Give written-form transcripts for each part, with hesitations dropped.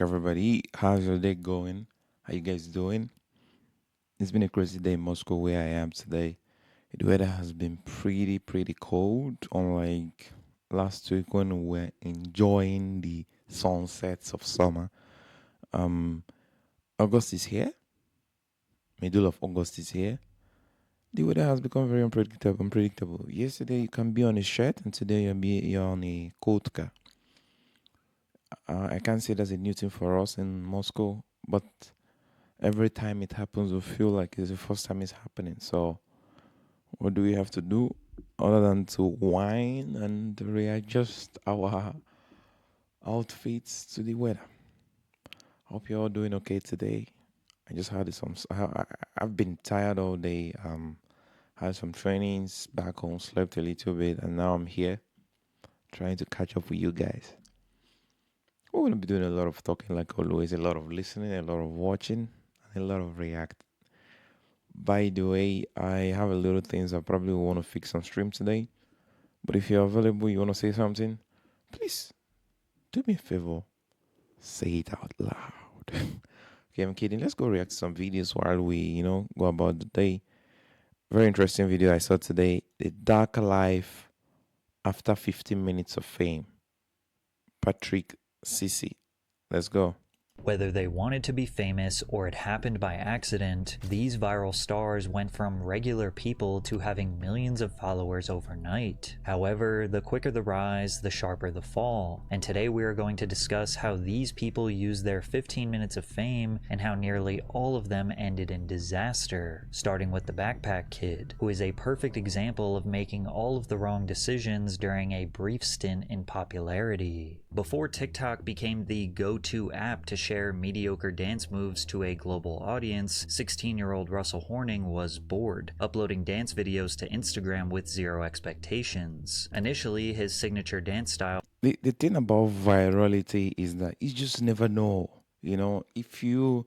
Everybody, how's your day going? How you guys doing? It's been a crazy day in Moscow where I am today. The weather has been pretty cold. Unlike last week when we were enjoying the sunsets of summer. Um, August is here. Middle of August is here. The weather has become very unpredictable. Unpredictable. Yesterday you can be on a shirt, and today you're on a coat. I can't say that's a new thing for us in Moscow, but every time it happens, we feel like it's the first time it's happening. So, what do we have to do other than to whine and readjust our outfits to the weather? Hope you're all doing okay today. I just had some. I've been tired all day. Had some trainings back home, slept a little bit, and now I'm here trying to catch up with you guys. We're gonna be doing a lot of talking, like always, a lot of listening, a lot of watching, and a lot of react. By the way, I have a little things I probably want to fix on stream today. But if you're available, you want to say something, please do me a favor, say it out loud. Okay, I'm kidding. Let's go react to some videos while we, go about the day. Very interesting video I saw today. The dark life after 15 minutes of fame. Patrick Sisi. Let's go. Whether they wanted to be famous or it happened by accident, these viral stars went from regular people to having millions of followers overnight. However, the quicker the rise, the sharper the fall. And today we are going to discuss how these people used their 15 minutes of fame and how nearly all of them ended in disaster, starting with the Backpack Kid, who is a perfect example of making all of the wrong decisions during a brief stint in popularity. Before TikTok became the go-to app to share mediocre dance moves to a global audience, 16-year-old Russell Horning was bored, uploading dance videos to Instagram with zero expectations. Initially, his signature dance style The thing about virality is that you just never know. If you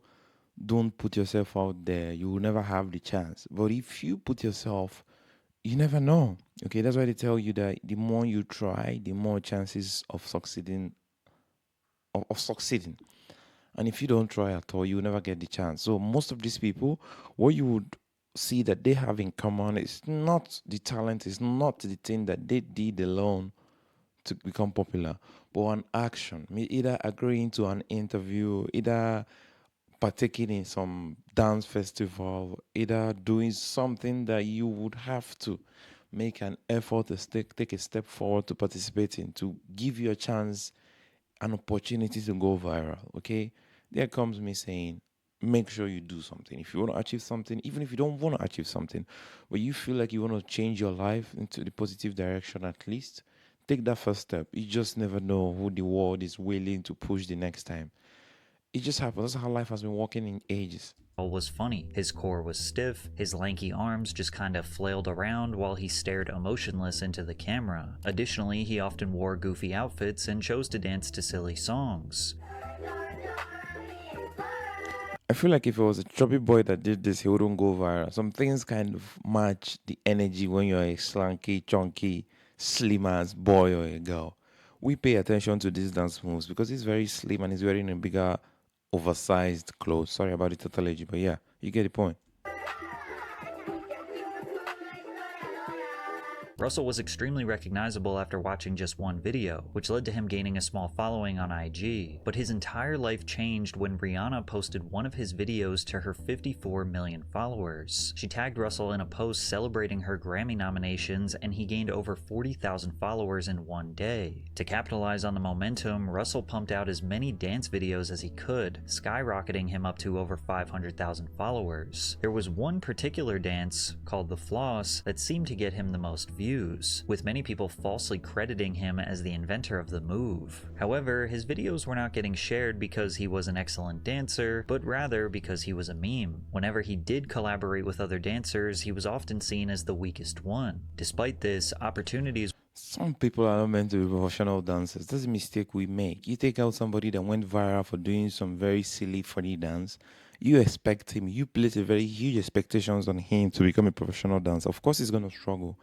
don't put yourself out there, you will never have the chance. But if you put yourself, you never know. Okay, that's why they tell you that the more you try, the more chances of succeeding. And if you don't try at all, you will never get the chance. So most of these people, what you would see that they have in common is not the talent, is not the thing that they did alone to become popular, but an action. Either agreeing to an interview, either partaking in some dance festival, either doing something that you would have to make an effort to take a step forward to participate in, to give you a chance, an opportunity to go viral. Okay, there comes me saying, make sure you do something. If you want to achieve something, even if you don't want to achieve something, but you feel like you want to change your life into the positive direction, at least take that first step. You just never know who the world is willing to push the next time. It just happens. That's how life has been working in ages. was funny. His core was stiff, his lanky arms just kinda flailed around while he stared emotionless into the camera. Additionally, he often wore goofy outfits and chose to dance to silly songs. I feel like if it was a chubby boy that did this, he wouldn't go viral. Some things kind of match the energy when you're a slanky, chunky, slim ass boy or a girl. We pay attention to these dance moves because he's very slim and he's wearing a bigger, oversized clothes. Sorry about the tautology, but yeah, you get the point. Russell was extremely recognizable after watching just one video, which led to him gaining a small following on IG, but his entire life changed when Rihanna posted one of his videos to her 54 million followers. She tagged Russell in a post celebrating her Grammy nominations, and he gained over 40,000 followers in one day. To capitalize on the momentum, Russell pumped out as many dance videos as he could, skyrocketing him up to over 500,000 followers. There was one particular dance, called the Floss, that seemed to get him the most views, with many people falsely crediting him as the inventor of the move. However, his videos were not getting shared because he was an excellent dancer, but rather because he was a meme. Whenever he did collaborate with other dancers, he was often seen as the weakest one. Despite this, opportunities Some people are not meant to be professional dancers. That's a mistake we make. You take out somebody that went viral for doing some very silly, funny dance. You expect him, you place a very huge expectations on him to become a professional dancer. Of course, he's going to struggle.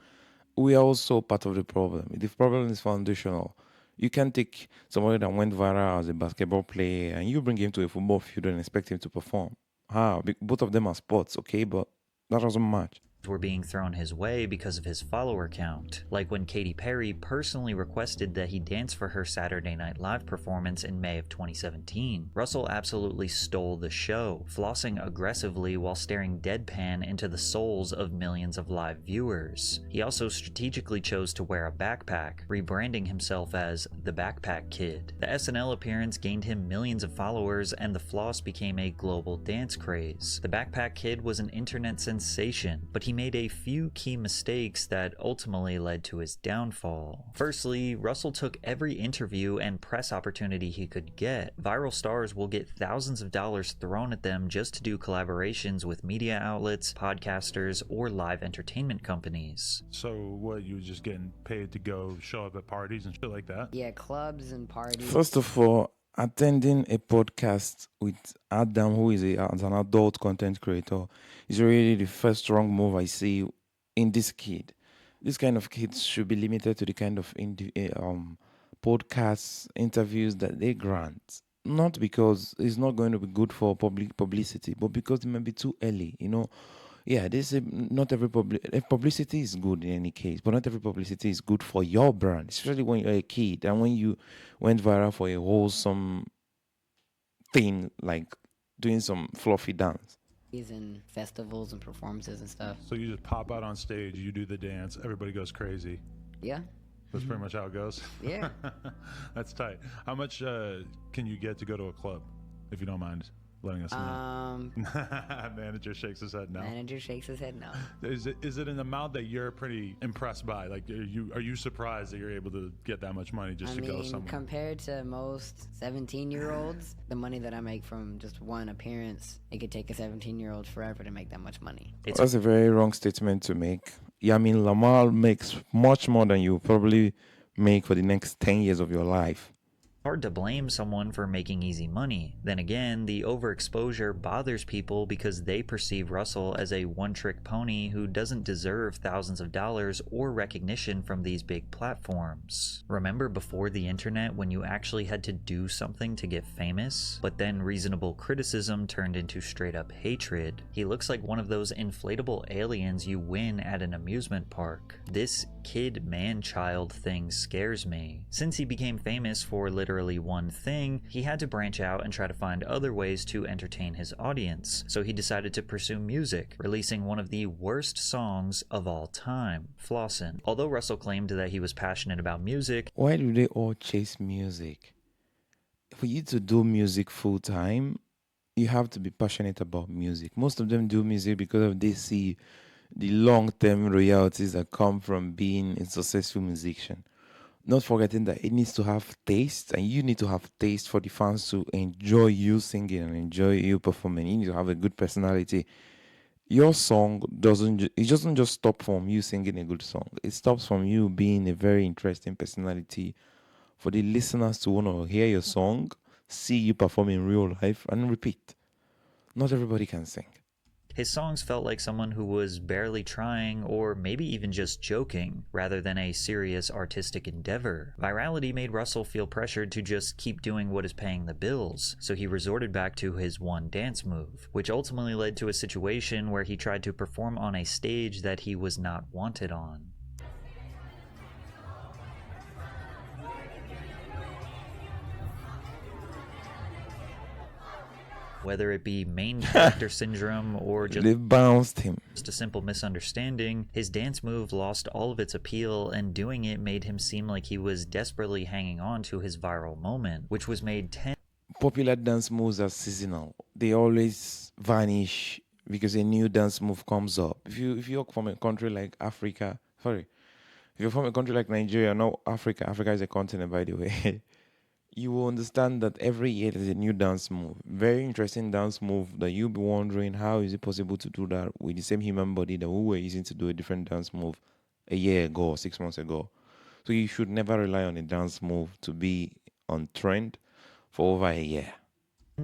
We are also part of the problem. The problem is foundational. You can take somebody that went viral as a basketball player and you bring him to a football field and expect him to perform. How? Both of them are sports, okay, but that doesn't match. were being thrown his way because of his follower count, like when Katy Perry personally requested that he dance for her Saturday Night Live performance in May of 2017. Russell absolutely stole the show, flossing aggressively while staring deadpan into the souls of millions of live viewers. He also strategically chose to wear a backpack, rebranding himself as the Backpack Kid. The SNL appearance gained him millions of followers, and the floss became a global dance craze. The Backpack Kid was an internet sensation, but he made a few key mistakes that ultimately led to his downfall. Firstly, Russell took every interview and press opportunity he could get. Viral stars will get thousands of dollars thrown at them just to do collaborations with media outlets, podcasters, or live entertainment companies. So what, you were just getting paid to go show up at parties and shit like that? Yeah, clubs and parties. First of all, attending a podcast with Adam, who is as an adult content creator, is really the first wrong move I see in this kid. This kind of kids should be limited to the kind of podcasts, interviews that they grant. Not because it's not going to be good for public publicity, but because it might be too early. Yeah, this is not every publicity is good in any case, but not every publicity is good for your brand, especially when you're a kid and when you went viral for a wholesome thing like doing some fluffy dance. And festivals and performances and stuff. So you just pop out on stage, you do the dance, everybody goes crazy. Yeah. That's pretty much how it goes. Yeah. That's tight. How much can you get to go to a club, if you don't mind letting us know? Manager shakes his head no. Manager shakes his head no. Is it an amount that you're pretty impressed by? Like, are you surprised that you're able to get that much money just to go somewhere? Compared to most 17-year-olds, the money that I make from just one appearance, it could take a 17-year-old forever to make that much money. That's a very wrong statement to make. Yeah, I mean, Lamar makes much more than you probably make for the next 10 years of your life. Hard to blame someone for making easy money. Then again, the overexposure bothers people because they perceive Russell as a one-trick pony who doesn't deserve thousands of dollars or recognition from these big platforms. Remember before the internet when you actually had to do something to get famous? But then reasonable criticism turned into straight-up hatred. He looks like one of those inflatable aliens you win at an amusement park. This kid man-child thing scares me. Since he became famous for literally one thing, he had to branch out and try to find other ways to entertain his audience. So he decided to pursue music, releasing one of the worst songs of all time, Flossin'. Although Russell claimed that he was passionate about music, Why do they all chase music? For you to do music full time, you have to be passionate about music. Most of them do music because they see the long-term royalties that come from being a successful musician. Not forgetting that it needs to have taste, and you need to have taste for the fans to enjoy you singing and enjoy you performing. You need to have a good personality. Your song it doesn't just stop from you singing a good song. It stops from you being a very interesting personality for the listeners to want to hear your song, see you perform in real life, and repeat. Not everybody can sing. his songs felt like someone who was barely trying or maybe even just joking, rather than a serious artistic endeavor. Virality made Russell feel pressured to just keep doing what is paying the bills, so he resorted back to his one dance move, which ultimately led to a situation where he tried to perform on a stage that he was not wanted on. Whether it be main character syndrome or They bounced him. just a simple misunderstanding, his dance move lost all of its appeal, and doing it made him seem like he was desperately hanging on to his viral moment, which was made 10 Popular dance moves are seasonal. They always vanish because a new dance move comes up. If you're from a country like if you're from a country like Nigeria, no Africa is a continent by the way. You will understand that every year there's a new dance move. Very interesting dance move that you'll be wondering how is it possible to do that with the same human body that we were using to do a different dance move a year ago or 6 months ago. So you should never rely on a dance move to be on trend for over a year.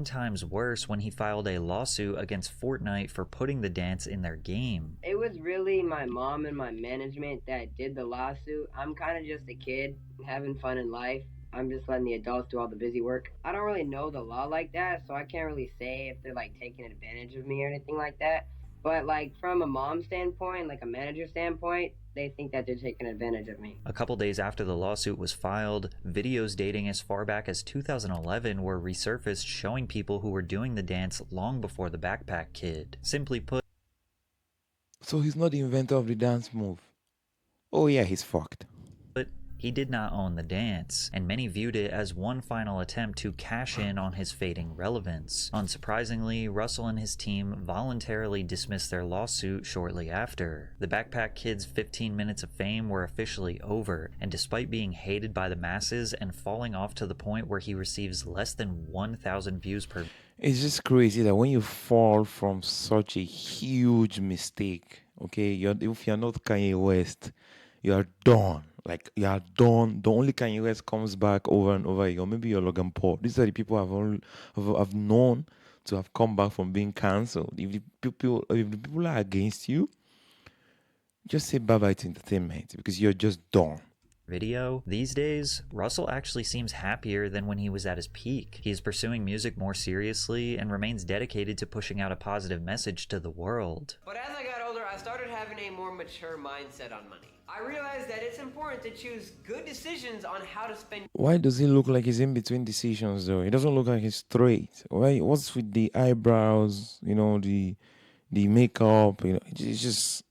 times worse when he filed a lawsuit against Fortnite for putting the dance in their game. It was really my mom and my management that did the lawsuit. I'm kind of just a kid having fun in life, I'm just letting the adults do all the busy work. I don't really know the law like that, so I can't really say if they're like taking advantage of me or anything like that. But like from a mom standpoint, like a manager standpoint, they think that they're taking advantage of me. A couple days after the lawsuit was filed, videos dating as far back as 2011 were resurfaced showing people who were doing the dance long before the Backpack Kid. Simply put, So he's not the inventor of the dance move. Oh yeah, he's fucked. he did not own the dance, and many viewed it as one final attempt to cash in on his fading relevance. Unsurprisingly, Russell and his team voluntarily dismissed their lawsuit shortly after. The Backpack Kid's 15 minutes of fame were officially over, and despite being hated by the masses and falling off to the point where he receives less than 1,000 views per It's just crazy that when you fall from such a huge mistake, okay, if you're not Kanye West, you are done. Like you are done. The only Kanye West comes back over and over again. Or maybe you're Logan Paul. These are the people I've known to have come back from being cancelled. If the people are against you, just say bye bye to entertainment because you're just done. video. These days, Russell actually seems happier than when he was at his peak. He is pursuing music more seriously and remains dedicated to pushing out a positive message to the world. But as I got older, I started having a more mature mindset on money. I realized that it's important to choose good decisions on how to spend. Why does he look like he's in between decisions though? He doesn't look like he's straight. Why? What's with the eyebrows? The makeup. It's just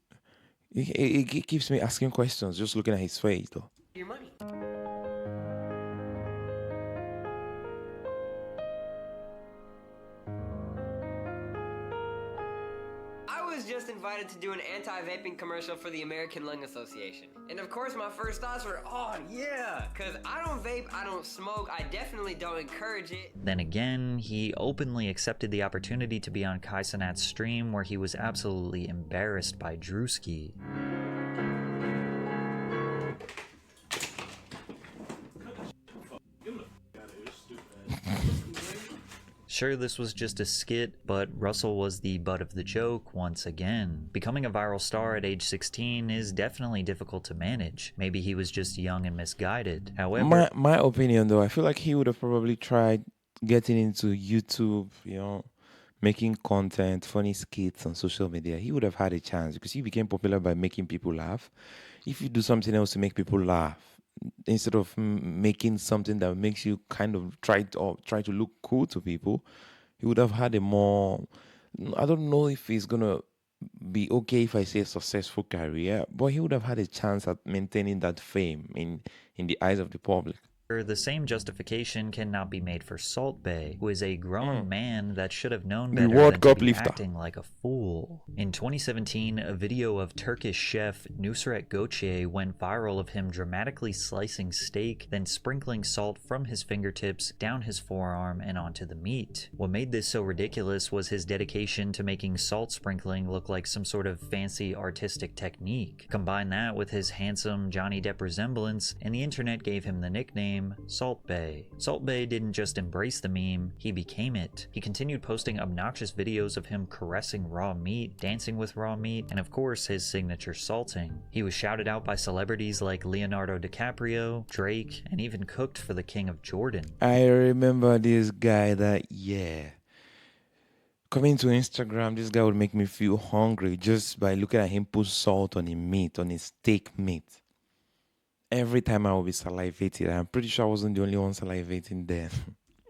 it keeps me asking questions just looking at his face though. Your money. I was just invited to do an anti-vaping commercial for the American Lung Association. And of course my first thoughts were, oh yeah, cause I don't vape, I don't smoke, I definitely don't encourage it. Then again, he openly accepted the opportunity to be on Kai Cenat's stream where he was absolutely embarrassed by Drewski. Sure, this was just a skit, but Russell was the butt of the joke once again. Becoming a viral star at age 16 is definitely difficult to manage. Maybe he was just young and misguided. However, My opinion though, I feel like he would have probably tried getting into YouTube, making content, funny skits on social media. He would have had a chance because he became popular by making people laugh. If you do something else to make people laugh, instead of making something that makes you kind of try to look cool to people, he would have had a more. I don't know if he's gonna be okay if I say successful career, but he would have had a chance at maintaining that fame in the eyes of the public. the same justification cannot be made for Salt Bae, who is a grown man that should have known better World than Cup to be lifter. acting like a fool. In 2017, a video of Turkish chef Nusret Göçe went viral of him dramatically slicing steak, then sprinkling salt from his fingertips down his forearm and onto the meat. What made this so ridiculous was his dedication to making salt sprinkling look like some sort of fancy artistic technique. Combine that with his handsome Johnny Depp resemblance, and the internet gave him the nickname Salt Bae. Salt Bae didn't just embrace the meme, he became it. He continued posting obnoxious videos of him caressing raw meat, dancing with raw meat, and of course his signature salting. He was shouted out by celebrities like Leonardo DiCaprio, Drake, and even cooked for the King of Jordan. I remember this guy coming to Instagram, this guy would make me feel hungry just by looking at him put salt on his meat, on his steak meat. Every time I would be salivating, I'm pretty sure I wasn't the only one salivating then.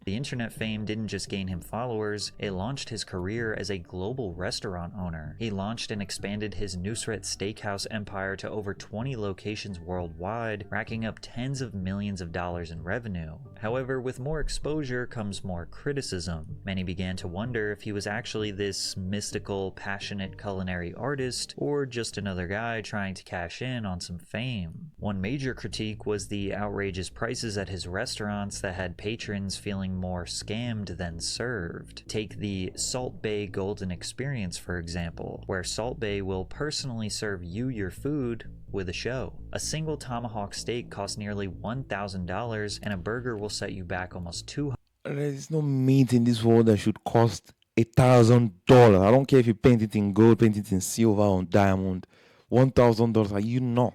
The internet fame didn't just gain him followers, it launched his career as a global restaurant owner. He launched and expanded his Nusret Steakhouse empire to over 20 locations worldwide, racking up tens of millions of dollars in revenue. However, with more exposure comes more criticism. Many began to wonder if he was actually this mystical, passionate culinary artist, or just another guy trying to cash in on some fame. One major critique was the outrageous prices at his restaurants that had patrons feeling more scammed than served. Take the Salt Bae Golden Experience, for example, where Salt Bae will personally serve you your food with a show. A single tomahawk steak costs nearly $1,000, and a burger will set you back almost $200. There's no meat in this world that should cost $1,000. I don't care if you paint it in gold, paint it in silver or diamond. $1,000. Are you not?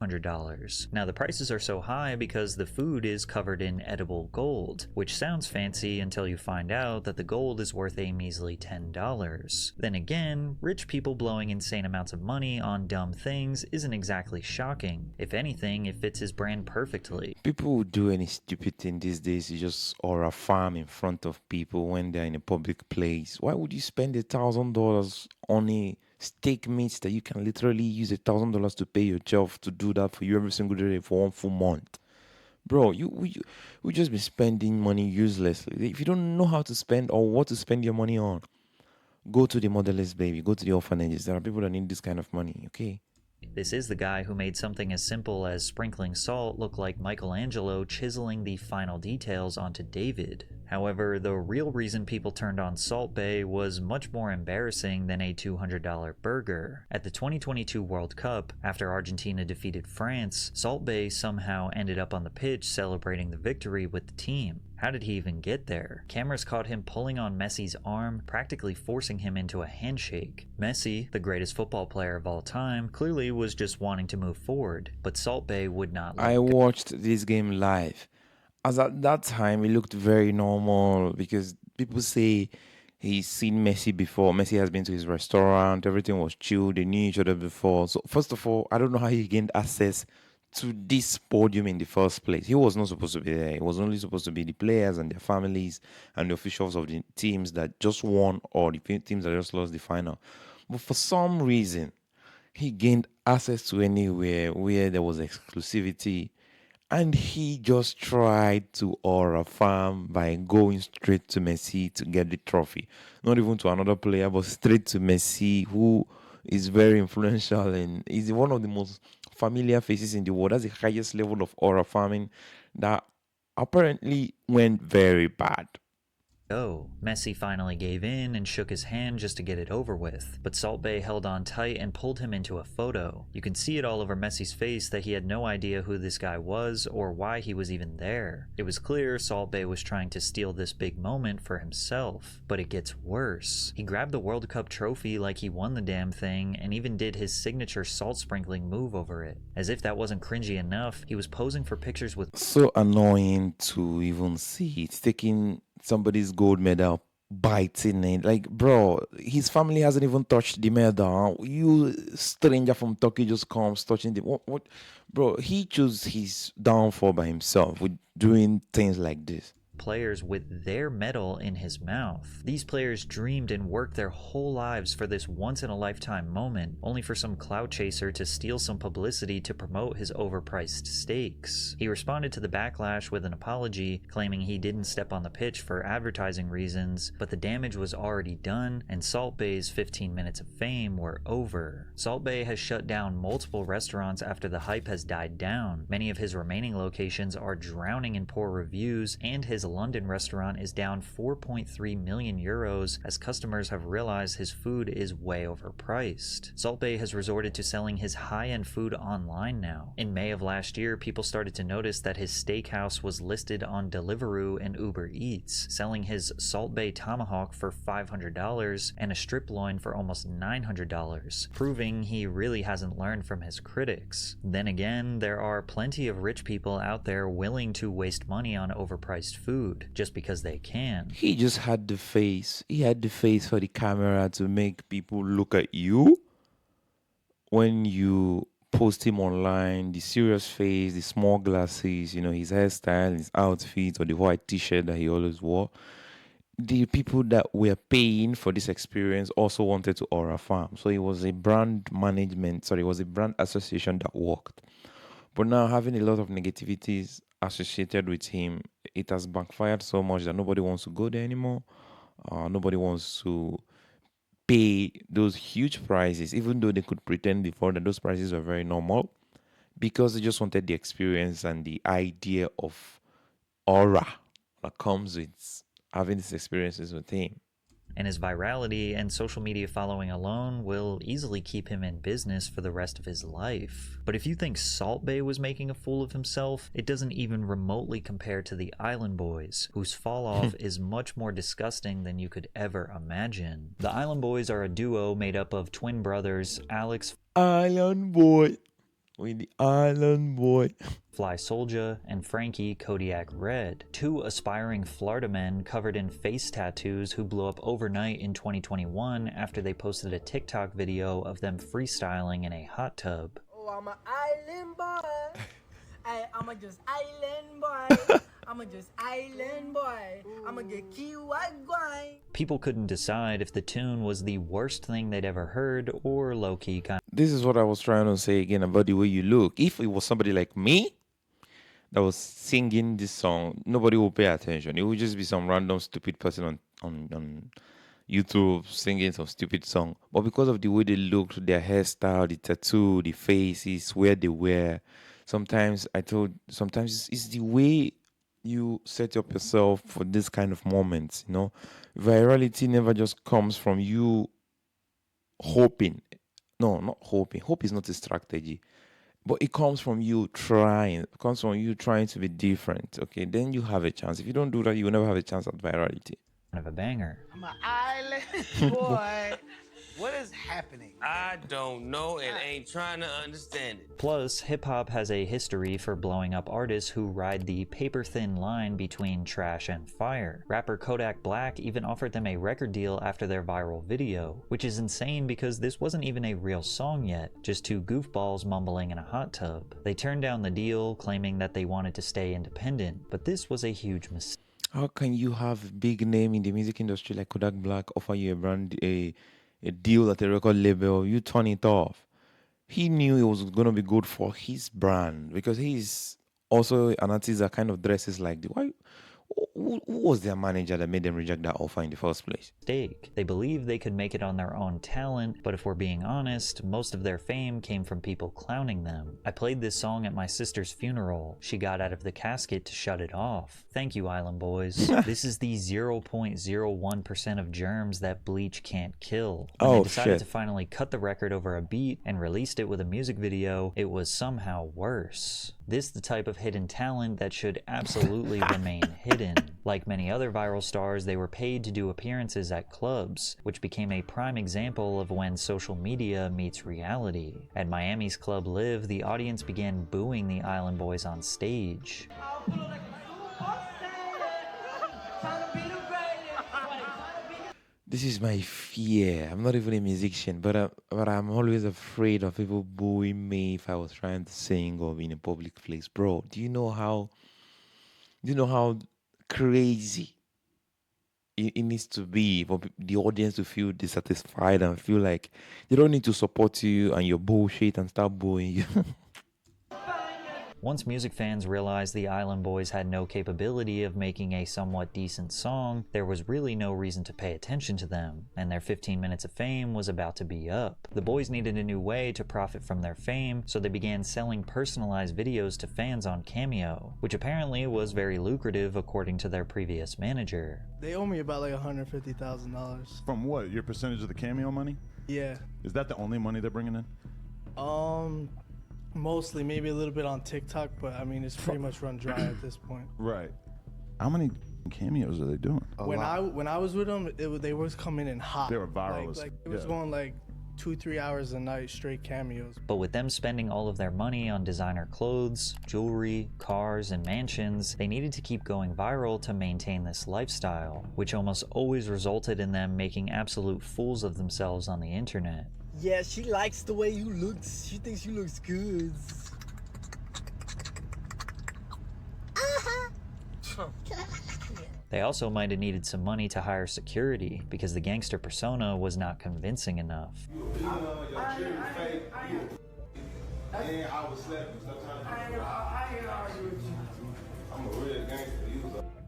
$100. Now the prices are so high because the food is covered in edible gold, which sounds fancy until you find out that the gold is worth a measly $10. Then again, rich people blowing insane amounts of money on dumb things isn't exactly shocking. If anything, it fits his brand perfectly. People who do any stupid thing these days, you just or a farm in front of people when they're in a public place. Why would you spend $1,000 on a steak meat that you can literally use $1,000 to pay your job to do that for you every single day for 1 full month? Bro, we just be spending money uselessly. If you don't know how to spend or what to spend your money on, go to the motherless baby, go to the orphanages. There are people that need this kind of money, okay? This is the guy who made something as simple as sprinkling salt look like Michelangelo chiseling the final details onto David. However, the real reason people turned on Salt Bae was much more embarrassing than a $200 burger. At the 2022 World Cup, after Argentina defeated France, Salt Bae somehow ended up on the pitch celebrating the victory with the team. How did he even get there? Cameras caught him pulling on Messi's arm, practically forcing him into a handshake. Messi, the greatest football player of all time, clearly was just wanting to move forward, but Salt Bae would not let I go. watched this game live. As at that time, it looked very normal because people say he's seen Messi before. Messi has been to his restaurant. Everything was chill. They knew each other before. So first of all, I don't know how he gained access to this podium in the first place. He was not supposed to be there. It was only supposed to be the players and their families and the officials of the teams that just won or the teams that just lost the final. But for some reason, he gained access to anywhere where there was exclusivity, and he just tried to aura farm by going straight to Messi to get the trophy. Not even to another player, but straight to Messi, who is very influential and is one of the most familiar faces in the world. That's the highest level of aura farming that apparently went very bad. Messi finally gave in and shook his hand just to get it over with, but Salt Bae held on tight and pulled him into a photo. You can see it all over Messi's face that he had no idea who this guy was or why he was even there. It was clear Salt Bae was trying to steal this big moment for himself, but it gets worse. He grabbed the World Cup trophy like he won the damn thing and even did his signature salt sprinkling move over it. As if that wasn't cringy enough, he was posing for pictures with So annoying to even see. It's taking somebody's gold medal, biting it. Like, bro, his family hasn't even touched the medal. You stranger from Turkey just comes touching the what? Bro, he chose his downfall by himself with doing things like this. players with their medal in his mouth. These players dreamed and worked their whole lives for this once-in-a-lifetime moment, only for some clout chaser to steal some publicity to promote his overpriced steaks. He responded to the backlash with an apology, claiming he didn't step on the pitch for advertising reasons, but the damage was already done, and Salt Bae's 15 minutes of fame were over. Salt Bae has shut down multiple restaurants after the hype has died down. Many of his remaining locations are drowning in poor reviews, and his London restaurant is down 4.3 million euros as customers have realized his food is way overpriced. Salt Bae has resorted to selling his high-end food online now. In May of last year, people started to notice that his steakhouse was listed on Deliveroo and Uber Eats, selling his Salt Bae tomahawk for $500 and a strip loin for almost $900, proving he really hasn't learned from his critics. Then again, there are plenty of rich people out there willing to waste money on overpriced food just because they can. He just had the face. He had the face for the camera to make people look at you when you post him online. The serious face, the small glasses, his hairstyle, his outfit, or the white t-shirt that he always wore. The people that were paying for this experience also wanted to aura farm. So it was a brand association that worked. But now having a lot of negativities associated with him, it has backfired so much that nobody wants to go there anymore. Nobody wants to pay those huge prices, even though they could pretend before that those prices were very normal, because they just wanted the experience and the idea of aura that comes with having these experiences with him. And his virality and social media following alone will easily keep him in business for the rest of his life. But if you think Salt Bae was making a fool of himself, it doesn't even remotely compare to the Island Boys, whose fall off is much more disgusting than you could ever imagine. The Island Boys are a duo made up of twin brothers, Alex Island Boy. with the island boy. Fly Soldier, and Frankie Kodiak Red, two aspiring Florida men covered in face tattoos who blew up overnight in 2021 after they posted a TikTok video of them freestyling in a hot tub. Oh, I'm an island boy. I'm a just island boy. I'm a just island boy. I'm a get kiwi. People couldn't decide if the tune was the worst thing they'd ever heard or low-key kind. This is what I was trying to say again about the way you look. If it was somebody like me that was singing this song, nobody will pay attention. It would just be some random stupid person on YouTube singing some stupid song. But because of the way they looked, their hairstyle, the tattoo, the faces, where they were, sometimes it's the way you set up yourself for this kind of moments, you know. Virality never just comes from you hoping. No, not hoping. Hope is not a strategy. But it comes from you trying. It comes from you trying to be different. Okay, then you have a chance. If you don't do that, you will never have a chance at virality. Of a banger. I'm an island boy. What is happening? I don't know and ain't trying to understand it. Plus, hip-hop has a history for blowing up artists who ride the paper-thin line between trash and fire. Rapper Kodak Black even offered them a record deal after their viral video, which is insane because this wasn't even a real song yet, just two goofballs mumbling in a hot tub. They turned down the deal, claiming that they wanted to stay independent, but this was a huge mistake. How can you have a big name in the music industry like Kodak Black offer you a deal at a record label, you turn it off? He knew it was going to be good for his brand because he's also an artist that kind of dresses like the why. Who was their manager that made them reject that offer in the first place? They believed they could make it on their own talent, but if we're being honest, most of their fame came from people clowning them. I played this song at my sister's funeral. She got out of the casket to shut it off. Thank you, Island Boys. This is the 0.01% of germs that bleach can't kill. When they decided to finally cut the record over a beat and released it with a music video, it was somehow worse. This the type of hidden talent that should absolutely remain hidden. Like many other viral stars, they were paid to do appearances at clubs, which became a prime example of when social media meets reality. At Miami's Club Live, the audience began booing the Island Boys on stage. This is my fear. I'm not even a musician, but I'm always afraid of people booing me if I was trying to sing or in a public place. Bro, do you know how crazy it needs to be for the audience to feel dissatisfied and feel like they don't need to support you and your bullshit and start booing you? Once music fans realized the Island Boys had no capability of making a somewhat decent song, there was really no reason to pay attention to them, and their 15 minutes of fame was about to be up. The boys needed a new way to profit from their fame, so they began selling personalized videos to fans on Cameo, which apparently was very lucrative according to their previous manager. They owe me about like $150,000. From what? Your percentage of the Cameo money? Yeah. Is that the only money they're bringing in? Mostly, maybe a little bit on TikTok, but I mean, it's pretty much run dry at this point. Right. How many cameos are they doing? When I was with them, they was coming in hot. They were viral. Like it was going like 2-3 hours a night straight cameos. But with them spending all of their money on designer clothes, jewelry, cars, and mansions, they needed to keep going viral to maintain this lifestyle, which almost always resulted in them making absolute fools of themselves on the internet. Yeah, she likes the way you look. She thinks you looks good. They also might have needed some money to hire security because the gangster persona was not convincing enough.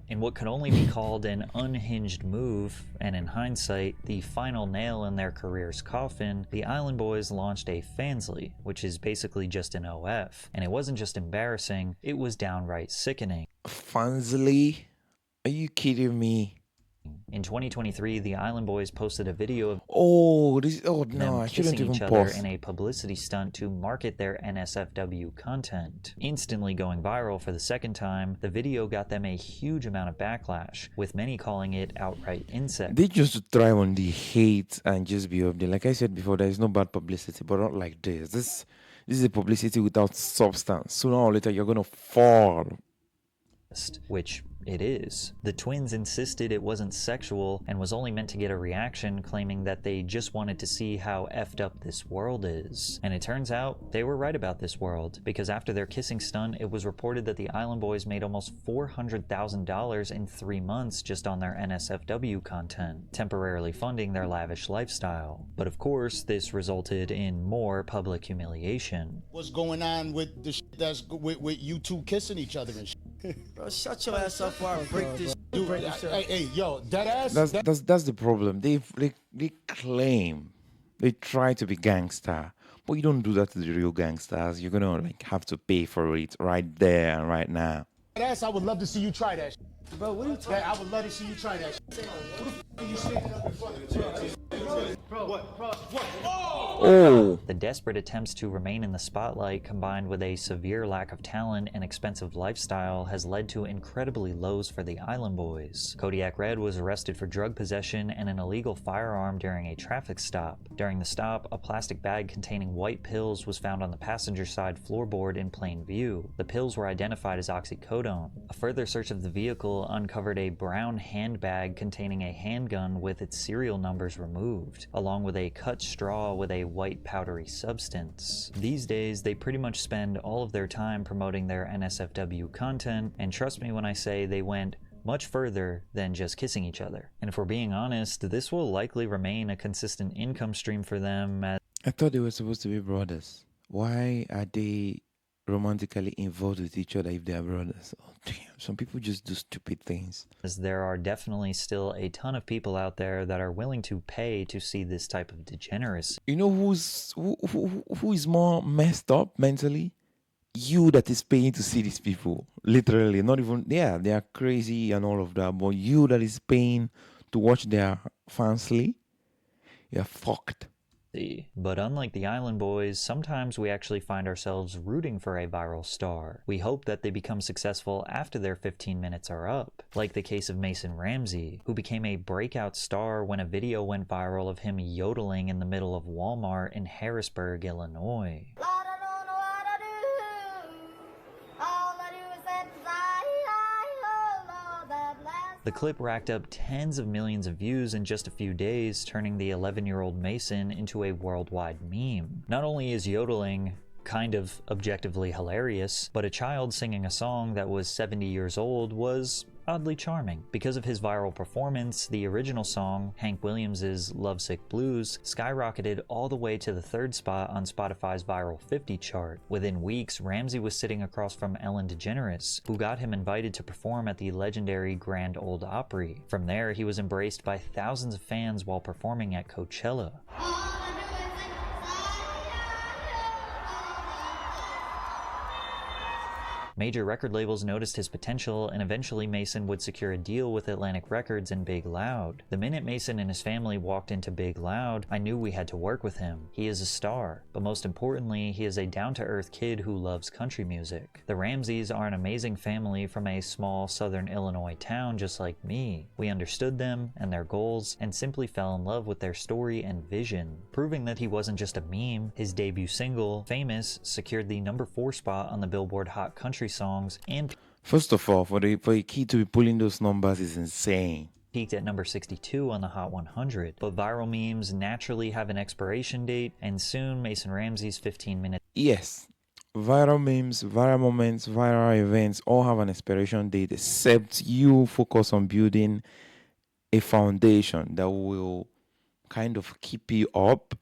In what could only be called an unhinged move, and in hindsight, the final nail in their career's coffin, the Island Boys launched a Fansly, which is basically just an OF. And it wasn't just embarrassing, it was downright sickening. Fansly? Are you kidding me? In 2023, the Island Boys posted a video of them I shouldn't kissing even each other pause. in a publicity stunt to market their NSFW content. Instantly going viral for the second time, the video got them a huge amount of backlash, with many calling it outright incest. They just thrive on the hate and just be up there. Like I said before, there is no bad publicity, but not like this. This is a publicity without substance. Sooner or later, you're gonna fall. Which it is. The twins insisted it wasn't sexual and was only meant to get a reaction, claiming that they just wanted to see how effed up this world is. And it turns out they were right about this world, because after their kissing stunt, it was reported that the Island Boys made almost $400,000 in 3 months just on their NSFW content, temporarily funding their lavish lifestyle. But of course, this resulted in more public humiliation. What's going on with the shit that's with you two kissing each other and shit? Bro, shut your ass up before I break this. Dude, hey, yo, that ass. That's the problem. They claim, they try to be gangster, but you don't do that to the real gangsters. You're gonna like have to pay for it right there and right now. That ass, I would love to see you try that. Bro, what are you talking? I would love to see you try that. Who the f are you standing up in front of the Bro, what? Oh, The desperate attempts to remain in the spotlight, combined with a severe lack of talent and expensive lifestyle, has led to incredibly lows for the Island Boys. Kodiak Red was arrested for drug possession and an illegal firearm during a traffic stop. During the stop, a plastic bag containing white pills was found on the passenger side floorboard in plain view. The pills were identified as oxycodone. A further search of the vehicle uncovered a brown handbag containing a handgun with its serial numbers removed, along with a cut straw with a white powdery substance. These days, they pretty much spend all of their time promoting their NSFW content, and trust me when I say they went much further than just kissing each other. And if we're being honest, this will likely remain a consistent income stream for them. I thought they were supposed to be brothers. Why are they romantically involved with each other if they are brothers? Oh, damn. Some people just do stupid things. As there are definitely still a ton of people out there that are willing to pay to see this type of degeneracy. You know who is more messed up mentally? You that is paying to see these people. Literally, not even, yeah, they are crazy and all of that, but you that is paying to watch their fansly, you're fucked. But unlike the Island Boys, sometimes we actually find ourselves rooting for a viral star. We hope that they become successful after their 15 minutes are up, like the case of Mason Ramsey, who became a breakout star when a video went viral of him yodeling in the middle of Walmart in Harrisburg, Illinois. The clip racked up tens of millions of views in just a few days, turning the 11-year-old Mason into a worldwide meme. Not only is yodeling kind of objectively hilarious, but a child singing a song that was 70 years old was oddly charming. Because of his viral performance, the original song, Hank Williams' Lovesick Blues, skyrocketed all the way to the 3rd spot on Spotify's Viral 50 chart. Within weeks, Ramsey was sitting across from Ellen DeGeneres, who got him invited to perform at the legendary Grand Ole Opry. From there, he was embraced by thousands of fans while performing at Coachella. Major record labels noticed his potential, and eventually Mason would secure a deal with Atlantic Records and Big Loud. The minute Mason and his family walked into Big Loud, I knew we had to work with him. He is a star, but most importantly, he is a down-to-earth kid who loves country music. The Ramseys are an amazing family from a small southern Illinois town just like me. We understood them and their goals, and simply fell in love with their story and vision. Proving that he wasn't just a meme, his debut single, Famous, secured the number 4 spot on the Billboard Hot Country Songs and First of all, for a kid to be pulling those numbers is insane. Peaked at number 62 on the Hot 100. But viral memes naturally have an expiration date, and soon Mason Ramsey's 15-minute... Yes, viral memes, viral moments, viral events all have an expiration date, except you focus on building a foundation that will kind of keep you up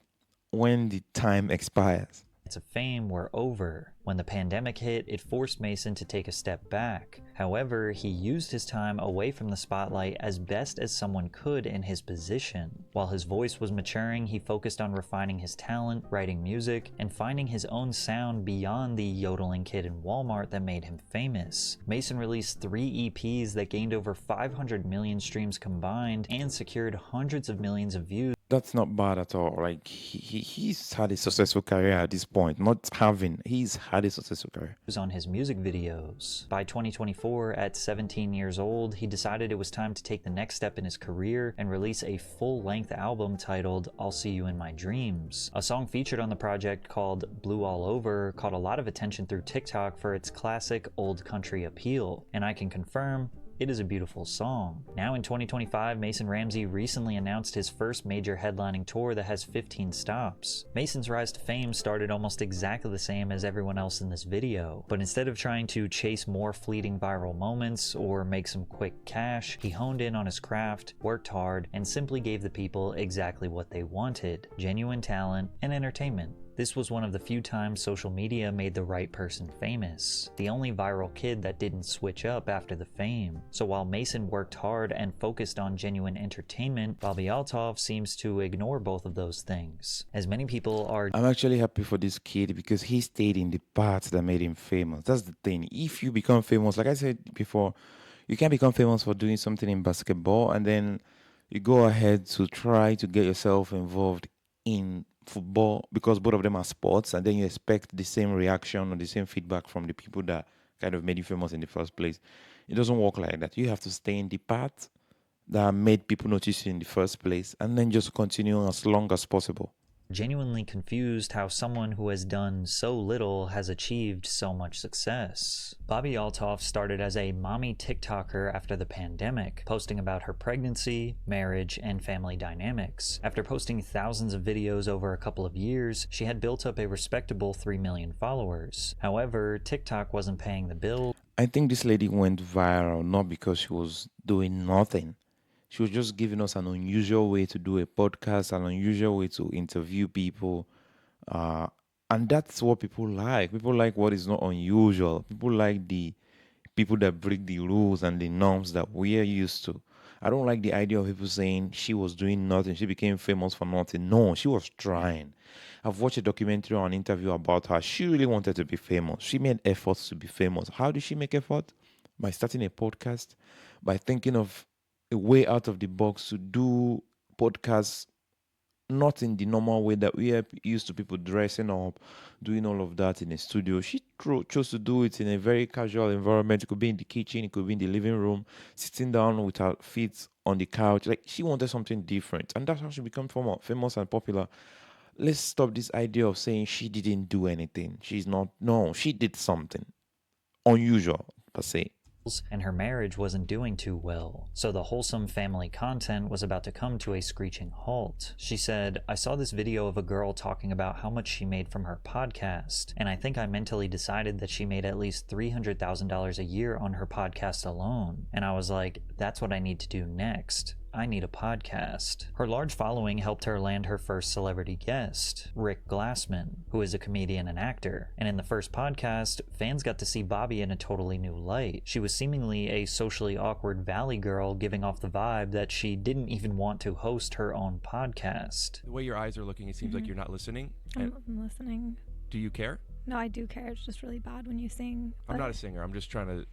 when the time expires. of fame were over. When the pandemic hit, it forced Mason to take a step back. However, he used his time away from the spotlight as best as someone could in his position. While his voice was maturing, he focused on refining his talent, writing music, and finding his own sound beyond the yodeling kid in Walmart that made him famous. Mason released 3 EPs that gained over 500 million streams combined and secured hundreds of millions of views. That's not bad at all. Like he's had a successful career at this point. Not having, he's had had a successful career. On his music videos. By 2024, at 17 years old, he decided it was time to take the next step in his career and release a full-length album titled I'll See You in My Dreams. A song featured on the project called Blue All Over caught a lot of attention through TikTok for its classic old country appeal, and I can confirm it is a beautiful song. Now in 2025, Mason Ramsey recently announced his first major headlining tour that has 15 stops. Mason's rise to fame started almost exactly the same as everyone else in this video, but instead of trying to chase more fleeting viral moments or make some quick cash, he honed in on his craft, worked hard, and simply gave the people exactly what they wanted: genuine talent and entertainment. This was one of the few times social media made the right person famous, the only viral kid that didn't switch up after the fame. So while Mason worked hard and focused on genuine entertainment, Bobby Althoff seems to ignore both of those things. As many people are... I'm actually happy for this kid because he stayed in the path that made him famous. That's the thing. If you become famous, like I said before, you can become famous for doing something in basketball and then you go ahead to try to get yourself involved in football because both of them are sports, and then you expect the same reaction or the same feedback from the people that kind of made you famous in the first place. It doesn't work like that. You have to stay in the path that made people notice you in the first place and then just continue as long as possible. Genuinely confused how someone who has done so little has achieved so much success. Bobby Althoff started as a mommy TikToker after the pandemic, posting about her pregnancy, marriage, and family dynamics. After posting thousands of videos over a couple of years, she had built up a respectable 3 million followers. However, TikTok wasn't paying the bill. I think this lady went viral not because she was doing nothing. She was just giving us an unusual way to do a podcast, an unusual way to interview people. And that's what people like. People like what is not unusual. People like the people that break the rules and the norms that we are used to. I don't like the idea of people saying she was doing nothing, she became famous for nothing. No, she was trying. I've watched a documentary or an interview about her. She really wanted to be famous. She made efforts to be famous. How did she make effort? By starting a podcast, by thinking of a way out of the box to do podcasts not in the normal way that we are used to, people dressing up, doing all of that in a studio. She chose to do it in a very casual environment. It could be in the kitchen, it could be in the living room, sitting down with her feet on the couch. Like, she wanted something different, and that's how she became famous and popular. Let's stop this idea of saying she didn't do anything. She's not. No, she did something unusual per se. And her marriage wasn't doing too well, so the wholesome family content was about to come to a screeching halt. She said, "I saw this video of a girl talking about how much she made from her podcast, and I think I mentally decided that she made at least $300,000 a year on her podcast alone. And I was like, that's what I need to do next. I need a podcast." Her large following helped her land her first celebrity guest, Rick Glassman, who is a comedian and actor. And in the first podcast, fans got to see Bobby in a totally new light. She was seemingly a socially awkward valley girl, giving off the vibe that she didn't even want to host her own podcast. The way your eyes are looking, it seems like you're not listening. I'm listening. Do you care? No, I do care. It's just really bad when you sing. I'm not a singer. I'm just trying to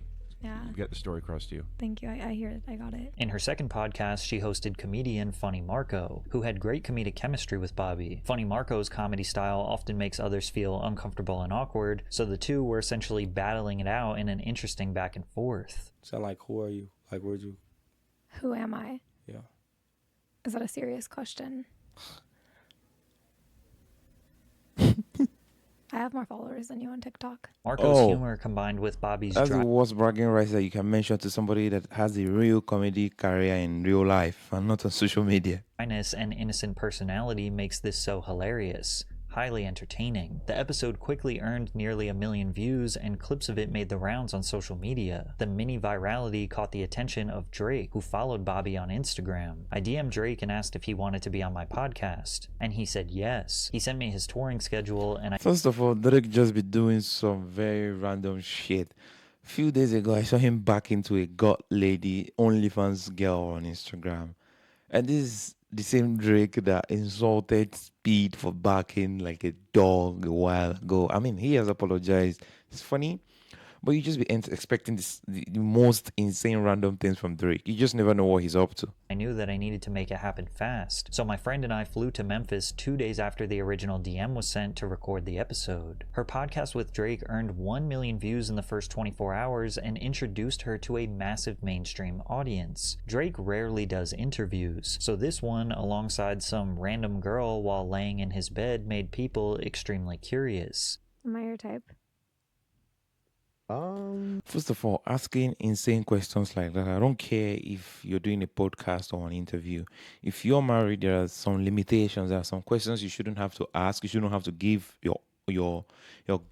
get the story across to you. Thank you. I hear it. I got it. In her second podcast, she hosted comedian Funny Marco, who had great comedic chemistry with Bobby. Funny Marco's comedy style often makes others feel uncomfortable and awkward, so the two were essentially battling it out in an interesting back and forth. So like, who are you? Like, where'd you? Who am I? Yeah. Is that a serious question? I have more followers than you on TikTok. Marco's humor combined with Bobby's That's the worst bragging rights that you can mention to somebody that has a real comedy career in real life and not on social media. dryness and innocent personality makes this so hilarious. Highly entertaining. The episode quickly earned nearly 1 million views, and clips of it made the rounds on social media. The mini virality caught the attention of Drake, who followed Bobby on Instagram. I DM'd Drake and asked if he wanted to be on my podcast, and he said yes. He sent me his touring schedule, and First of all, Drake just be doing some very random shit. A few days ago, I saw him back into a god lady OnlyFans girl on Instagram. And this is the same Drake that insulted Speed for barking like a dog a while ago. I mean, he has apologized. It's funny. But you just be expecting the most insane random things from Drake. You just never know what he's up to. I knew that I needed to make it happen fast, so my friend and I flew to Memphis 2 days after the original DM was sent to record the episode. Her podcast with Drake earned 1 million views in the first 24 hours and introduced her to a massive mainstream audience. Drake rarely does interviews, so this one, alongside some random girl while laying in his bed, made people extremely curious. Am I your type? First of all, asking insane questions like that, I don't care if you're doing a podcast or an interview. If you're married, there are some limitations. There are some questions you shouldn't have to ask. You shouldn't have to give your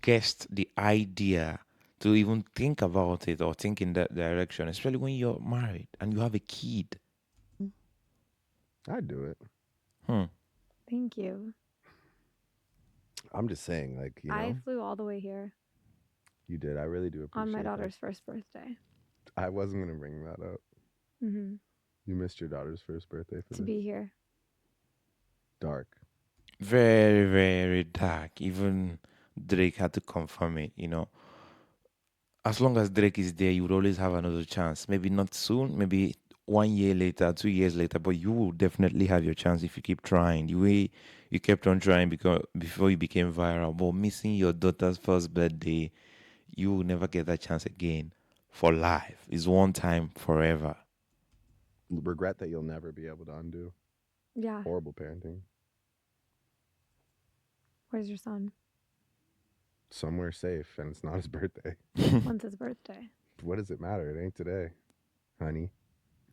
guest the idea to even think about it or think in that direction, especially when you're married and you have a kid. I'd do it. Thank you. I'm just saying, like, you know. I flew all the way here You did. I really do appreciate on my that. daughter's first birthday. I wasn't going to bring that up. Mm-hmm. You missed your daughter's first birthday for To be here. Dark. Very, very dark. Even Drake had to confirm it, you know. As long as Drake is there, you would always have another chance. Maybe not soon, maybe 1 year later, 2 years later, but you will definitely have your chance if you keep trying. The way you kept on trying before you became viral, but missing your daughter's first birthday, you will never get that chance again for life. It's one time, forever. Regret that you'll never be able to undo. Yeah. Horrible parenting. Where's your son? Somewhere safe, and it's not his birthday. When's his birthday? What does it matter? It ain't today, honey.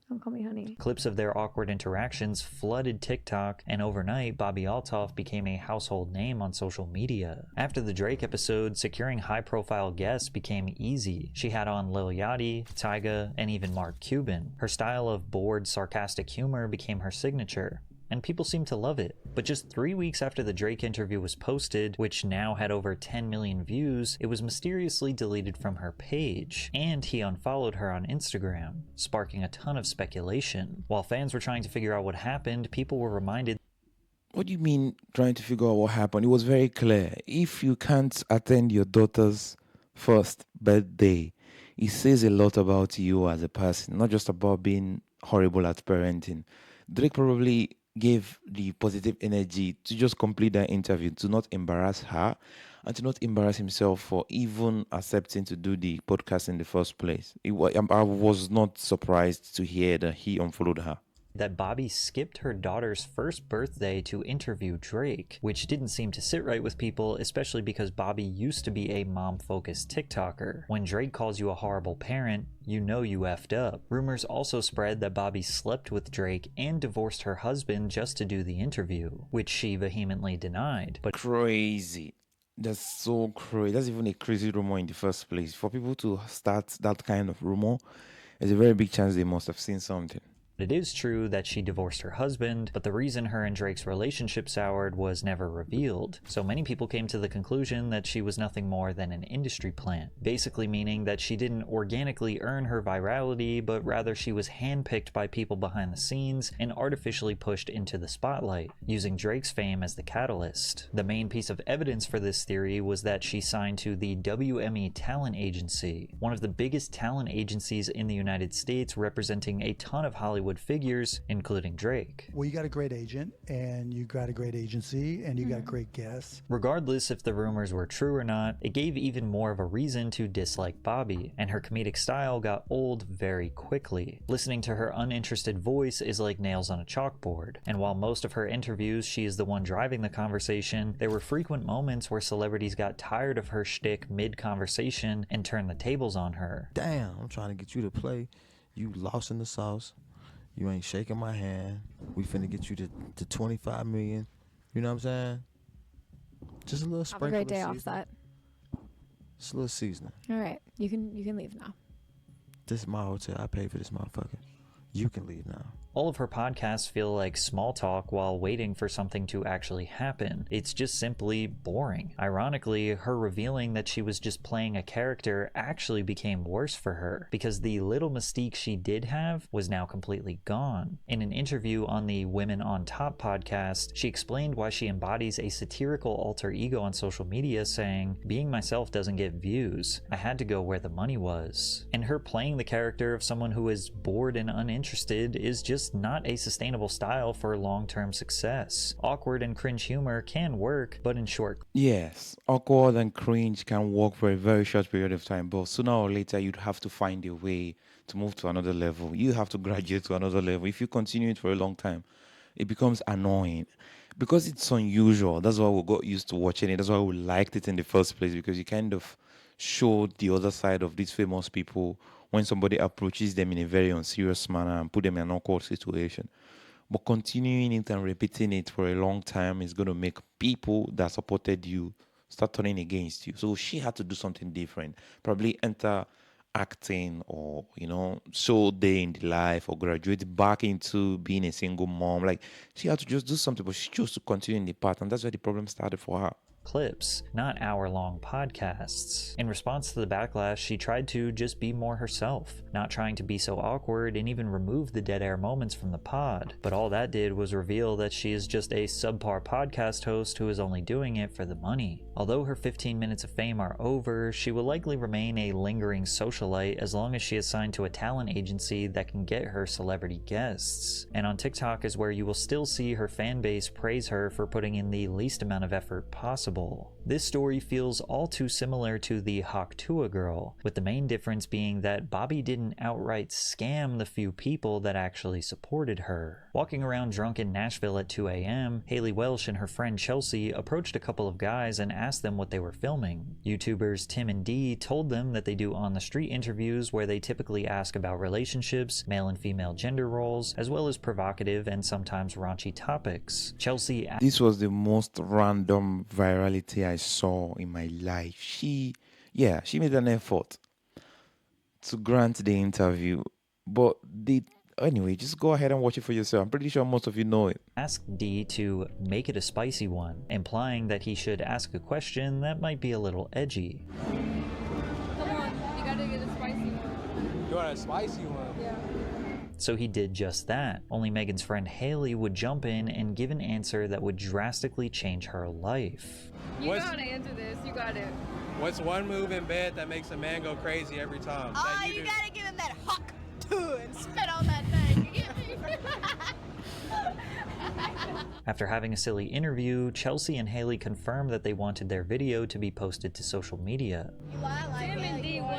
Don't call me honey. Clips of their awkward interactions flooded TikTok, and overnight, Bobby Altoff became a household name on social media. After the Drake episode, securing high-profile guests became easy. She had on Lil Yachty, Tyga, and even Mark Cuban. Her style of bored, sarcastic humor became her signature, and people seemed to love it. But just 3 weeks after the Drake interview was posted, which now had over 10 million views, it was mysteriously deleted from her page, and he unfollowed her on Instagram, sparking a ton of speculation. While fans were trying to figure out what happened, people were reminded. What do you mean trying to figure out what happened? It was very clear. If you can't attend your daughter's first birthday, it says a lot about you as a person, not just about being horrible at parenting. Drake probably gave the positive energy to just complete that interview, to not embarrass her and to not embarrass himself for even accepting to do the podcast in the first place. I was not surprised to hear that he unfollowed her. That Bobby skipped her daughter's first birthday to interview Drake, which didn't seem to sit right with people, especially because Bobby used to be a mom-focused TikToker. When Drake calls you a horrible parent, you know you effed up. Rumors also spread that Bobby slept with Drake and divorced her husband just to do the interview, which she vehemently denied. But crazy. That's so crazy. That's even a crazy rumor in the first place. For people to start that kind of rumor, there's a very big chance they must have seen something. It is true that she divorced her husband, but the reason her and Drake's relationship soured was never revealed. So many people came to the conclusion that she was nothing more than an industry plant, basically meaning that she didn't organically earn her virality, but rather she was handpicked by people behind the scenes and artificially pushed into the spotlight, using Drake's fame as the catalyst. The main piece of evidence for this theory was that she signed to the WME Talent Agency, one of the biggest talent agencies in the United States, representing a ton of Hollywood figures, including Drake. Well, you got a great agent, and you got a great agency, and you got great guests. Regardless if the rumors were true or not, it gave even more of a reason to dislike Bobby, and her comedic style got old very quickly. Listening to her uninterested voice is like nails on a chalkboard, and while most of her interviews she is the one driving the conversation, there were frequent moments where celebrities got tired of her shtick mid-conversation and turned the tables on her. Damn, I'm trying to get you to play. You lost in the sauce. You ain't shaking my hand. We finna get you to 25 million. You know what I'm saying? Just a little sprinkle. Have a great day, Offset. Just a little seasoning. All right, you can leave now. This is my hotel. I paid for this motherfucker. You can leave now. All of her podcasts feel like small talk while waiting for something to actually happen. It's just simply boring. Ironically, her revealing that she was just playing a character actually became worse for her, because the little mystique she did have was now completely gone. In an interview on the Women on Top podcast, she explained why she embodies a satirical alter ego on social media, saying, "Being myself doesn't get views. I had to go where the money was." And her playing the character of someone who is bored and uninterested is just not a sustainable style for long-term success. Awkward and cringe humor can work, but in short... Yes, awkward and cringe can work for a very short period of time, but sooner or later you'd have to find a way to move to another level. You have to graduate to another level. If you continue it for a long time, it becomes annoying. Because it's unusual, that's why we got used to watching it. That's why we liked it in the first place, because you kind of showed the other side of these famous people when somebody approaches them in a very unserious manner and put them in an awkward situation. But continuing it and repeating it for a long time is going to make people that supported you start turning against you. So she had to do something different. Probably enter acting, or, show day in the life, or graduate back into being a single mom. Like, she had to just do something, but she chose to continue in the path, and that's where the problem started for her. Clips, not hour-long podcasts. In response to the backlash, she tried to just be more herself, not trying to be so awkward, and even remove the dead air moments from the pod. But all that did was reveal that she is just a subpar podcast host who is only doing it for the money. Although her 15 minutes of fame are over, she will likely remain a lingering socialite as long as she is signed to a talent agency that can get her celebrity guests. And on TikTok is where you will still see her fan base praise her for putting in the least amount of effort possible. This story feels all too similar to the Haktua girl, with the main difference being that Bobby didn't outright scam the few people that actually supported her. Walking around drunk in Nashville at 2 a.m., Haley Welsh and her friend Chelsea approached a couple of guys and asked them what they were filming. YouTubers Tim and Dee told them that they do on-the-street interviews where they typically ask about relationships, male and female gender roles, as well as provocative and sometimes raunchy topics. Chelsea... This was the most random virality I saw in my life. She made an effort to grant the interview, but anyway, just go ahead and watch it for yourself. I'm pretty sure most of you know it. Asked D to make it a spicy one, implying that he should ask a question that might be a little edgy. Come on, you gotta get a spicy one. You want a spicy one? Yeah. So he did just that, only Megan's friend Haley would jump in and give an answer that would drastically change her life. You gotta answer this, you got it. What's one move in bed that makes a man go crazy every time? Oh, you gotta give him that huck to and spit on that thing. You get me? After having a silly interview, Chelsea and Haley confirmed that they wanted their video to be posted to social media. Tim and D what?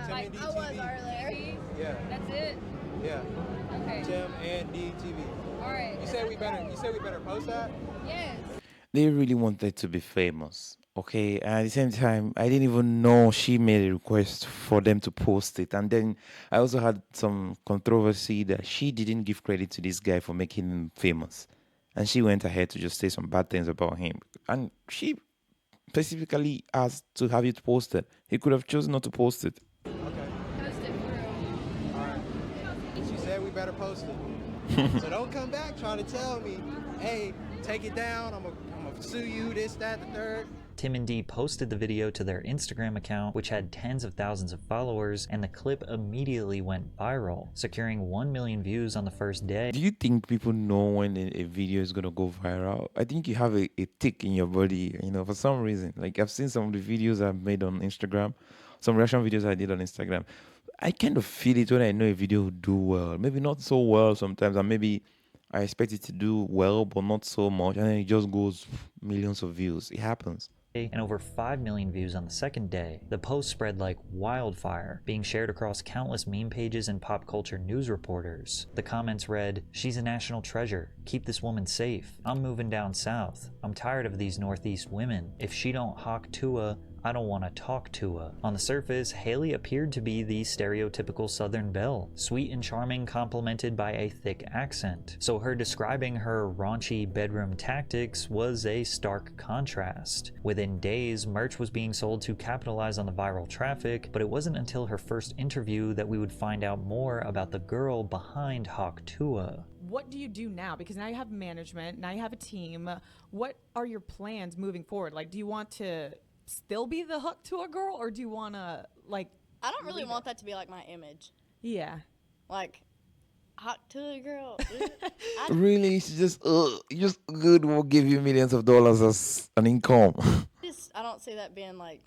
Like I was earlier. Yeah. That's it? Yeah. Okay. Tim and D TV. Alright. You said we better post that? Yes. They really wanted to be famous. Okay, and at the same time, I didn't even know she made a request for them to post it. And then I also had some controversy that she didn't give credit to this guy for making him famous. And she went ahead to just say some bad things about him. And she specifically asked to have it posted. He could have chosen not to post it. Okay. Post it for real. Alright. She said we better post it. So don't come back trying to tell me, hey, take it down, I'm gonna sue you, this, that, the third. Tim and Dee posted the video to their Instagram account, which had tens of thousands of followers, and the clip immediately went viral, securing 1 million views on the first day. Do you think people know when a video is going to go viral? I think you have a tick in your body, for some reason. Like, I've seen some of the videos I've made on Instagram, some reaction videos I did on Instagram. I kind of feel it when I know a video will do well. Maybe not so well sometimes, and maybe I expect it to do well, but not so much, and then it just goes millions of views. It happens. And over 5 million views on the second day. The post spread like wildfire, being shared across countless meme pages and pop culture news reporters. The comments read, "She's a national treasure. Keep this woman safe. I'm moving down south. I'm tired of these Northeast women. If she don't hawk Tua, I don't want to talk to her." On the surface, Haley appeared to be the stereotypical Southern belle, sweet and charming, complemented by a thick accent. So her describing her raunchy bedroom tactics was a stark contrast. Within days, merch was being sold to capitalize on the viral traffic, but it wasn't until her first interview that we would find out more about the girl behind Hawk Tua. what do you do now? Because now you have management, now you have a team. What are your plans moving forward? Like, do you want to still be the hook to a girl, or do you want to, like... I don't really want that to be, like, my image. Yeah. Like, hook to a girl. Really? It's just good will give you millions of dollars as an income. I don't see that being, like,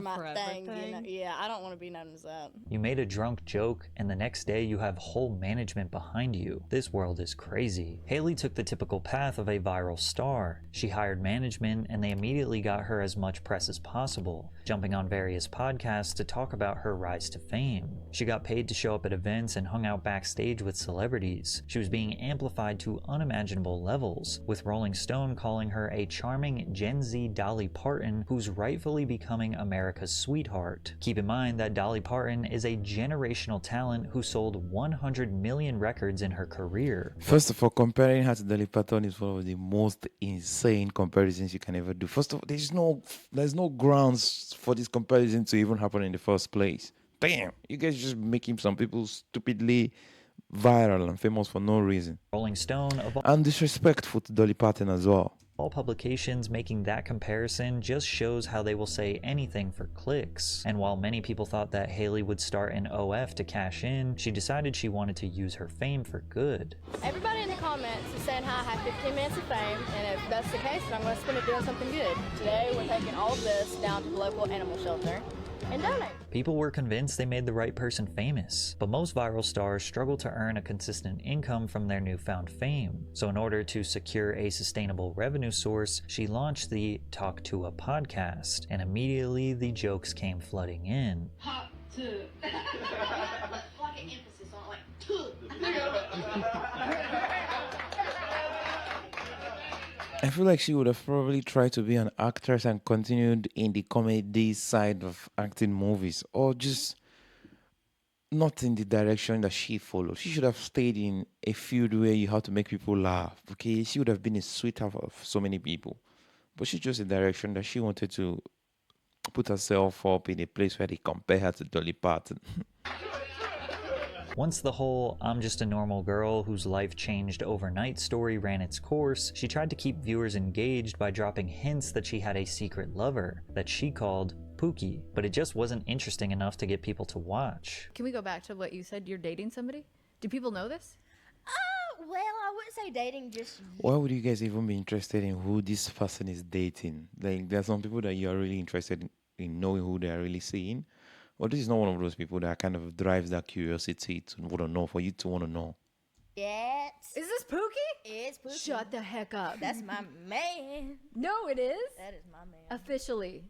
my thing. You know? Yeah, I don't want to be known as that. You made a drunk joke, and the next day you have whole management behind you. This world is crazy. Haley took the typical path of a viral star. She hired management, and they immediately got her as much press as possible, jumping on various podcasts to talk about her rise to fame. She got paid to show up at events and hung out backstage with celebrities. She was being amplified to unimaginable levels, with Rolling Stone calling her a charming Gen Z Dolly Parton who's rightfully becoming America's sweetheart. Keep in mind that Dolly Parton is a generational talent who sold 100 million records in her career. First of all, comparing her to Dolly Parton is one of the most insane comparisons you can ever do. First of all, there's no grounds for this comparison to even happen in the first place. Damn, you guys just making some people stupidly viral and famous for no reason. Rolling Stone and disrespectful to Dolly Parton as well. All publications making that comparison just shows how they will say anything for clicks. And while many people thought that Haley would start an OF to cash in, she decided she wanted to use her fame for good. Everybody in the comments is saying how I have 15 minutes of fame, and if that's the case, then I'm going to spend it doing something good. Today, we're taking all of this down to the local animal shelter and donate. People were convinced they made the right person famous, but most viral stars struggle to earn a consistent income from their newfound fame. So in order to secure a sustainable revenue source, she launched the Talk to a podcast, and immediately the jokes came flooding in. Hot to. Like an emphasis on like I feel like she would have probably tried to be an actress and continued in the comedy side of acting movies, or just not in the direction that she followed. She should have stayed in a field where you have to make people laugh. Okay, she would have been a sweetheart of so many people, but she chose a direction that she wanted to put herself up in a place where they compare her to Dolly Parton. Once the whole "I'm just a normal girl whose life changed overnight" story ran its course, she tried to keep viewers engaged by dropping hints that she had a secret lover that she called Pookie, but it just wasn't interesting enough to get people to watch. Can we go back to what you said? You're dating somebody? Do people know this? Well, I wouldn't say dating just... Why would you guys even be interested in who this person is dating? Like, there are some people that you are really interested in knowing who they are really seeing. Well, this is not one of those people that kind of drives that curiosity to want to know, for you to want to know. Yes. Is this Pookie? It's Pookie. Shut the heck up. That's my man. No, it is. That is my man. Officially.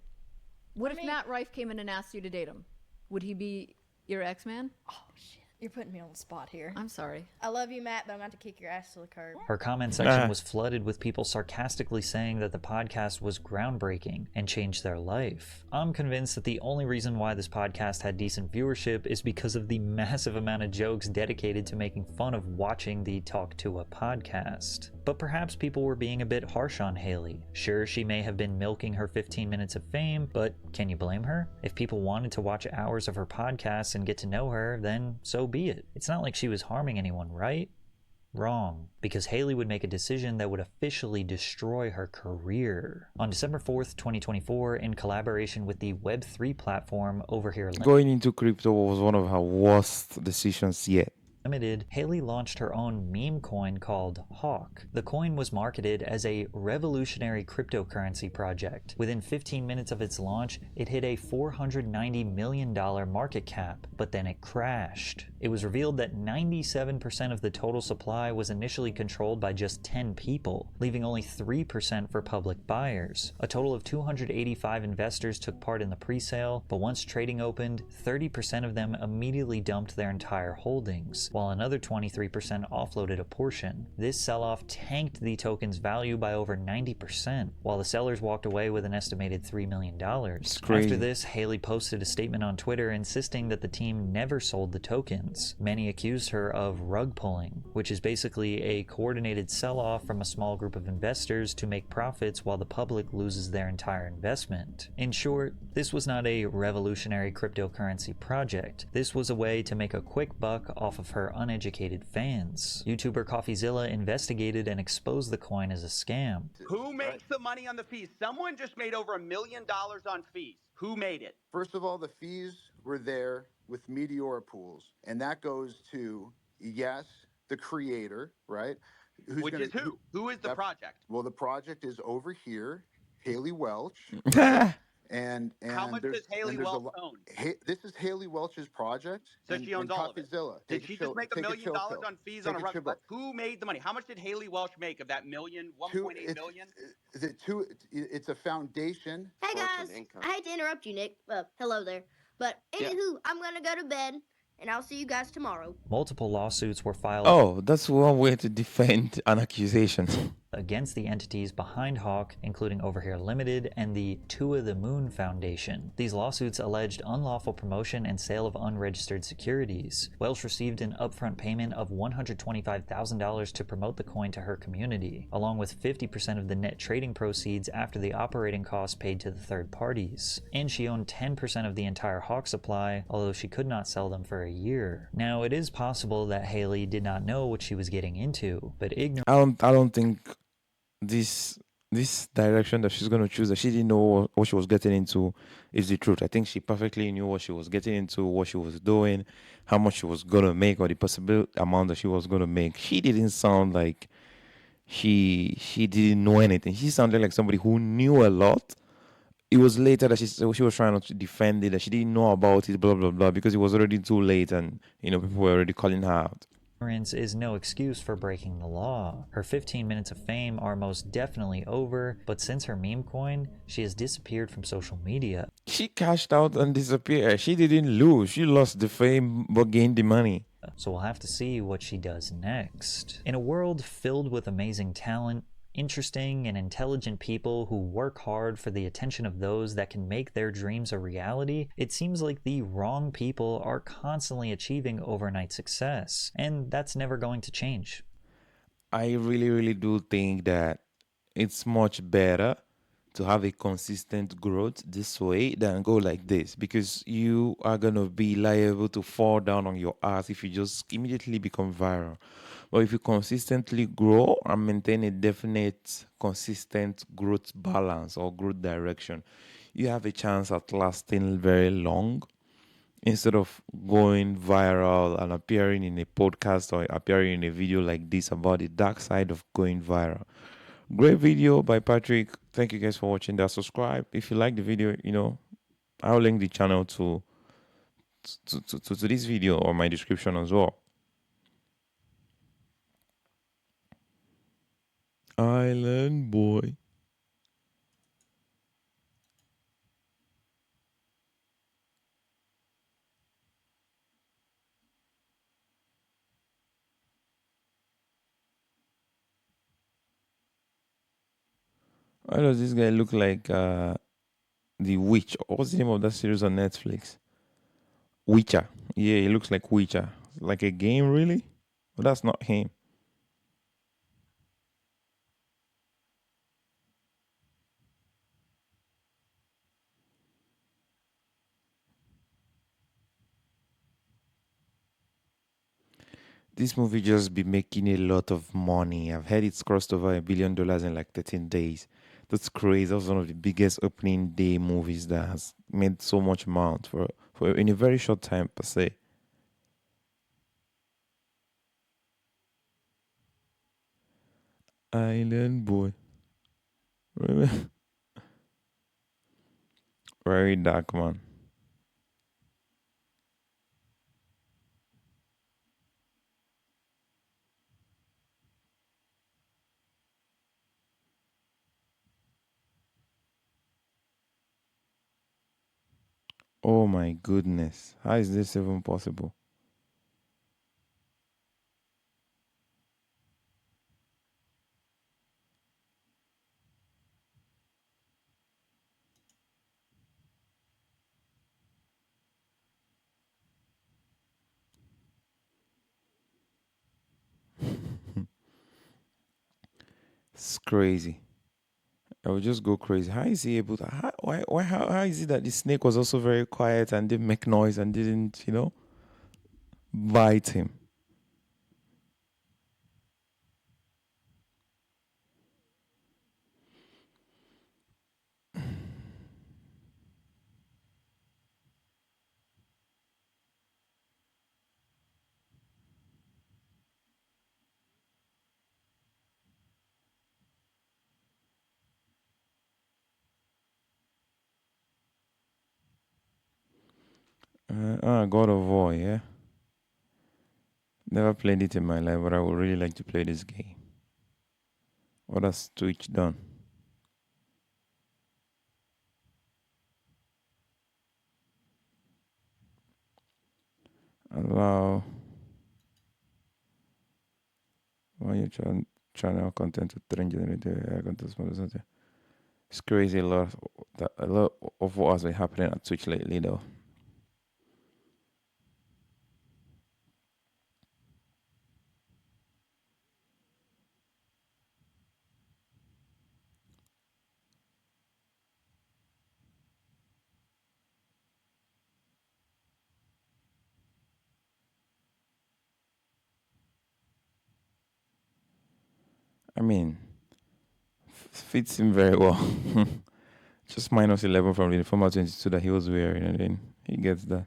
What if Matt Rife came in and asked you to date him? Would he be your ex-man? Oh, shit. You're putting me on the spot here. I'm sorry. I love you, Matt, but I'm going to kick your ass to the curb. Her comment section was flooded with people sarcastically saying that the podcast was groundbreaking and changed their life. I'm convinced that the only reason why this podcast had decent viewership is because of the massive amount of jokes dedicated to making fun of watching the Talk to a podcast. But perhaps people were being a bit harsh on Haley. Sure, she may have been milking her 15 minutes of fame, but can you blame her? If people wanted to watch hours of her podcast and get to know her, then so be it. It's not like she was harming anyone, right? Wrong, because Haley would make a decision that would officially destroy her career. On December 4th, 2024, in collaboration with the Web3 platform Over Here Going into crypto was one of her worst decisions yet. Limited, Haley launched her own meme coin called Hawk. The coin was marketed as a revolutionary cryptocurrency project. Within 15 minutes of its launch, it hit a $490 million market cap, but then it crashed. It was revealed that 97% of the total supply was initially controlled by just 10 people, leaving only 3% for public buyers. A total of 285 investors took part in the pre-sale, but once trading opened, 30% of them immediately dumped their entire holdings, while another 23% offloaded a portion. This sell-off tanked the token's value by over 90%, while the sellers walked away with an estimated $3 million. After this, Haley posted a statement on Twitter insisting that the team never sold the tokens. Many accused her of rug pulling, which is basically a coordinated sell-off from a small group of investors to make profits while the public loses their entire investment. In short, this was not a revolutionary cryptocurrency project. This was a way to make a quick buck off of her her uneducated fans. YouTuber CoffeeZilla investigated and exposed the coin as a scam. Who makes the money on the fees? Someone just made over $1 million on fees. Who made it? First of all, the fees were there with Meteora Pools, and that goes to, yes, the creator, right? Which is who? Who is the project? Well, the project is over here, Haley Welch. And how much does Haley Welch own? This is Haley Welch's project. So she owns all of it. Did she just make $1 million on fees on a rug? Who made the money? How much did Haley Welch make of that million? 1.8 million? It's a foundation. Hey guys, I hate to interrupt you, Nick. Hello there. But anywho, I'm gonna go to bed, and I'll see you guys tomorrow. Multiple lawsuits were filed. Oh, that's one way to defend an accusation. Against the entities behind Hawk, including Over Here Limited and the Two of the Moon Foundation. These lawsuits alleged unlawful promotion and sale of unregistered securities. Welsh received an upfront payment of $125,000 to promote the coin to her community, along with 50% of the net trading proceeds after the operating costs paid to the third parties. And she owned 10% of the entire Hawk supply, although she could not sell them for a year. Now, it is possible that Haley did not know what she was getting into, but ignorance. I don't think this direction that she's going to choose, that she didn't know what she was getting into, is the truth. I think she perfectly knew what she was getting into, what she was doing, how much she was going to make, or the possible amount that she was going to make. She didn't sound like she didn't know anything. She sounded like somebody who knew a lot. It was later that she was trying to defend it, that she didn't know about it, blah blah blah, because it was already too late, and people were already calling her out. Ignorance is no excuse for breaking the law. Her 15 minutes of fame are most definitely over, but since her meme coin, she has disappeared from social media. She cashed out and disappeared. She didn't lose. She lost the fame but gained the money. So we'll have to see what she does next. In a world filled with amazing talent, interesting and intelligent people who work hard for the attention of those that can make their dreams a reality, it seems like the wrong people are constantly achieving overnight success, and that's never going to change. I really do think that it's much better to have a consistent growth this way than go like this, because you are going to be liable to fall down on your ass if you just immediately become viral. But if you consistently grow and maintain a definite, consistent growth balance or growth direction, you have a chance at lasting very long, instead of going viral and appearing in a podcast or appearing in a video like this about the dark side of going viral. Great video by Patrick. Thank you guys for watching that. Subscribe if you like the video. I'll link the channel to this video or my description as well. Island boy. Why does this guy look like the Witch? What's the name of that series on Netflix? Witcher. Yeah, he looks like Witcher. Like a game, really? But that's not him. This movie just be making a lot of money. I've heard it's crossed over $1 billion in like 13 days. That's crazy. That was one of the biggest opening day movies that has made so much amount for in a very short time per se. Island boy. Very dark, man. Oh my goodness. How is this even possible? It's crazy. I would just go crazy. How is he able to? How is it that the snake was also very quiet and didn't make noise and didn't, bite him? God of War, yeah. Never played it in my life, but I would really like to play this game. What has Twitch done? Allow your channel content to trend generated content. It's crazy a lot of what has been happening at Twitch lately though. I mean, fits him very well. Just minus 11 from the former 22 that he was wearing, and then he gets that.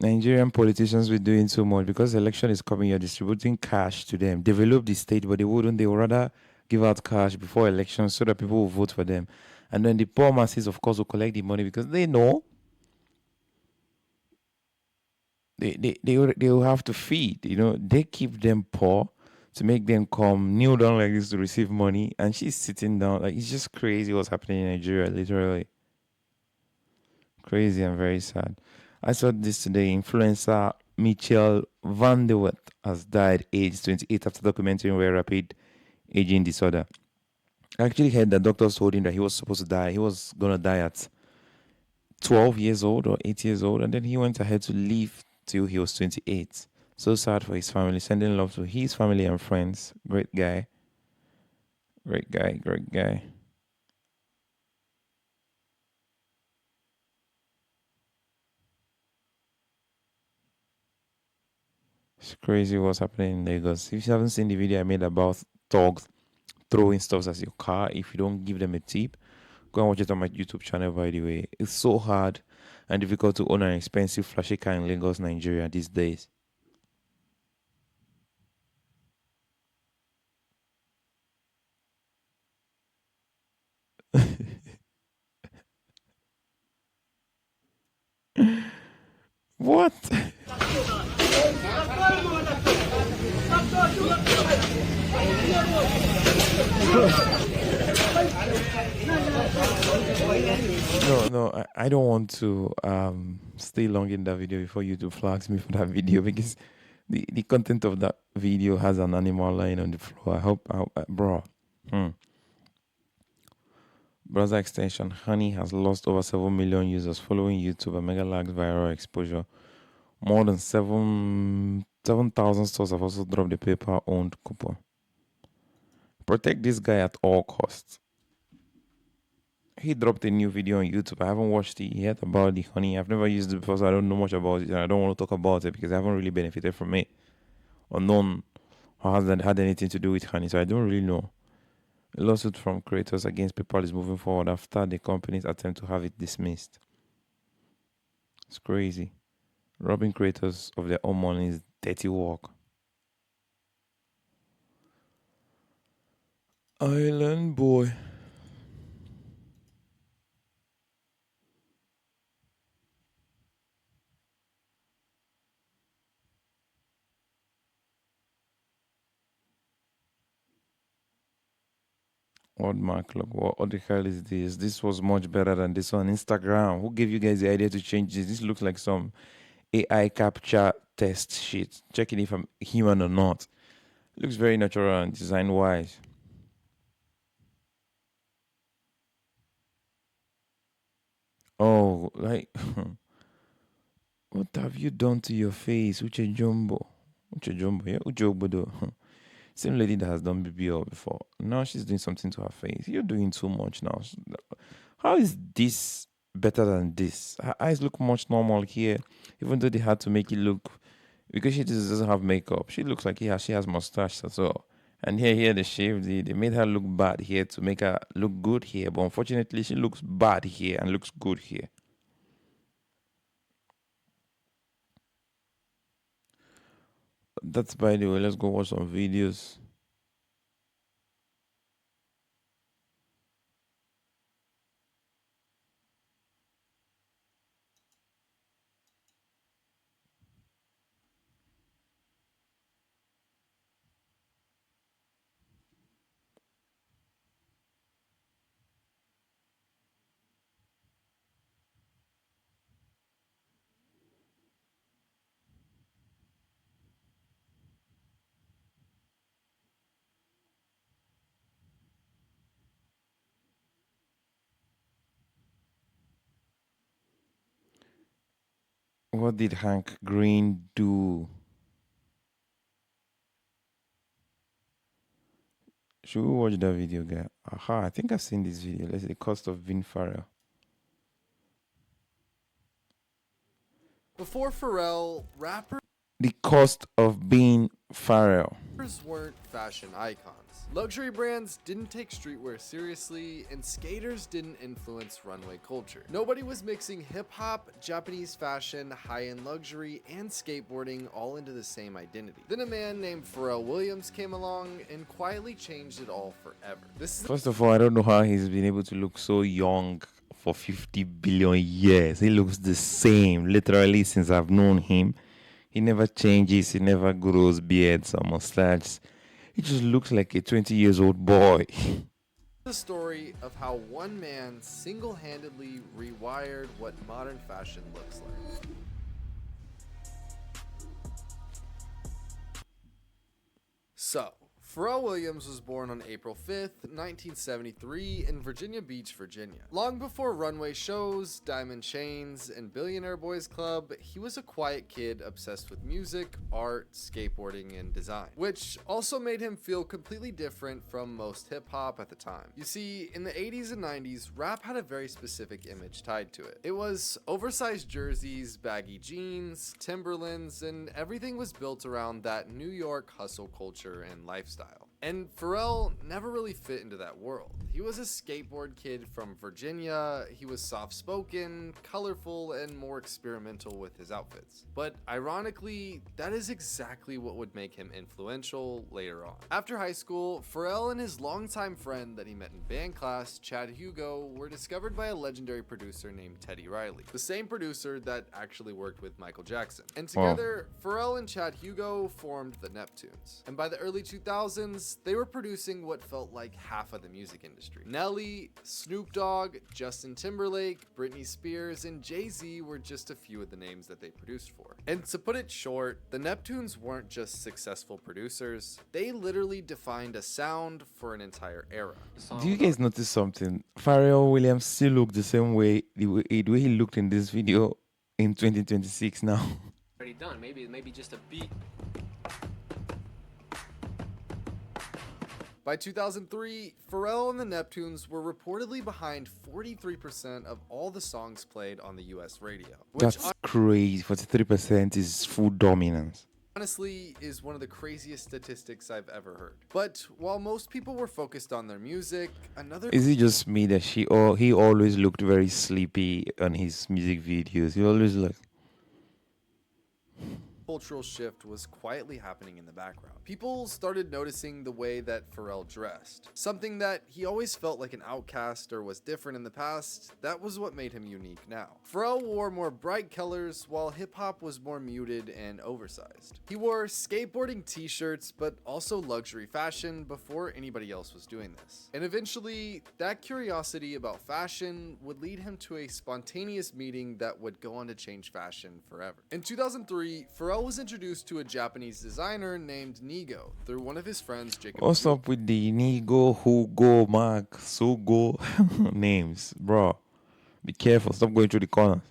Nigerian politicians were doing so much because the election is coming. You're distributing cash to them. Develop the state, but they wouldn't. They would rather give out cash before elections so that people will vote for them. And then the poor masses, of course, will collect the money because they know they will have to feed. You know, they keep them poor to make them come kneel down like this to receive money. And she's sitting down. Like, it's just crazy what's happening in Nigeria, literally. Crazy and very sad. I saw this today. Influencer Michelle Van de Wet has died aged 28 after documenting rare rapid aging disorder. I actually heard that doctors told him that he was supposed to die. He was going to die at 12 years old or 8 years old. And then he went ahead to live till he was 28. So sad for his family. Sending love to his family and friends. Great guy. Great guy. Great guy. It's crazy what's happening in Lagos. If you haven't seen the video I made about thugs throwing stuff at your car if you don't give them a tip, go and watch it on my YouTube channel, by the way. It's so hard and difficult to own an expensive flashy car in Lagos, Nigeria these days. What? No, I don't want to stay long in that video before YouTube flags me for that video because the content of that video has an animal lying on the floor. Bro. Browser extension Honey has lost over 7 million users following YouTube and Megalag's viral exposure. More than 7,000 stores have also dropped the paper-owned coupon. Protect this guy at all costs. He dropped a new video on YouTube. I haven't watched it yet about the Honey. I've never used it before, so I don't know much about it, and I don't want to talk about it because I haven't really benefited from it or known or hasn't had anything to do with Honey, so I don't really know. A lawsuit from creators against PayPal is moving forward after the company's attempt to have it dismissed. It's crazy. Robbing creators of their own money is dirty work. Island boy. Odd Mark, look, what the hell is this? This was much better than this on Instagram. Who gave you guys the idea to change this? This looks like some AI capture test shit. Checking if I'm human or not. Looks very natural and design wise. Oh, like, what have you done to your face? Uche Jumbo. Uche Jumbo, yeah? Uche Obodo. Same lady that has done BBL before. Now she's doing something to her face. You're doing too much now. How is this better than this? Her eyes look much normal here, even though they had to make it look because she just doesn't have makeup. She looks like she has mustache as well. And here they shaved it. They made her look bad here to make her look good here. But unfortunately, she looks bad here and looks good here. That's by the way. Let's go watch some videos. What did Hank Green do? Should we watch that video, guy? Aha, I think I've seen this video. Let's see the cost of being Pharrell. Before Pharrell, rappers The cost of being Pharrell. weren't fashion icons. Luxury brands didn't take streetwear seriously, and skaters didn't influence runway culture. Nobody was mixing hip-hop, Japanese fashion, high-end luxury, and skateboarding all into the same identity. Then a man named Pharrell Williams came along and quietly changed it all forever. First of all, I don't know how he's been able to look so young for 50 billion years. He looks the same, literally, since I've known him. He never changes, he never grows beards or mustaches. He just looks like a 20 years old boy. The story of how one man single-handedly rewired what modern fashion looks like. So, Pharrell Williams was born on April 5th, 1973 in Virginia Beach, Virginia. Long before runway shows, diamond chains, and Billionaire Boys Club, he was a quiet kid obsessed with music, art, skateboarding, and design, which also made him feel completely different from most hip-hop at the time. You see, in the 80s and 90s, rap had a very specific image tied to it. It was oversized jerseys, baggy jeans, Timberlands, and everything was built around that New York hustle culture and lifestyle. And Pharrell never really fit into that world. He was a skateboard kid from Virginia. He was soft-spoken, colorful, and more experimental with his outfits. But ironically, that is exactly what would make him influential later on. After high school, Pharrell and his longtime friend that he met in band class, Chad Hugo, were discovered by a legendary producer named Teddy Riley, the same producer that actually worked with Michael Jackson. And together, Pharrell and Chad Hugo formed the Neptunes. And by the early 2000s, they were producing what felt like half of the music industry. Nelly, Snoop Dogg, Justin Timberlake, Britney Spears, and Jay-Z were just a few of the names that they produced for. And to put it short, the Neptunes weren't just successful producers, they literally defined a sound for an entire era. Do you guys notice something? Pharrell Williams still look the same way, the way he looked in this video in 2026 now. Already done. Maybe just a beat. By 2003, Pharrell and the Neptunes were reportedly behind 43% of all the songs played on the US radio. Which That's crazy. 43% is full dominance. Honestly is one of the craziest statistics I've ever heard. But while most people were focused on their music, another... Is it just me that he always looked very sleepy on his music videos? He always looked... cultural shift was quietly happening in the background. People started noticing the way that Pharrell dressed. Something that he always felt like an outcast or was different in the past, that was what made him unique now. Pharrell wore more bright colors while hip-hop was more muted and oversized. He wore skateboarding t-shirts but also luxury fashion before anybody else was doing this. And eventually, that curiosity about fashion would lead him to a spontaneous meeting that would go on to change fashion forever. In 2003, Pharrell was introduced to a Japanese designer named Nigo through one of his friends, Jacob. What's up with the Nigo, Hugo, Mark, Sugo names, bro? Be careful. Stop going through the corners.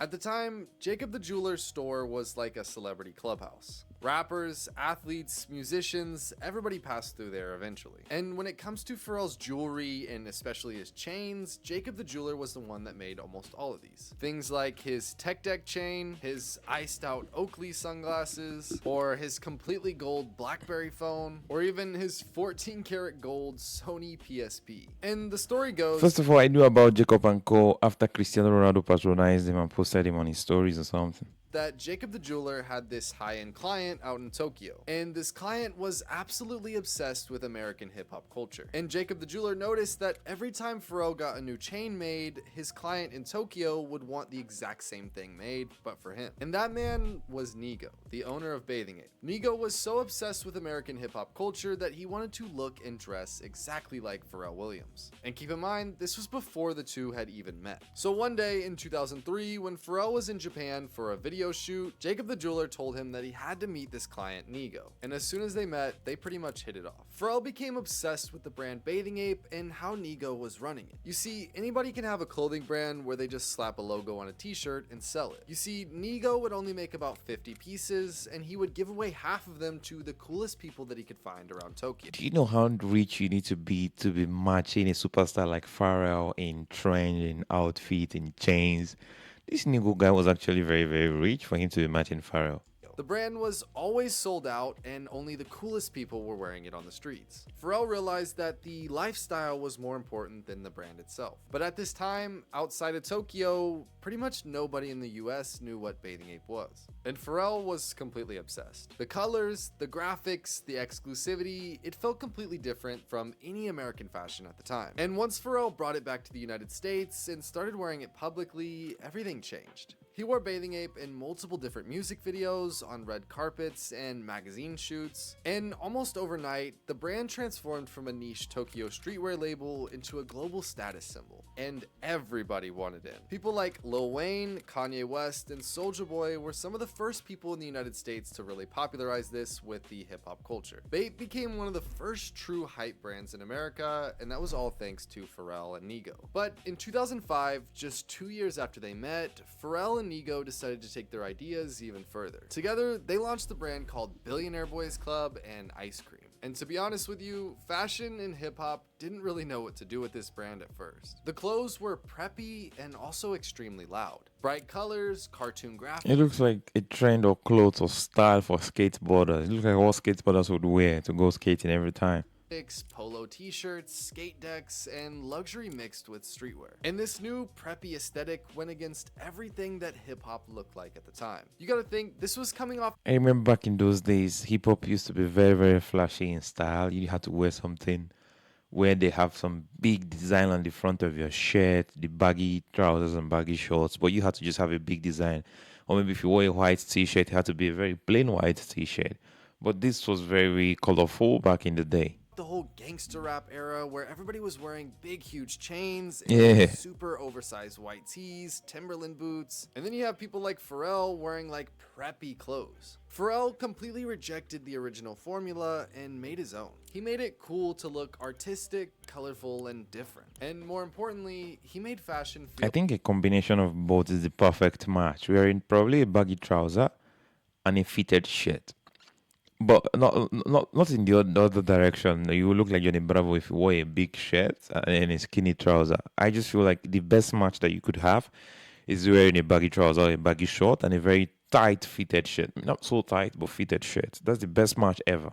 At the time, Jacob the Jeweler's store was like a celebrity clubhouse. Rappers, athletes, musicians, everybody passed through there eventually. And when it comes to Pharrell's jewelry, and especially his chains, Jacob the Jeweler was the one that made almost all of these. Things like his Tech Deck chain, his iced out Oakley sunglasses, or his completely gold BlackBerry phone, or even his 14 karat gold Sony PSP. And the story goes... First of all, I knew about Jacob and Co. after Cristiano Ronaldo patronized him and posted him on his stories or something. That Jacob the Jeweler had this high-end client out in Tokyo, and this client was absolutely obsessed with American hip-hop culture. And Jacob the Jeweler noticed that every time Pharrell got a new chain made, his client in Tokyo would want the exact same thing made, but for him. And that man was Nigo, the owner of Bathing Ape. Nigo was so obsessed with American hip-hop culture that he wanted to look and dress exactly like Pharrell Williams. And keep in mind, this was before the two had even met. So one day in 2003, when Pharrell was in Japan for a video shoot, Jacob the Jeweler told him that he had to meet this client Nigo, and as soon as they met, they pretty much hit it off. Pharrell became obsessed with the brand Bathing Ape and how Nigo was running it. You see, anybody can have a clothing brand where they just slap a logo on a t-shirt and sell it. You see, Nigo would only make about 50 pieces, and he would give away half of them to the coolest people that he could find around Tokyo. Do you know how rich you need to be matching a superstar like Pharrell in trend, in outfit, in chains? This Nigo guy was actually very, very rich for him to be matching Pharrell. The brand was always sold out, and only the coolest people were wearing it on the streets. Pharrell realized that the lifestyle was more important than the brand itself. But at this time, outside of Tokyo, pretty much nobody in the US knew what Bathing Ape was. And Pharrell was completely obsessed. The colors, the graphics, the exclusivity, it felt completely different from any American fashion at the time. And once Pharrell brought it back to the United States and started wearing it publicly, everything changed. He wore Bathing Ape in multiple different music videos, on red carpets, and magazine shoots. And almost overnight, the brand transformed from a niche Tokyo streetwear label into a global status symbol. And everybody wanted in. People like Lil Wayne, Kanye West, and Soulja Boy were some of the first people in the United States to really popularize this with the hip-hop culture. Bape became one of the first true hype brands in America, and that was all thanks to Pharrell and Nigo. But in 2005, just 2 years after they met, Pharrell and Nigo decided to take their ideas even further. Together, they launched the brand called Billionaire Boys Club and Ice Cream. And to be honest with you, fashion and hip-hop didn't really know what to do with this brand at first. The clothes were preppy and also extremely loud. Bright colors, cartoon graphics. It looks like a trend or clothes or style for skateboarders. It looks like all skateboarders would wear to go skating every time. Polo t-shirts, skate decks, and luxury mixed with streetwear. And this new preppy aesthetic went against everything that hip-hop looked like at the time. You gotta think, this was coming off... I remember back in those days, hip-hop used to be very, very flashy in style. You had to wear something where they have some big design on the front of your shirt, the baggy trousers and baggy shorts, but you had to just have a big design. Or maybe if you wore a white t-shirt, it had to be a very plain white t-shirt. But this was very colorful back in the day. The whole gangster rap era where everybody was wearing big huge chains and super oversized white tees, Timberland boots, and then you have people like Pharrell wearing like preppy clothes. Pharrell completely rejected the original formula and made his own. He made it cool to look artistic, colorful, and different. And more importantly, he made fashion feel... I think a combination of both is the perfect match. Wearing probably a baggy trouser and a fitted shirt. But not in the other direction. You look like Johnny Bravo if you wore a big shirt and a skinny trouser. I just feel like the best match that you could have is wearing a baggy trouser, a baggy short, and a very tight fitted shirt. Not so tight, but fitted shirt. That's the best match ever.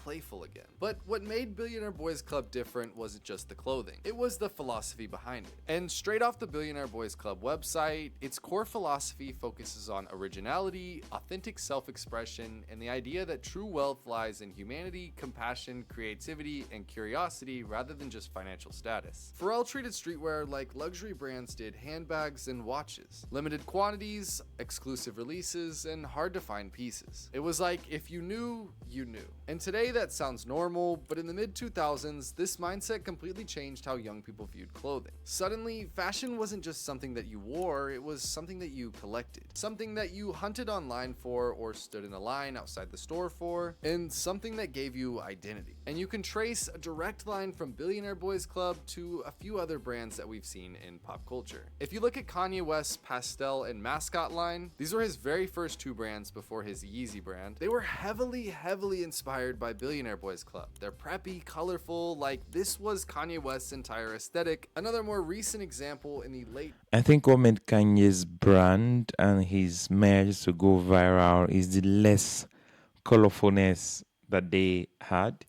Playful again. But what made Billionaire Boys Club different wasn't just the clothing. It was the philosophy behind it. And straight off the Billionaire Boys Club website, its core philosophy focuses on originality, authentic self-expression, and the idea that true wealth lies in humanity, compassion, creativity, and curiosity rather than just financial status. Pharrell treated streetwear like luxury brands did handbags and watches. Limited quantities, exclusive releases, and hard to find pieces. It was like if you knew, you knew. And today that sounds normal, but in the mid-2000s, this mindset completely changed how young people viewed clothing. Suddenly, fashion wasn't just something that you wore, it was something that you collected. Something that you hunted online for or stood in a line outside the store for, and something that gave you identity. And you can trace a direct line from Billionaire Boys Club to a few other brands that we've seen in pop culture. If you look at Kanye West's Pastel and Mascot line, these were his very first two brands before his Yeezy brand. They were heavily inspired by Billionaire Boys Club. They're preppy, colorful, like this was Kanye West's entire aesthetic. Another more recent example in the late I think what made Kanye's brand and his merch to go viral is the less colorfulness that they had.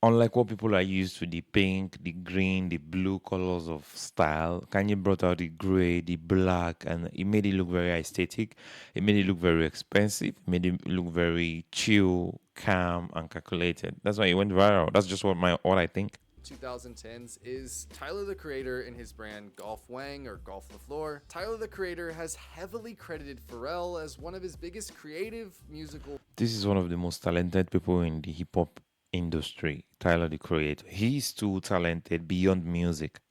Unlike what people are used to, the pink, the green, the blue colors of style, Kanye brought out the gray, the black, and it made it look very aesthetic. It made it look very expensive. It made it look very chill, calm, and calculated. That's why it went viral. That's just what I think. 2010s is Tyler the Creator and his brand Golf Wang or Golf the Floor. Tyler the Creator has heavily credited Pharrell as one of his biggest creative musical. This is one of the most talented people in the hip hop industry, Tyler the Creator. He's too talented beyond music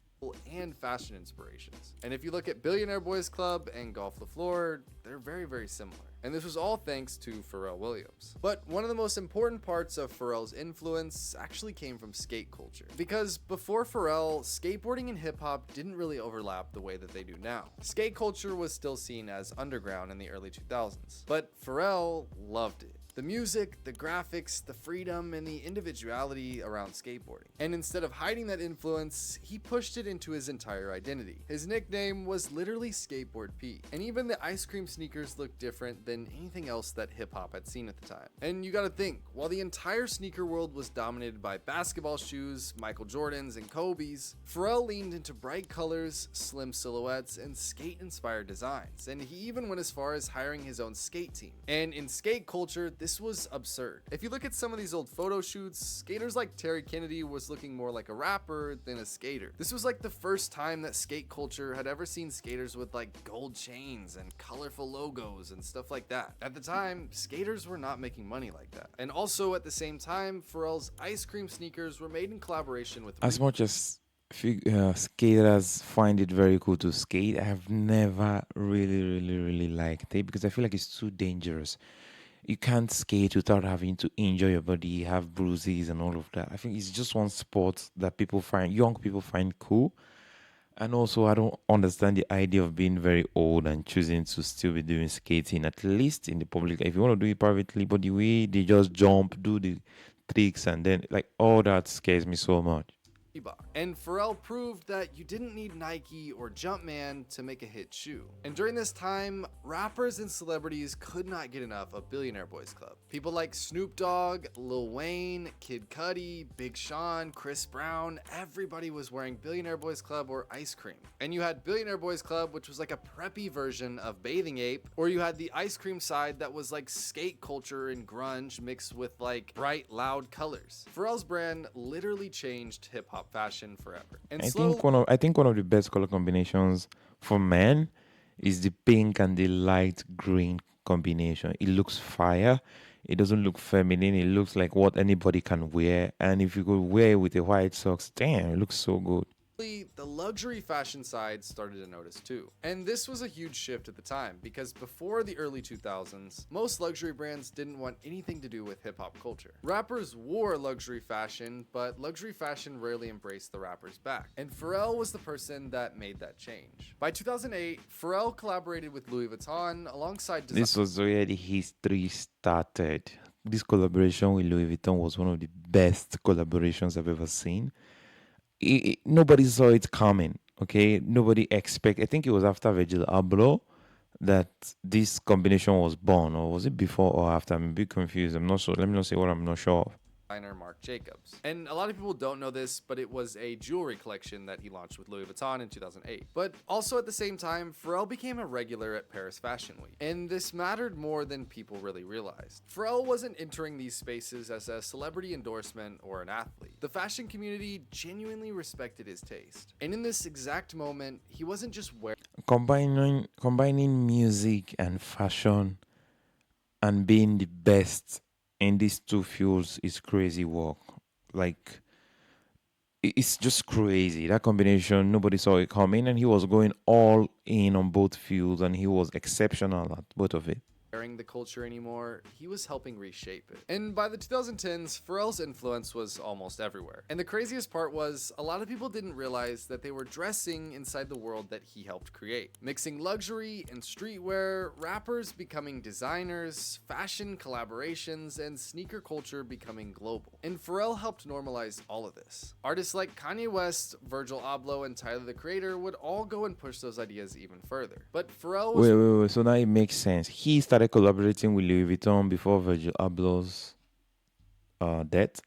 And fashion inspirations. And if you look at Billionaire Boys Club and Golf the Floor, they're very similar. And this was all thanks to Pharrell Williams. But one of the most important parts of Pharrell's influence actually came from skate culture. Because before Pharrell, skateboarding and hip hop didn't really overlap the way that they do now. Skate culture was still seen as underground in the early 2000s. But Pharrell loved it. The music, the graphics, the freedom, and the individuality around skateboarding. And instead of hiding that influence, he pushed it into his entire identity. His nickname was literally Skateboard Pete. And even the ice cream sneakers looked different than anything else that hip hop had seen at the time. And you gotta think, while the entire sneaker world was dominated by basketball shoes, Michael Jordans, and Kobe's, Pharrell leaned into bright colors, slim silhouettes, and skate-inspired designs. And he even went as far as hiring his own skate team. And in skate culture, this was absurd. If you look at some of these old photo shoots, skaters like Terry Kennedy was looking more like a rapper than a skater. This was like the first time that skate culture had ever seen skaters with like gold chains and colorful logos and stuff like that. At the time, skaters were not making money like that. And also at the same time, Pharrell's ice cream sneakers were made in collaboration with as much as skaters find it very cool to skate, I have never really liked it because I feel like it's too dangerous. You can't skate without having to injure your body, have bruises and all of that. I think it's just one sport that young people find cool. And also, I don't understand the idea of being very old and choosing to still be doing skating, at least in the public. If you want to do it privately, but the way they just jump, do the tricks, and then like all that scares me so much. And Pharrell proved that you didn't need Nike or Jumpman to make a hit shoe. And during this time, rappers and celebrities could not get enough of Billionaire Boys Club. People like Snoop Dogg, Lil Wayne, Kid Cudi, Big Sean, Chris Brown, everybody was wearing Billionaire Boys Club or ice cream. And you had Billionaire Boys Club, which was like a preppy version of Bathing Ape, or you had the ice cream side that was like skate culture and grunge mixed with like bright, loud colors. Pharrell's brand literally changed hip hop fashion forever. And I think one of the best color combinations for men is the pink and the light green combination. It looks fire. It doesn't look feminine. It looks like what anybody can wear. And if you could wear it with the white socks, damn, it looks so good. The luxury fashion side started to notice too. And this was a huge shift at the time because before the early 2000s, most luxury brands didn't want anything to do with hip hop culture. Rappers wore luxury fashion, but luxury fashion rarely embraced the rappers back. And Pharrell was the person that made that change. By 2008, Pharrell collaborated with Louis Vuitton alongside This was where the history started. This collaboration with Louis Vuitton was one of the best collaborations I've ever seen. Nobody saw it coming. Okay, nobody I think it was after Virgil Abloh that this combination was born, or was it before or after? I'm a bit confused. I'm not sure. Let me not say what I'm not sure of. Designer Marc Jacobs. And a lot of people don't know this, but it was a jewelry collection that he launched with Louis Vuitton in 2008. But also at the same time, Pharrell became a regular at Paris Fashion Week. And this mattered more than people really realized. Pharrell wasn't entering these spaces as a celebrity endorsement or an athlete. The fashion community genuinely respected his taste. And in this exact moment, he wasn't just wearing... Combining music and fashion and being the best in these two fields is crazy work. Like, it's just crazy. That combination, nobody saw it coming, and he was going all in on both fields, and he was exceptional at both of it. the culture anymore, he was helping reshape it. And by the 2010s, Pharrell's influence was almost everywhere. And the craziest part was, a lot of people didn't realize that they were dressing inside the world that he helped create. Mixing luxury and streetwear, rappers becoming designers, fashion collaborations, and sneaker culture becoming global. And Pharrell helped normalize all of this. Artists like Kanye West, Virgil Abloh, and Tyler the Creator would all go and push those ideas even further. But Pharrell was... Wait. So now it makes sense. He started collaborating with Louis Vuitton before Virgil Abloh's death,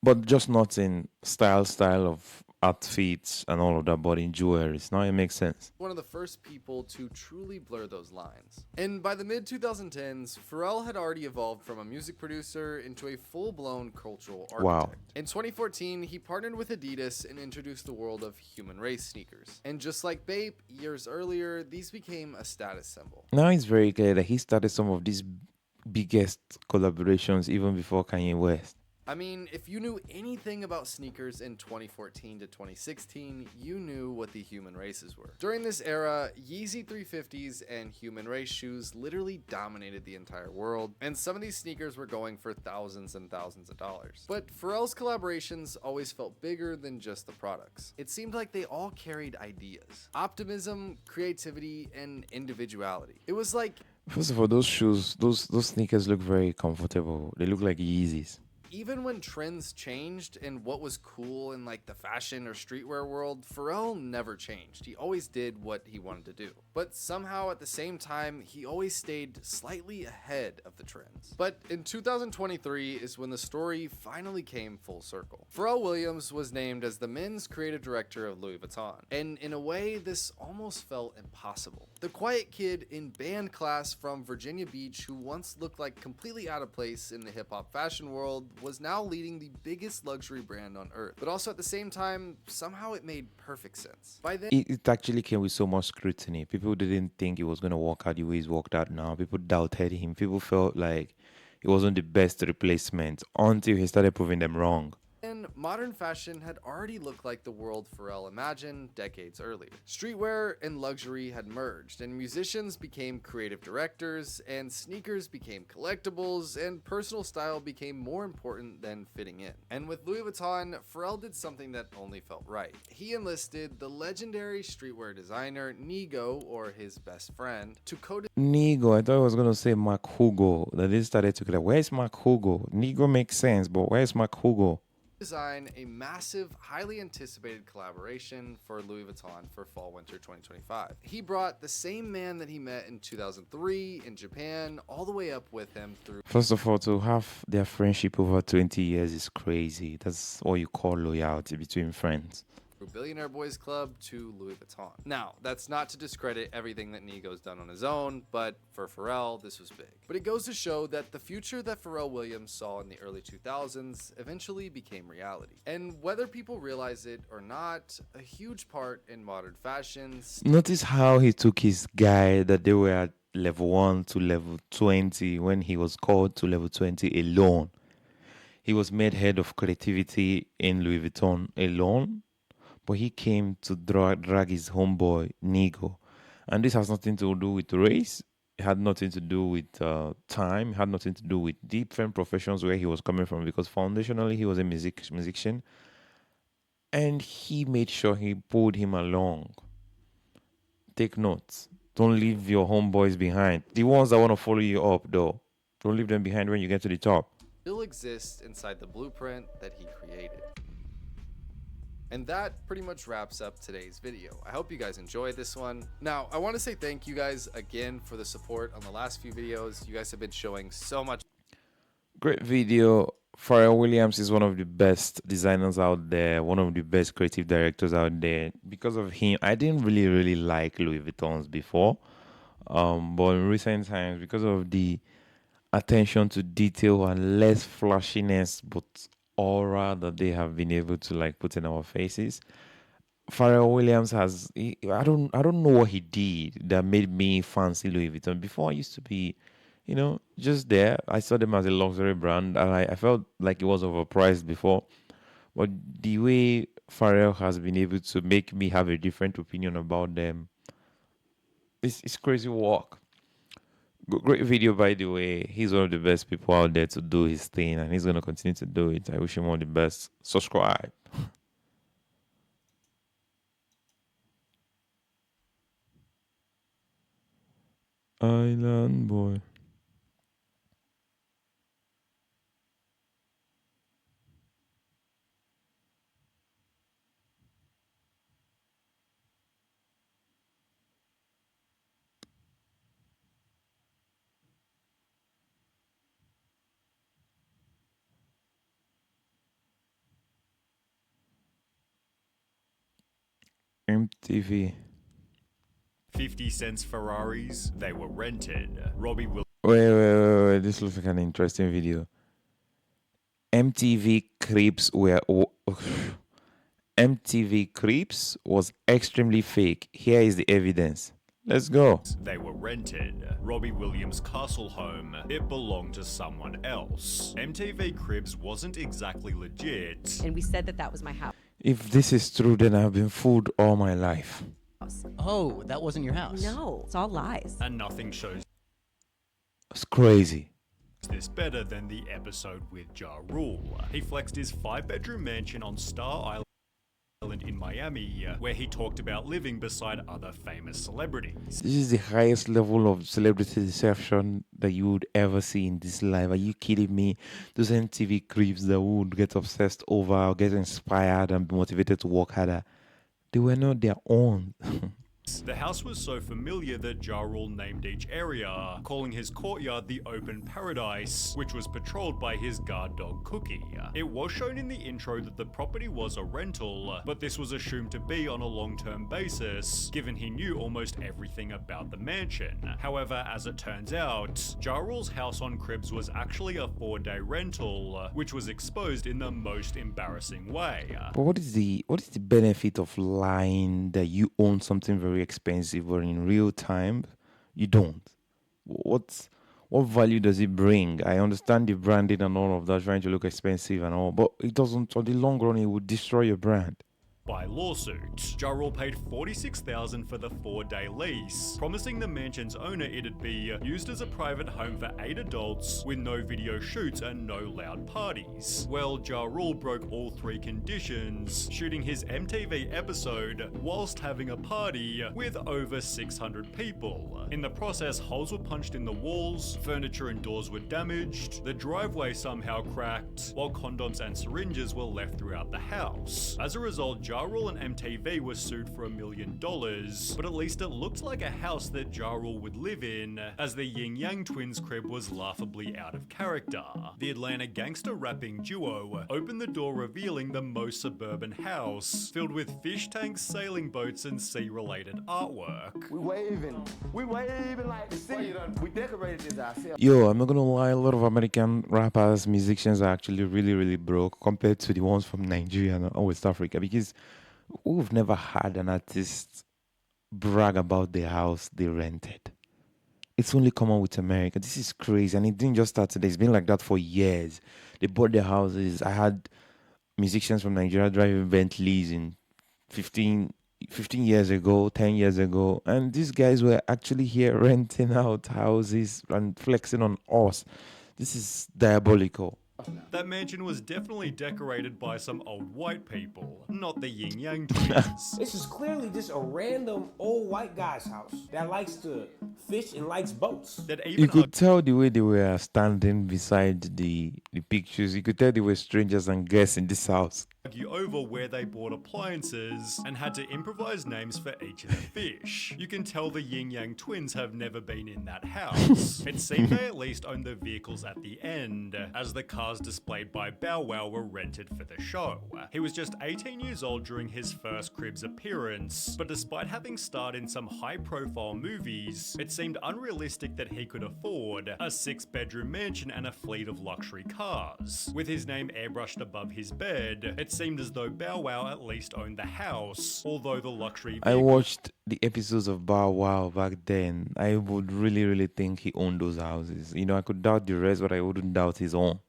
but just not in style of outfits and all of that, but in jewelry. Now it makes sense. One of the first people to truly blur those lines. And by the mid-2010s, Pharrell had already evolved from a music producer into a full-blown cultural architect. Wow. In 2014, he partnered with Adidas and introduced the world of human race sneakers. And just like Bape, years earlier, these became a status symbol. Now it's very clear that he started some of these biggest collaborations even before Kanye West. I mean, if you knew anything about sneakers in 2014 to 2016, you knew what the human races were. During this era, Yeezy 350s and human race shoes literally dominated the entire world, and some of these sneakers were going for thousands and thousands of dollars. But Pharrell's collaborations always felt bigger than just the products. It seemed like they all carried ideas, optimism, creativity, and individuality. It was like... First of all, those shoes, those sneakers look very comfortable. They look like Yeezys. Even when trends changed and what was cool in like the fashion or streetwear world, Pharrell never changed. He always did what he wanted to do. But somehow at the same time, he always stayed slightly ahead of the trends. But in 2023 is when the story finally came full circle. Pharrell Williams was named as the men's creative director of Louis Vuitton. And in a way, this almost felt impossible. The quiet kid in band class from Virginia Beach who once looked like completely out of place in the hip-hop fashion world was now leading the biggest luxury brand on earth. But also at the same time, somehow it made perfect sense. By then, it actually came with so much scrutiny. People didn't think it was going to work out the way it's worked out now. People doubted him. People felt like it wasn't the best replacement until he started proving them wrong. And modern fashion had already looked like the world Pharrell imagined decades earlier. Streetwear and luxury had merged, and musicians became creative directors, and sneakers became collectibles, and personal style became more important than fitting in. And with Louis Vuitton, Pharrell did something that only felt right. He enlisted the legendary streetwear designer Nigo, or his best friend, to co-design... Nigo, I thought I was going to say Mark Hugo. That they started to get, where's Mark Hugo? Nigo makes sense, but where's Mark Hugo? Design a massive, highly anticipated collaboration for Louis Vuitton for fall/winter 2025. He brought the same man that he met in 2003 in Japan all the way up with him through... First of all, to have their friendship over 20 years is crazy. That's what you call loyalty between friends. Billionaire Boys Club to Louis Vuitton. Now, that's not to discredit everything that Nigo's done on his own, but for Pharrell, this was big. But it goes to show that the future that Pharrell Williams saw in the early 2000s eventually became reality. And whether people realize it or not, a huge part in modern fashion... Notice how he took his guy that they were at level 1 to level 20 when he was called to level 20 alone. He was made head of creativity in Louis Vuitton alone. But he came to drag his homeboy, Nigo. And this has nothing to do with race. It had nothing to do with time. It had nothing to do with different professions where he was coming from. Because foundationally, he was a musician. And he made sure he pulled him along. Take notes. Don't leave your homeboys behind. The ones that want to follow you up, though. Don't leave them behind when you get to the top. Still exists inside the blueprint that he created. And that pretty much wraps up today's video. I hope you guys enjoyed this one. Now, I want to say thank you guys again for the support on the last few videos. You guys have been showing so much. Great video. Pharrell Williams is one of the best designers out there, one of the best creative directors out there. Because of him, I didn't really like Louis Vuittons before. But in recent times, because of the attention to detail and less flashiness, but aura that they have been able to like put in our faces, Pharrell Williams has I don't know what he did that made me fancy Louis Vuitton. Before I used to be, just there. I saw them as a luxury brand and I felt like it was overpriced before. But the way Pharrell has been able to make me have a different opinion about them, it's crazy work. Great video, by the way. He's one of the best people out there to do his thing, and he's gonna continue to do it. I wish him all the best. Subscribe. Island boy. MTV. 50 cents Ferraris, they were rented. Robbie will. Wait. This looks like an interesting video. MTV Creeps were. MTV Creeps was extremely fake. Here is the evidence. Let's go. They were rented. Robbie Williams' castle home, it belonged to someone else. MTV Cribs wasn't exactly legit. And we said that was my house. If this is true, then I've been fooled all my life. Oh, that wasn't your house? No, it's all lies. And nothing shows It's crazy. this better than the episode with Ja Rule. He flexed his 5-bedroom mansion on Star Island in Miami, where he talked about living beside other famous celebrities. This is the highest level of celebrity deception that you would ever see in this life. Are you kidding me? Those MTV creeps that would get obsessed over or get inspired and be motivated to work harder, they were not their own. The house was so familiar that Ja Rule named each area, calling his courtyard the Open Paradise, which was patrolled by his guard dog Cookie. It was shown in the intro that the property was a rental, but this was assumed to be on a long-term basis, given he knew almost everything about the mansion. However, as it turns out, Ja Rule's house on Cribs was actually a 4-day rental, which was exposed in the most embarrassing way. But what is the benefit of lying that you own something very expensive but in real time you don't? What value does it bring? I understand the branding and all of that, trying to look expensive and all, but it doesn't. On the long run, it would destroy your brand. By lawsuit, Ja Rule paid $46,000 for the 4-day lease, promising the mansion's owner it'd be used as a private home for 8 adults with no video shoots and no loud parties. Well, Ja Rule broke all 3 conditions, shooting his MTV episode whilst having a party with over 600 people. In the process, holes were punched in the walls, furniture and doors were damaged, the driveway somehow cracked, while condoms and syringes were left throughout the house. As a result, Ja Rule and MTV were sued for $1 million, but at least it looked like a house that Ja Rule would live in, as the Yin Yang twins' crib was laughably out of character. The Atlanta gangster rapping duo opened the door revealing the most suburban house, filled with fish tanks, sailing boats, and sea-related artwork. We waving like the sea. We decorated this ourselves. Yo, I'm not gonna lie, a lot of American rappers, musicians are actually really, really broke compared to the ones from Nigeria and West Africa, because we've never had an artist brag about the house they rented. It's only common with America. This is crazy, and it didn't just start today. It's been like that for years. They bought their houses. I had musicians from Nigeria driving Bentleys in 15 years ago, 10 years ago, and these guys were actually here renting out houses and flexing on us. This is diabolical. That mansion was definitely decorated by some old white people, not the Yin Yang twins. This is clearly just a random old white guy's house that likes to fish and likes boats. You could tell the way they were standing beside the pictures. You could tell they were strangers and guests in this house. Argue over where they bought appliances and had to improvise names for each of the fish. You can tell the Yin Yang twins have never been in that house. It seemed they at least owned the vehicles at the end, as the cars displayed by Bow Wow were rented for the show. He was just 18 years old during his first Cribs appearance, but despite having starred in some high-profile movies, it seemed unrealistic that he could afford a 6-bedroom mansion and a fleet of luxury cars. With his name airbrushed above his bed, it seemed as though Bow Wow at least owned the house, although the luxury I watched the episodes of Bow Wow back then. I would really, really think he owned those houses. You know, I could doubt the rest, but I wouldn't doubt his own.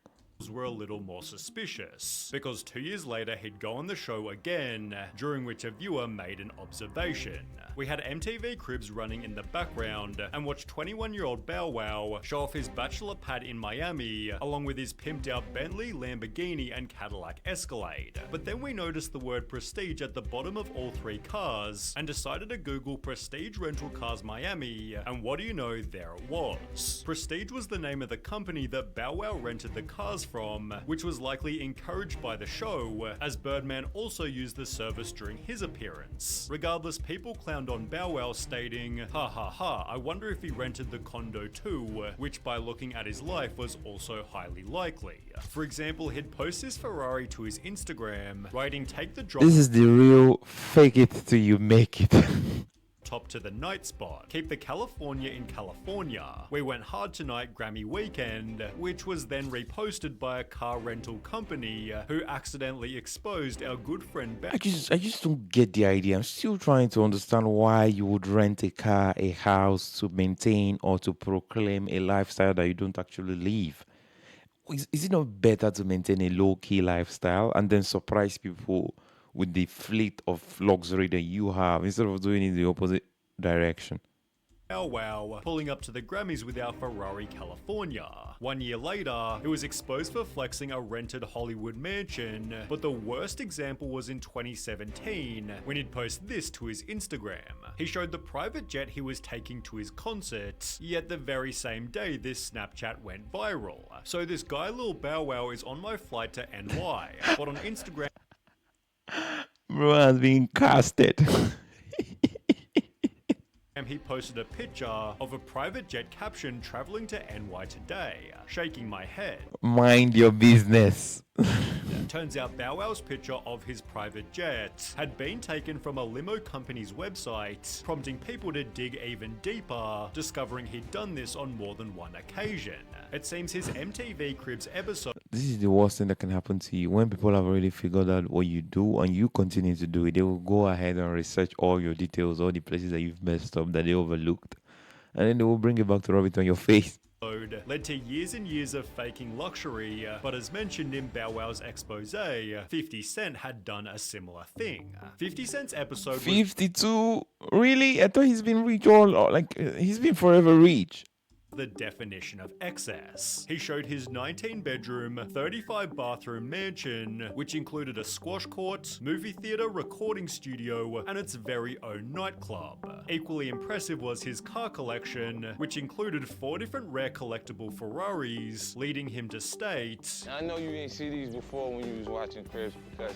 were a little more suspicious, because 2 years later he'd go on the show again, during which a viewer made an observation. We had MTV Cribs running in the background and watched 21-year-old Bow Wow show off his bachelor pad in Miami, along with his pimped out Bentley, Lamborghini and Cadillac Escalade. But then we noticed the word Prestige at the bottom of all three cars and decided to Google Prestige Rental Cars Miami, and what do you know, there it was. Prestige was the name of the company that Bow Wow rented the cars from, which was likely encouraged by the show, as Birdman also used the service during his appearance. Regardless, people clowned on Bow Wow, stating, "Ha ha ha, I wonder if he rented the condo too," which by looking at his life was also highly likely. For example, he'd post his Ferrari to his Instagram, writing, "Take the drop." This is the real fake it till you make it. Top to the night spot. Keep the California in California. We went hard tonight Grammy weekend, which was then reposted by a car rental company who accidentally exposed our good friend Ben. I just don't get the idea. I'm still trying to understand why you would rent a car, a house to maintain or to proclaim a lifestyle that you don't actually live. Is it not better to maintain a low-key lifestyle and then surprise people with the fleet of luxury that you have instead of doing it in the opposite direction? Bow Wow pulling up to the Grammys with our Ferrari California. 1 year later, it was exposed for flexing a rented Hollywood mansion, but the worst example was in 2017 when he'd post this to his Instagram. He showed the private jet he was taking to his concert, yet the very same day this Snapchat went viral. So this guy Lil Bow Wow is on my flight to NY, but on Instagram Bro has been casted. he posted a picture of a private jet caption traveling to NY today, shaking my head. Mind your business. Turns out Bow Wow's picture of his private jet had been taken from a limo company's website, prompting people to dig even deeper, discovering he'd done this on more than one occasion. It seems his MTV Cribs episode. This is the worst thing that can happen to you. When people have already figured out what you do and you continue to do it, they will go ahead and research all your details, all the places that you've messed up, that they overlooked, and then they will bring it back to rub it on your face. Led to years and years of faking luxury, but as mentioned in Bow Wow's expose, 50 Cent had done a similar thing. 50 Cent's episode was 52? Really? I thought he's been rich all, he's been forever rich. The definition of excess. He showed his 19-bedroom, 35-bathroom mansion, which included a squash court, movie theater, recording studio, and its very own nightclub. Equally impressive was his car collection, which included 4 different rare collectible Ferraris, leading him to state, "I know you ain't see these before when you was watching Cribs because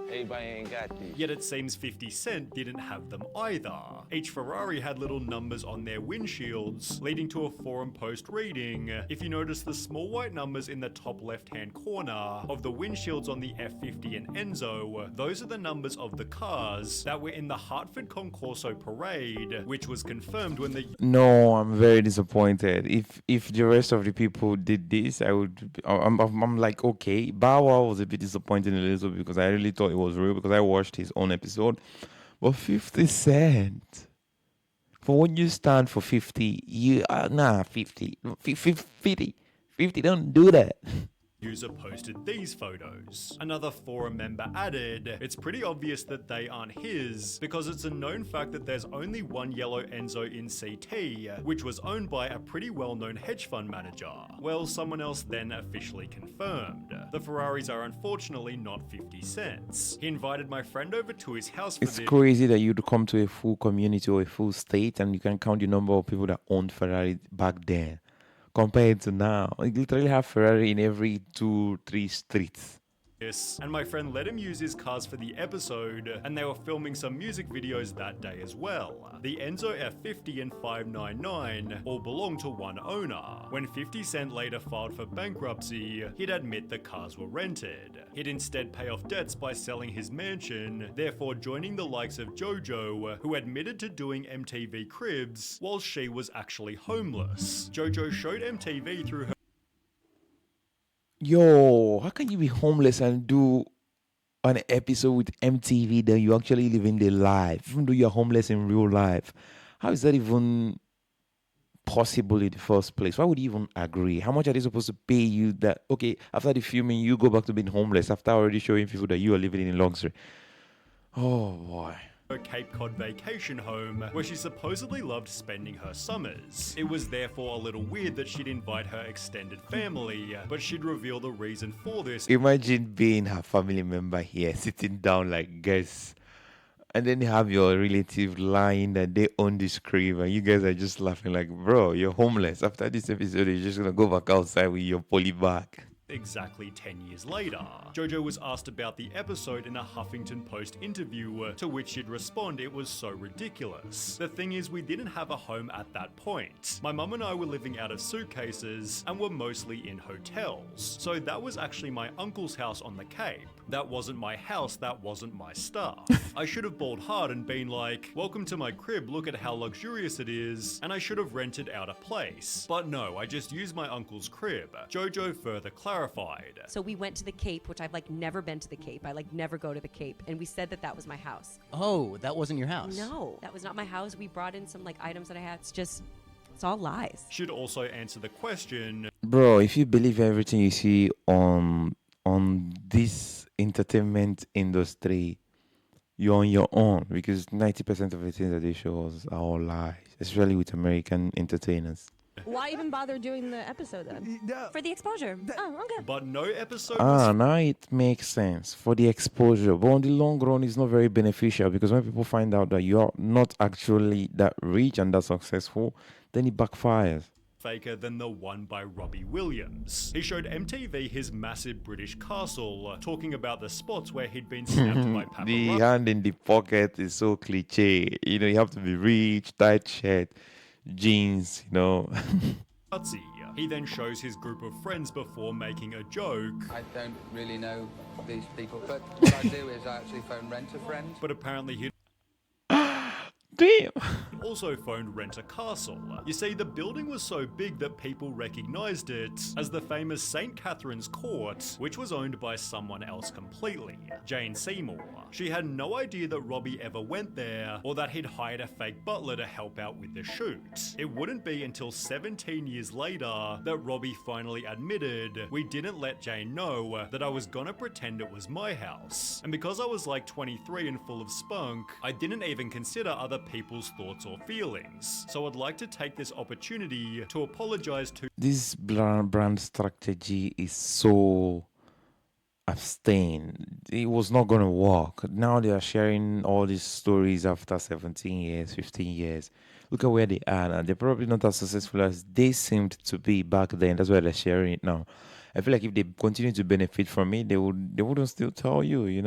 everybody ain't got these." Yet it seems 50 Cent didn't have them either. Each Ferrari had little numbers on their windshields, leading to a forum post reading, "If you notice the small white numbers in the top left-hand corner of the windshields on the F50 and Enzo, those are the numbers of the cars that were in the Hartford Concorso parade, which was confirmed when the..." No, I'm very disappointed. If the rest of the people did this, I'm like, okay. Bow Wow was a bit disappointing a little bit because I really thought it was real because I watched his own episode. But 50 Cent, for when you stand for 50, 50, don't do that. User posted these photos. Another forum member added, "It's pretty obvious that they aren't his, because it's a known fact that there's only one yellow Enzo in CT, which was owned by a pretty well-known hedge fund manager." Well, someone else then officially confirmed. The Ferraris are unfortunately not 50 Cents. He invited my friend over to his house for It's this. crazy that you'd come to a full community or a full state and you can count the number of people that owned Ferrari back then compared to now. You literally have Ferrari in every 2-3 streets. And my friend let him use his cars for the episode, and they were filming some music videos that day as well. The Enzo F50 and 599 all belonged to one owner. When 50 Cent later filed for bankruptcy, he'd admit the cars were rented. He'd instead pay off debts by selling his mansion, therefore joining the likes of JoJo, who admitted to doing MTV Cribs while she was actually homeless. JoJo showed MTV through her Yo, how can you be homeless and do an episode with MTV that you actually live in the life, even though you're homeless in real life? How is that even possible in the first place? Why would you even agree? How much are they supposed to pay you that, okay, after the filming, you go back to being homeless after already showing people that you are living in luxury? Oh, boy. Her Cape Cod vacation home, where she supposedly loved spending her summers. It was therefore a little weird that she'd invite her extended family, but she'd reveal the reason for this. Imagine being her family member here, sitting down like guests, and then you have your relative lying that they own this crib, and you guys are just laughing like, bro, you're homeless. After this episode, you're just gonna go back outside with your poly bag. Exactly 10 years later, JoJo was asked about the episode in a Huffington Post interview, to which she'd respond it was so ridiculous. The thing is, we didn't have a home at that point. My mum and I were living out of suitcases and were mostly in hotels. So that was actually my uncle's house on the Cape. That wasn't my house, that wasn't my stuff. I should have balled hard and been like, welcome to my crib, look at how luxurious it is, and I should have rented out a place. But no, I just used my uncle's crib. JoJo further clarified. So we went to the Cape, which I've never been to the Cape. I never go to the Cape, and we said that was my house. Oh, that wasn't your house? No, that was not my house. We brought in some items that I had. It's all lies. Should also answer the question. Bro, if you believe everything you see on this entertainment industry, you're on your own, because 90% of the things that they show us are all lies, especially with American entertainers. Why even bother doing the episode then? For the exposure. Oh, okay. But no episode Now it makes sense for the exposure, but on the long run, it's not very beneficial, because when people find out that you're not actually that rich and that successful, then it backfires. Faker than the one by Robbie Williams. He showed MTV his massive British castle, talking about the spots where he'd been snapped by paparazzi. The hand in the pocket is so cliche. You have to be rich, tight shirt, jeans, He then shows his group of friends before making a joke. I don't really know these people, but what I do is I actually phone rent-a-friend. But apparently he Damn. also phoned Rent a Castle. You see, the building was so big that people recognized it as the famous St. Catherine's Court, which was owned by someone else completely, Jane Seymour. She had no idea that Robbie ever went there, or that he'd hired a fake butler to help out with the shoot. It wouldn't be until 17 years later that Robbie finally admitted, we didn't let Jane know that I was gonna pretend it was my house. And because I was 23 and full of spunk, I didn't even consider other people's thoughts or feelings. So I'd like to take this opportunity to apologize to This brand strategy is so abstain. It was not going to work. Now they are sharing all these stories after 17 years, 15 years. Look at where they are now. They're probably not as successful as they seemed to be back then. That's why they're sharing it now. I feel like if they continue to benefit from it, they wouldn't still tell you,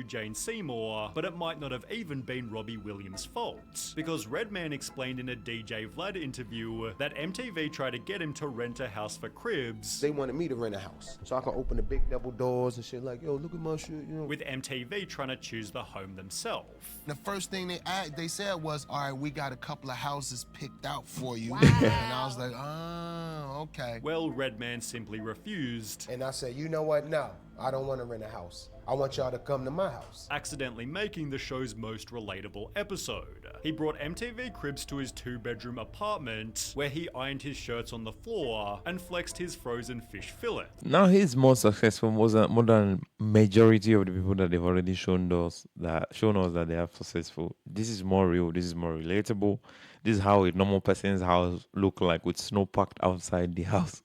Jane Seymour, but it might not have even been Robbie Williams' fault, because Redman explained in a DJ Vlad interview that MTV tried to get him to rent a house for cribs. They wanted me to rent a house so I can open the big double doors and shit like, yo, look at my shit, With MTV trying to choose the home themselves. The first thing they said was, all right, we got a couple of houses picked out for you. Wow. And I was like, oh, okay. Well, Redman simply refused. And I said, you know what? No, I don't want to rent a house. I want y'all to come to my house. Accidentally making the show's most relatable episode. He brought MTV Cribs to his 2-bedroom apartment, where he ironed his shirts on the floor and flexed his frozen fish fillet. Now he's more successful more than majority of the people that they've already shown us that they are successful. This is more real. This is more relatable. This is how a normal person's house look like, with snow packed outside the house.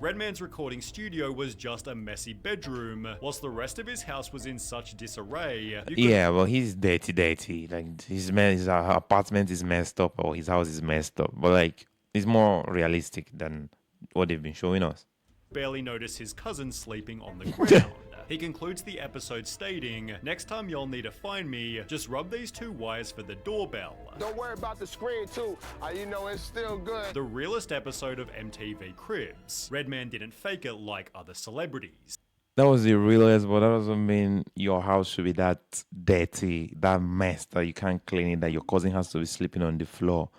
Redman's recording studio was just a messy bedroom, whilst the rest of his house was in such disarray. Yeah, well, he's dirty. Like his apartment is messed up, or his house is messed up. But it's more realistic than what they've been showing us. Barely notice his cousin sleeping on the ground. He concludes the episode stating, next time y'all need to find me, just rub these 2 wires for the doorbell. Don't worry about the screen too. It's still good. The realest episode of MTV Cribs. Redman didn't fake it like other celebrities. That was the realest, but that doesn't mean your house should be that dirty, that mess that you can't clean it, that your cousin has to be sleeping on the floor.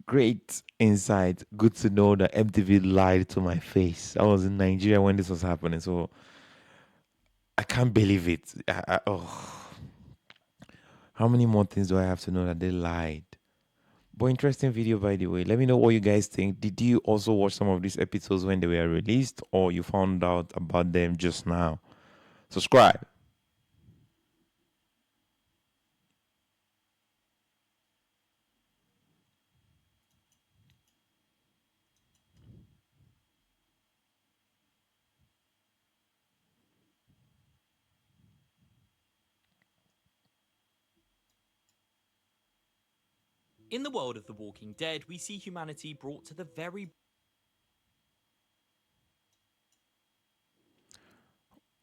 Great insight. Good to know that MTV lied to my face. I was in Nigeria when this was happening, so I can't believe it. How many more things do I have to know that they lied? But interesting video, by the way. Let me know what you guys think. Did you also watch some of these episodes when they were released, or you found out about them just now? Subscribe. In the world of The Walking Dead, we see humanity brought to the very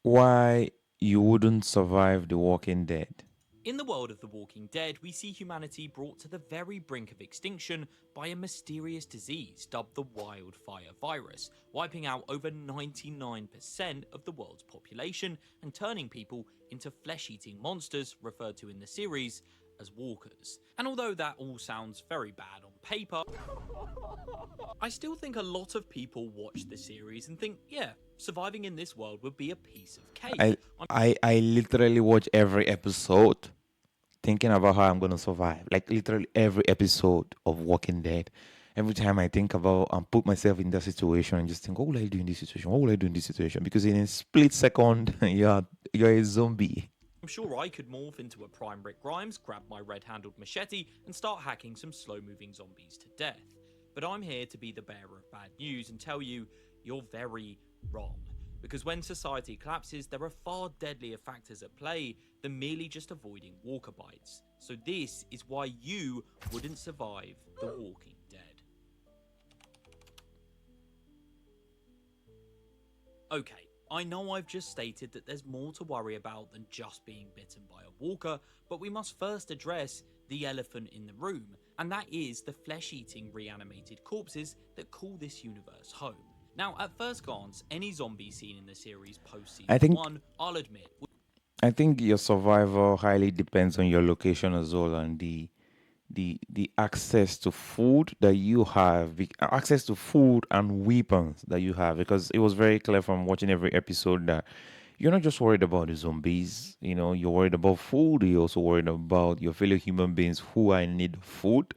Why you wouldn't survive The Walking Dead? In the world of The Walking Dead, we see humanity brought to the very brink of extinction by a mysterious disease dubbed the wildfire virus, wiping out over 99% of the world's population and turning people into flesh-eating monsters referred to in the series as walkers. And although that all sounds very bad on paper, I still think a lot of people watch the series and think, yeah, surviving in this world would be a piece of cake. I literally watch every episode thinking about how I'm gonna survive. Like literally every episode of Walking Dead. Every time I think about and put myself in that situation and just think, what will I do in this situation? What will I do in this situation? Because in a split second, you're a zombie. I'm sure I could morph into a prime Rick Grimes, grab my red-handled machete, and start hacking some slow-moving zombies to death. But I'm here to be the bearer of bad news and tell you, you're very wrong. Because when society collapses, there are far deadlier factors at play than merely just avoiding walker bites. So this is why you wouldn't survive The Walking Dead. Okay, I know I've just stated that there's more to worry about than just being bitten by a walker, but we must first address the elephant in the room, and that is the flesh-eating reanimated corpses that call this universe home. Now, at first glance, any zombie seen in the series post-season 1, I'll admit... I think your survival highly depends on your location as well and the access to food that you have, access to food and weapons that you have, because it was very clear from watching every episode that you're not just worried about the zombies, you're worried about food, you're also worried about your fellow human beings who are in need of food,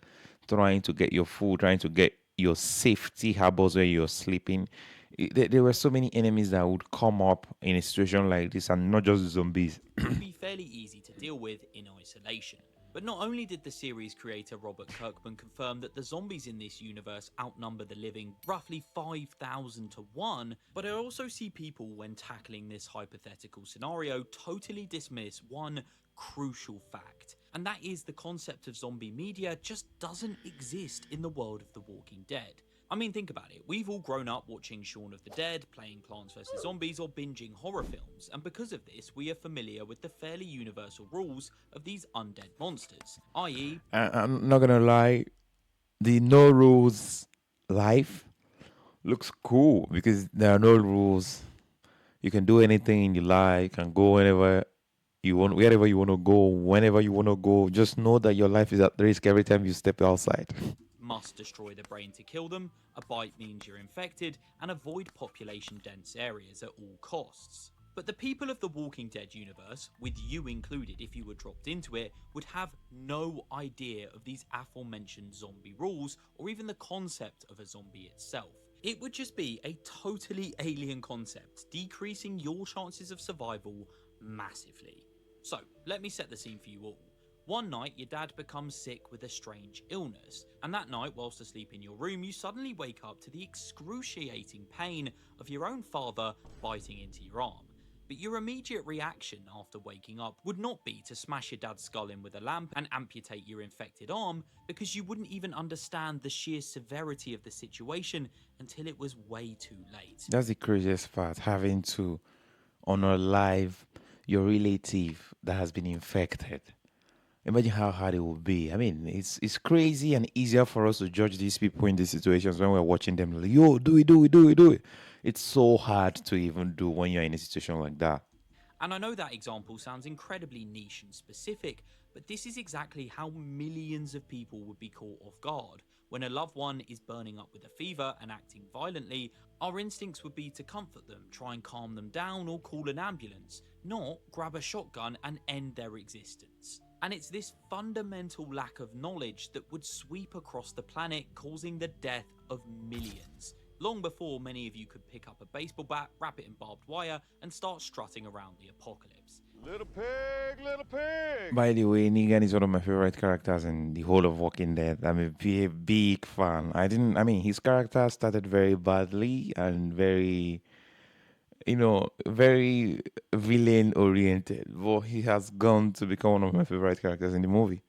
trying to get your food, trying to get your safety harbors where you're sleeping. There were so many enemies that would come up in a situation like this, and not just zombies. would be fairly easy to deal with in isolation. But not only did the series creator Robert Kirkman confirm that the zombies in this universe outnumber the living roughly 5,000 to 1, but I also see people when tackling this hypothetical scenario totally dismiss one crucial fact, and that is the concept of zombie media just doesn't exist in the world of The Walking Dead. I mean, think about it. We've all grown up watching Shaun of the Dead, playing Plants vs. Zombies, or binging horror films, and because of this, we are familiar with the fairly universal rules of these undead monsters, i.e. I'm not gonna lie, the no rules life looks cool because there are no rules. You can do anything in your life, you can go whenever you want, wherever you want to go, whenever you want to go. Just know that your life is at risk every time you step outside. Must destroy the brain to kill them, a bite means you're infected, and avoid population-dense areas at all costs. But the people of the Walking Dead universe, with you included if you were dropped into it, would have no idea of these aforementioned zombie rules, or even the concept of a zombie itself. It would just be a totally alien concept, decreasing your chances of survival massively. So, let me set the scene for you all. One night, your dad becomes sick with a strange illness, and that night, whilst asleep in your room, you suddenly wake up to the excruciating pain of your own father biting into your arm. But your immediate reaction after waking up would not be to smash your dad's skull in with a lamp and amputate your infected arm, because you wouldn't even understand the sheer severity of the situation until it was way too late. That's the craziest part, having to unalive your relative that has been infected. Imagine how hard it would be. I mean, it's crazy and easier for us to judge these people in these situations when we're watching them. Like, yo, do it. It's so hard to even do when you're in a situation like that. And I know that example sounds incredibly niche and specific, but this is exactly how millions of people would be caught off guard. When a loved one is burning up with a fever and acting violently, our instincts would be to comfort them, try and calm them down, or call an ambulance, not grab a shotgun and end their existence. And it's this fundamental lack of knowledge that would sweep across the planet, causing the death of millions, long before many of you could pick up a baseball bat, wrap it in barbed wire, and start strutting around the apocalypse. Little pig, little pig. By the way, Negan is one of my favorite characters in the whole of Walking Dead. I'm a big fan. I mean, his character started very badly and very, very villain oriented. But he has gone to become one of my favorite characters in the movie.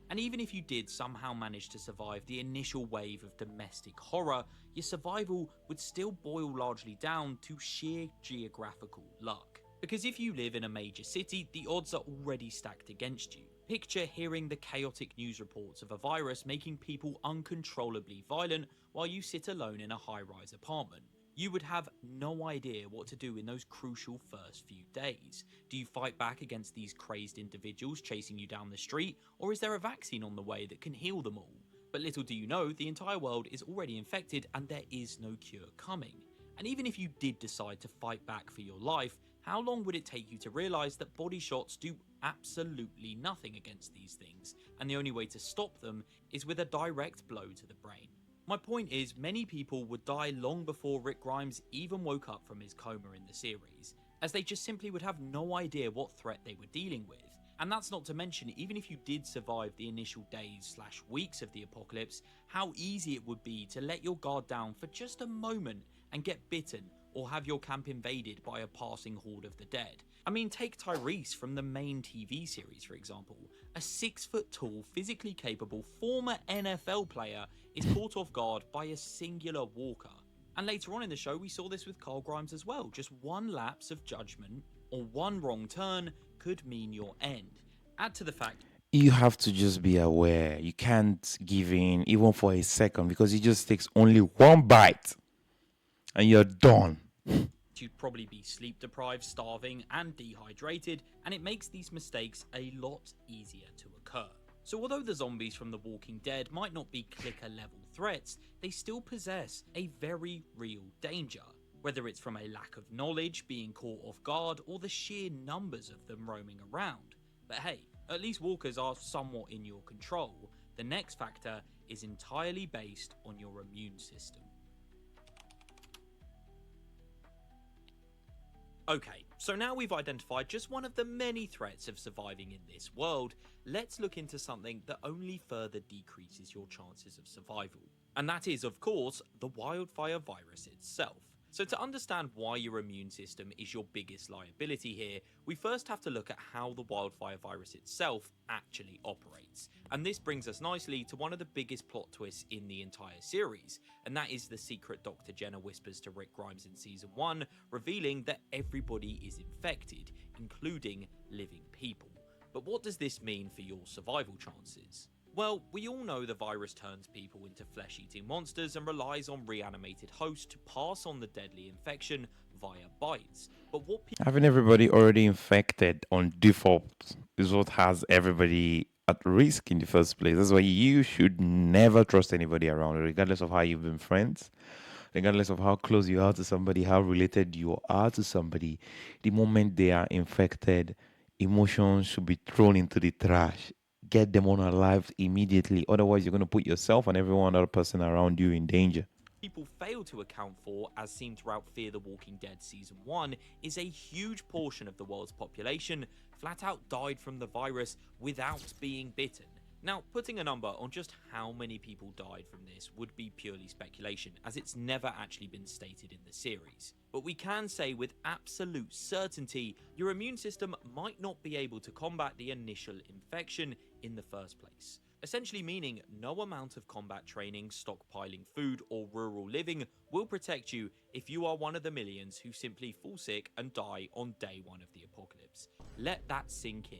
And even if you did somehow manage to survive the initial wave of domestic horror, your survival would still boil largely down to sheer geographical luck. Because if you live in a major city, the odds are already stacked against you. Picture hearing the chaotic news reports of a virus making people uncontrollably violent while you sit alone in a high-rise apartment. You would have no idea what to do in those crucial first few days. Do you fight back against these crazed individuals chasing you down the street, or is there a vaccine on the way that can heal them all? But little do you know, the entire world is already infected and there is no cure coming. And even if you did decide to fight back for your life, how long would it take you to realise that body shots do absolutely nothing against these things, and the only way to stop them is with a direct blow to the brain? My point is, many people would die long before Rick Grimes even woke up from his coma in the series, as they just simply would have no idea what threat they were dealing with. And that's not to mention, even if you did survive the initial days/weeks of the apocalypse, how easy it would be to let your guard down for just a moment and get bitten, or have your camp invaded by a passing horde of the dead. I mean, take Tyrese from the main TV series, for example. A 6-foot-tall, physically capable former NFL player is caught off guard by a singular walker. And later on in the show, we saw this with Carl Grimes as well. Just one lapse of judgment or one wrong turn could mean your end. Add to the fact You have to just be aware. You can't give in even for a second, because it just takes only one bite and you're done. you'd probably be sleep deprived, starving, and dehydrated, and it makes these mistakes a lot easier to occur. So although the zombies from The Walking Dead might not be clicker level threats, they still possess a very real danger, whether it's from a lack of knowledge, being caught off guard, or the sheer numbers of them roaming around. But hey, at least walkers are somewhat in your control. The next factor is entirely based on your immune system. Okay, so now we've identified just one of the many threats of surviving in this world, let's look into something that only further decreases your chances of survival. And that is, of course, the wildfire virus itself. So to understand why your immune system is your biggest liability here, we first have to look at how the wildfire virus itself actually operates. And this brings us nicely to one of the biggest plot twists in the entire series, and that is the secret Dr. Jenner whispers to Rick Grimes in Season 1, revealing that everybody is infected, including living people. But what does this mean for your survival chances? Well, we all know the virus turns people into flesh-eating monsters and relies on reanimated hosts to pass on the deadly infection via bites. But what having everybody already infected on default is what has everybody at risk in the first place. That's why you should never trust anybody around, regardless of how you've been friends, regardless of how close you are to somebody, how related you are to somebody. The moment they are infected, emotions should be thrown into the trash. Get them unalived immediately. Otherwise, you're going to put yourself and every other person around you in danger. People fail to account for, as seen throughout Fear the Walking Dead Season 1, is a huge portion of the world's population flat out died from the virus without being bitten. Now, putting a number on just how many people died from this would be purely speculation, as it's never actually been stated in the series. But we can say with absolute certainty, your immune system might not be able to combat the initial infection in the first place. Essentially meaning no amount of combat training, stockpiling food, or rural living will protect you if you are one of the millions who simply fall sick and die on day one of the apocalypse. Let that sink in.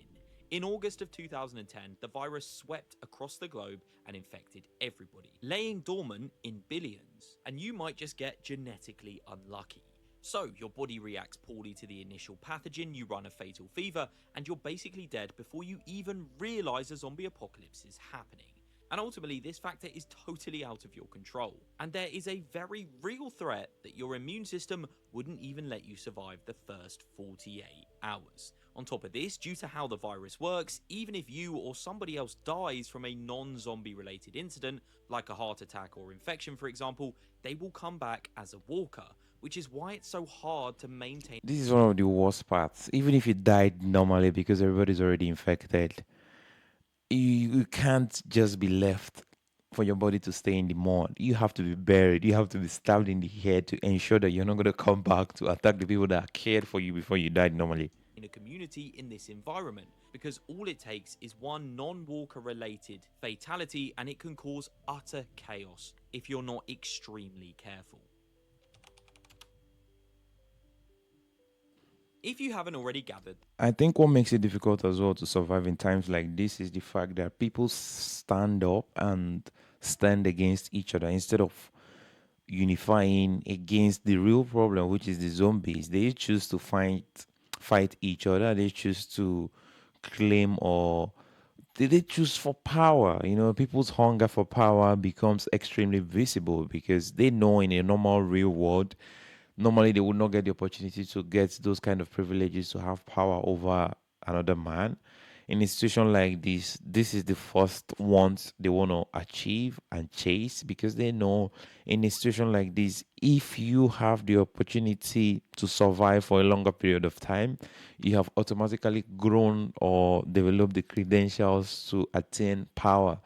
In August of 2010, the virus swept across the globe and infected everybody, laying dormant in billions. And you might just get genetically unlucky. So, your body reacts poorly to the initial pathogen, you run a fatal fever, and you're basically dead before you even realise a zombie apocalypse is happening. And ultimately, this factor is totally out of your control. And there is a very real threat that your immune system wouldn't even let you survive the first 48 hours. On top of this, due to how the virus works, even if you or somebody else dies from a non-zombie related incident, like a heart attack or infection for example, they will come back as a walker, which is why it's so hard to maintain. This is one of the worst parts. Even if you died normally because everybody's already infected, you can't just be left for your body to stay in the mud. You have to be buried. You have to be stabbed in the head to ensure that you're not going to come back to attack the people that cared for you before you died normally. In a community in this environment, because all it takes is one non-walker related fatality and it can cause utter chaos if you're not extremely careful. If you haven't already gathered, I think what makes it difficult as well to survive in times like this is the fact that people stand up and stand against each other instead of unifying against the real problem, which is the zombies. They choose to fight each other. They choose to claim or they choose for power. You know, people's hunger for power becomes extremely visible because they know in a normal real world, normally they would not get the opportunity to get those kind of privileges to have power over another man. In a situation like this is the first ones they want to achieve and chase because they know in a situation like this, if you have the opportunity to survive for a longer period of time, you have automatically grown or developed the credentials to attain power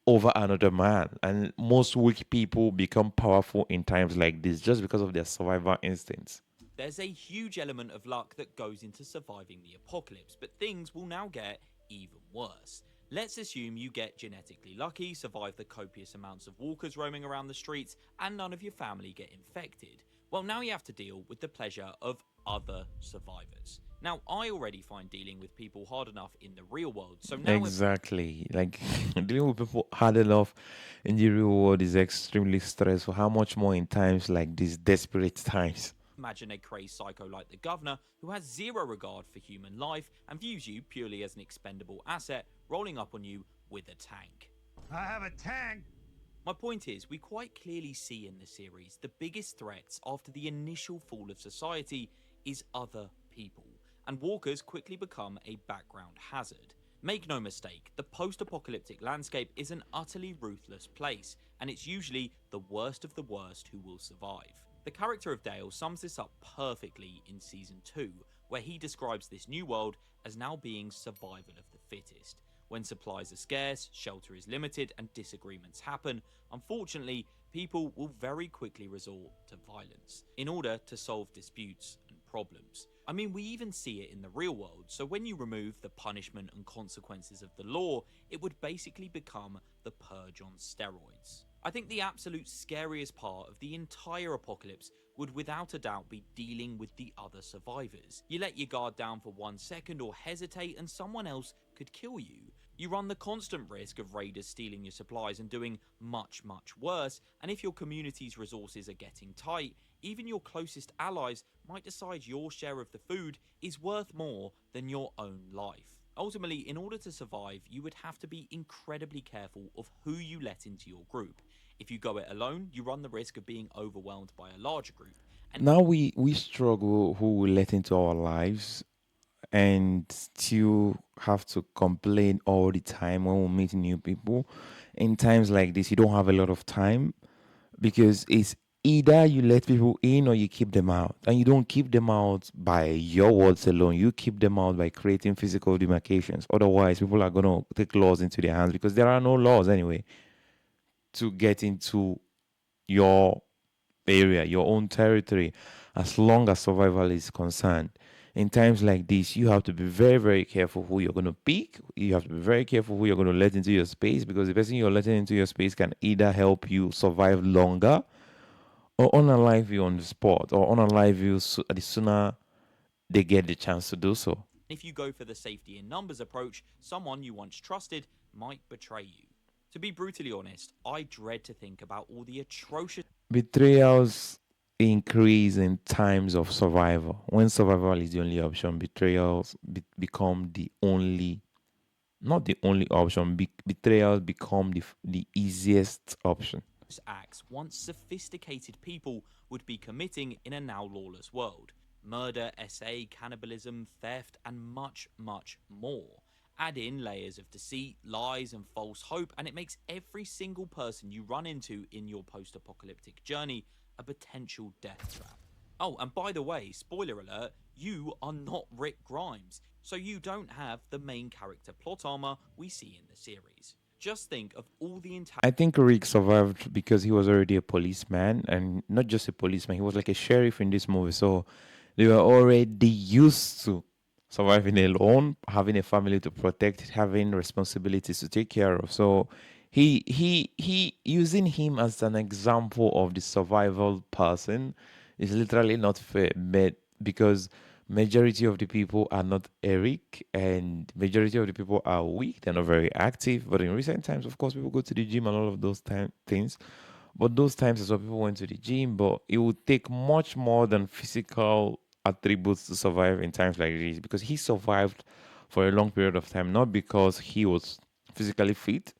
over another man. And most weak people become powerful in times like this just because of their survival instincts. there's a huge element of luck that goes into surviving the apocalypse, but things will now get even worse. Let's assume you get genetically lucky, survive the copious amounts of walkers roaming around the streets, and none of your family get infected. Well, now you have to deal with the pleasure of other survivors. Now, I already find dealing with people hard enough in the real world, so now Exactly. Like dealing with people hard enough in the real world is extremely stressful. How much more in times like these desperate times? imagine a crazed psycho like the governor who has zero regard for human life and views you purely as an expendable asset, rolling up on you with a tank. I have a tank! My point is, we quite clearly see in the series the biggest threats after the initial fall of society is other people, and walkers quickly become a background hazard. Make no mistake, the post-apocalyptic landscape is an utterly ruthless place, and it's usually the worst of the worst who will survive. The character of Dale sums this up perfectly in Season 2, where he describes this new world as now being survival of the fittest. When supplies are scarce, shelter is limited, and disagreements happen, unfortunately, people will very quickly resort to violence in order to solve disputes and problems. I mean, we even see it in the real world, so when you remove the punishment and consequences of the law, it would basically become the purge on steroids. I think the absolute scariest part of the entire apocalypse would without a doubt be dealing with the other survivors. You let your guard down for 1 second or hesitate and someone else could kill you. You run the constant risk of raiders stealing your supplies and doing much worse, and if your community's resources are getting tight, even your closest allies might decide your share of the food is worth more than your own life. Ultimately, in order to survive, you would have to be incredibly careful of who you let into your group. If you go it alone, you run the risk of being overwhelmed by a larger group. And Now we struggle who we let into our lives and still have to complain all the time when we meet new people. In times like this, you don't have a lot of time because it's either you let people in or you keep them out. And you don't keep them out by your words alone. You keep them out by creating physical demarcations. Otherwise, people are going to take laws into their hands because there are no laws anyway to get into your area, your own territory, as long as survival is concerned. In times like this, you have to be very careful who you're going to pick. You have to be very careful who you're going to let into your space because the person you're letting into your space can either help you survive longer or unalive you on the spot or unalive you the sooner they get the chance to do so. if you go for the safety in numbers approach, someone you once trusted might betray you. To be brutally honest, I dread to think about all the atrocious Betrayals increase in times of survival. When survival is the only option, betrayals become the only not the only option. Betrayal become the easiest option. Acts once sophisticated people would be committing in a now lawless world. Murder, SA, cannibalism, theft, and much, much more. Add in layers of deceit, lies, and false hope, and it makes every single person you run into in your post apocalyptic journey a potential death trap. Oh, and by the way, spoiler alert, you are not Rick Grimes, so you don't have the main character plot armor we see in the series. Just think of all the entire. I think Rick survived because he was already a policeman, and not just a policeman. He was like a sheriff in this movie, so they were already used to surviving alone, having a family to protect, having responsibilities to take care of. So he using him as an example of the survival person is literally not fair, but because majority of the people are not Eric, and majority of the people are weak. They're not very active. But in recent times, of course, people go to the gym and all of those things. But those times is when people went to the gym. But it would take much more than physical attributes to survive in times like this, because he survived for a long period of time, not because he was physically fit,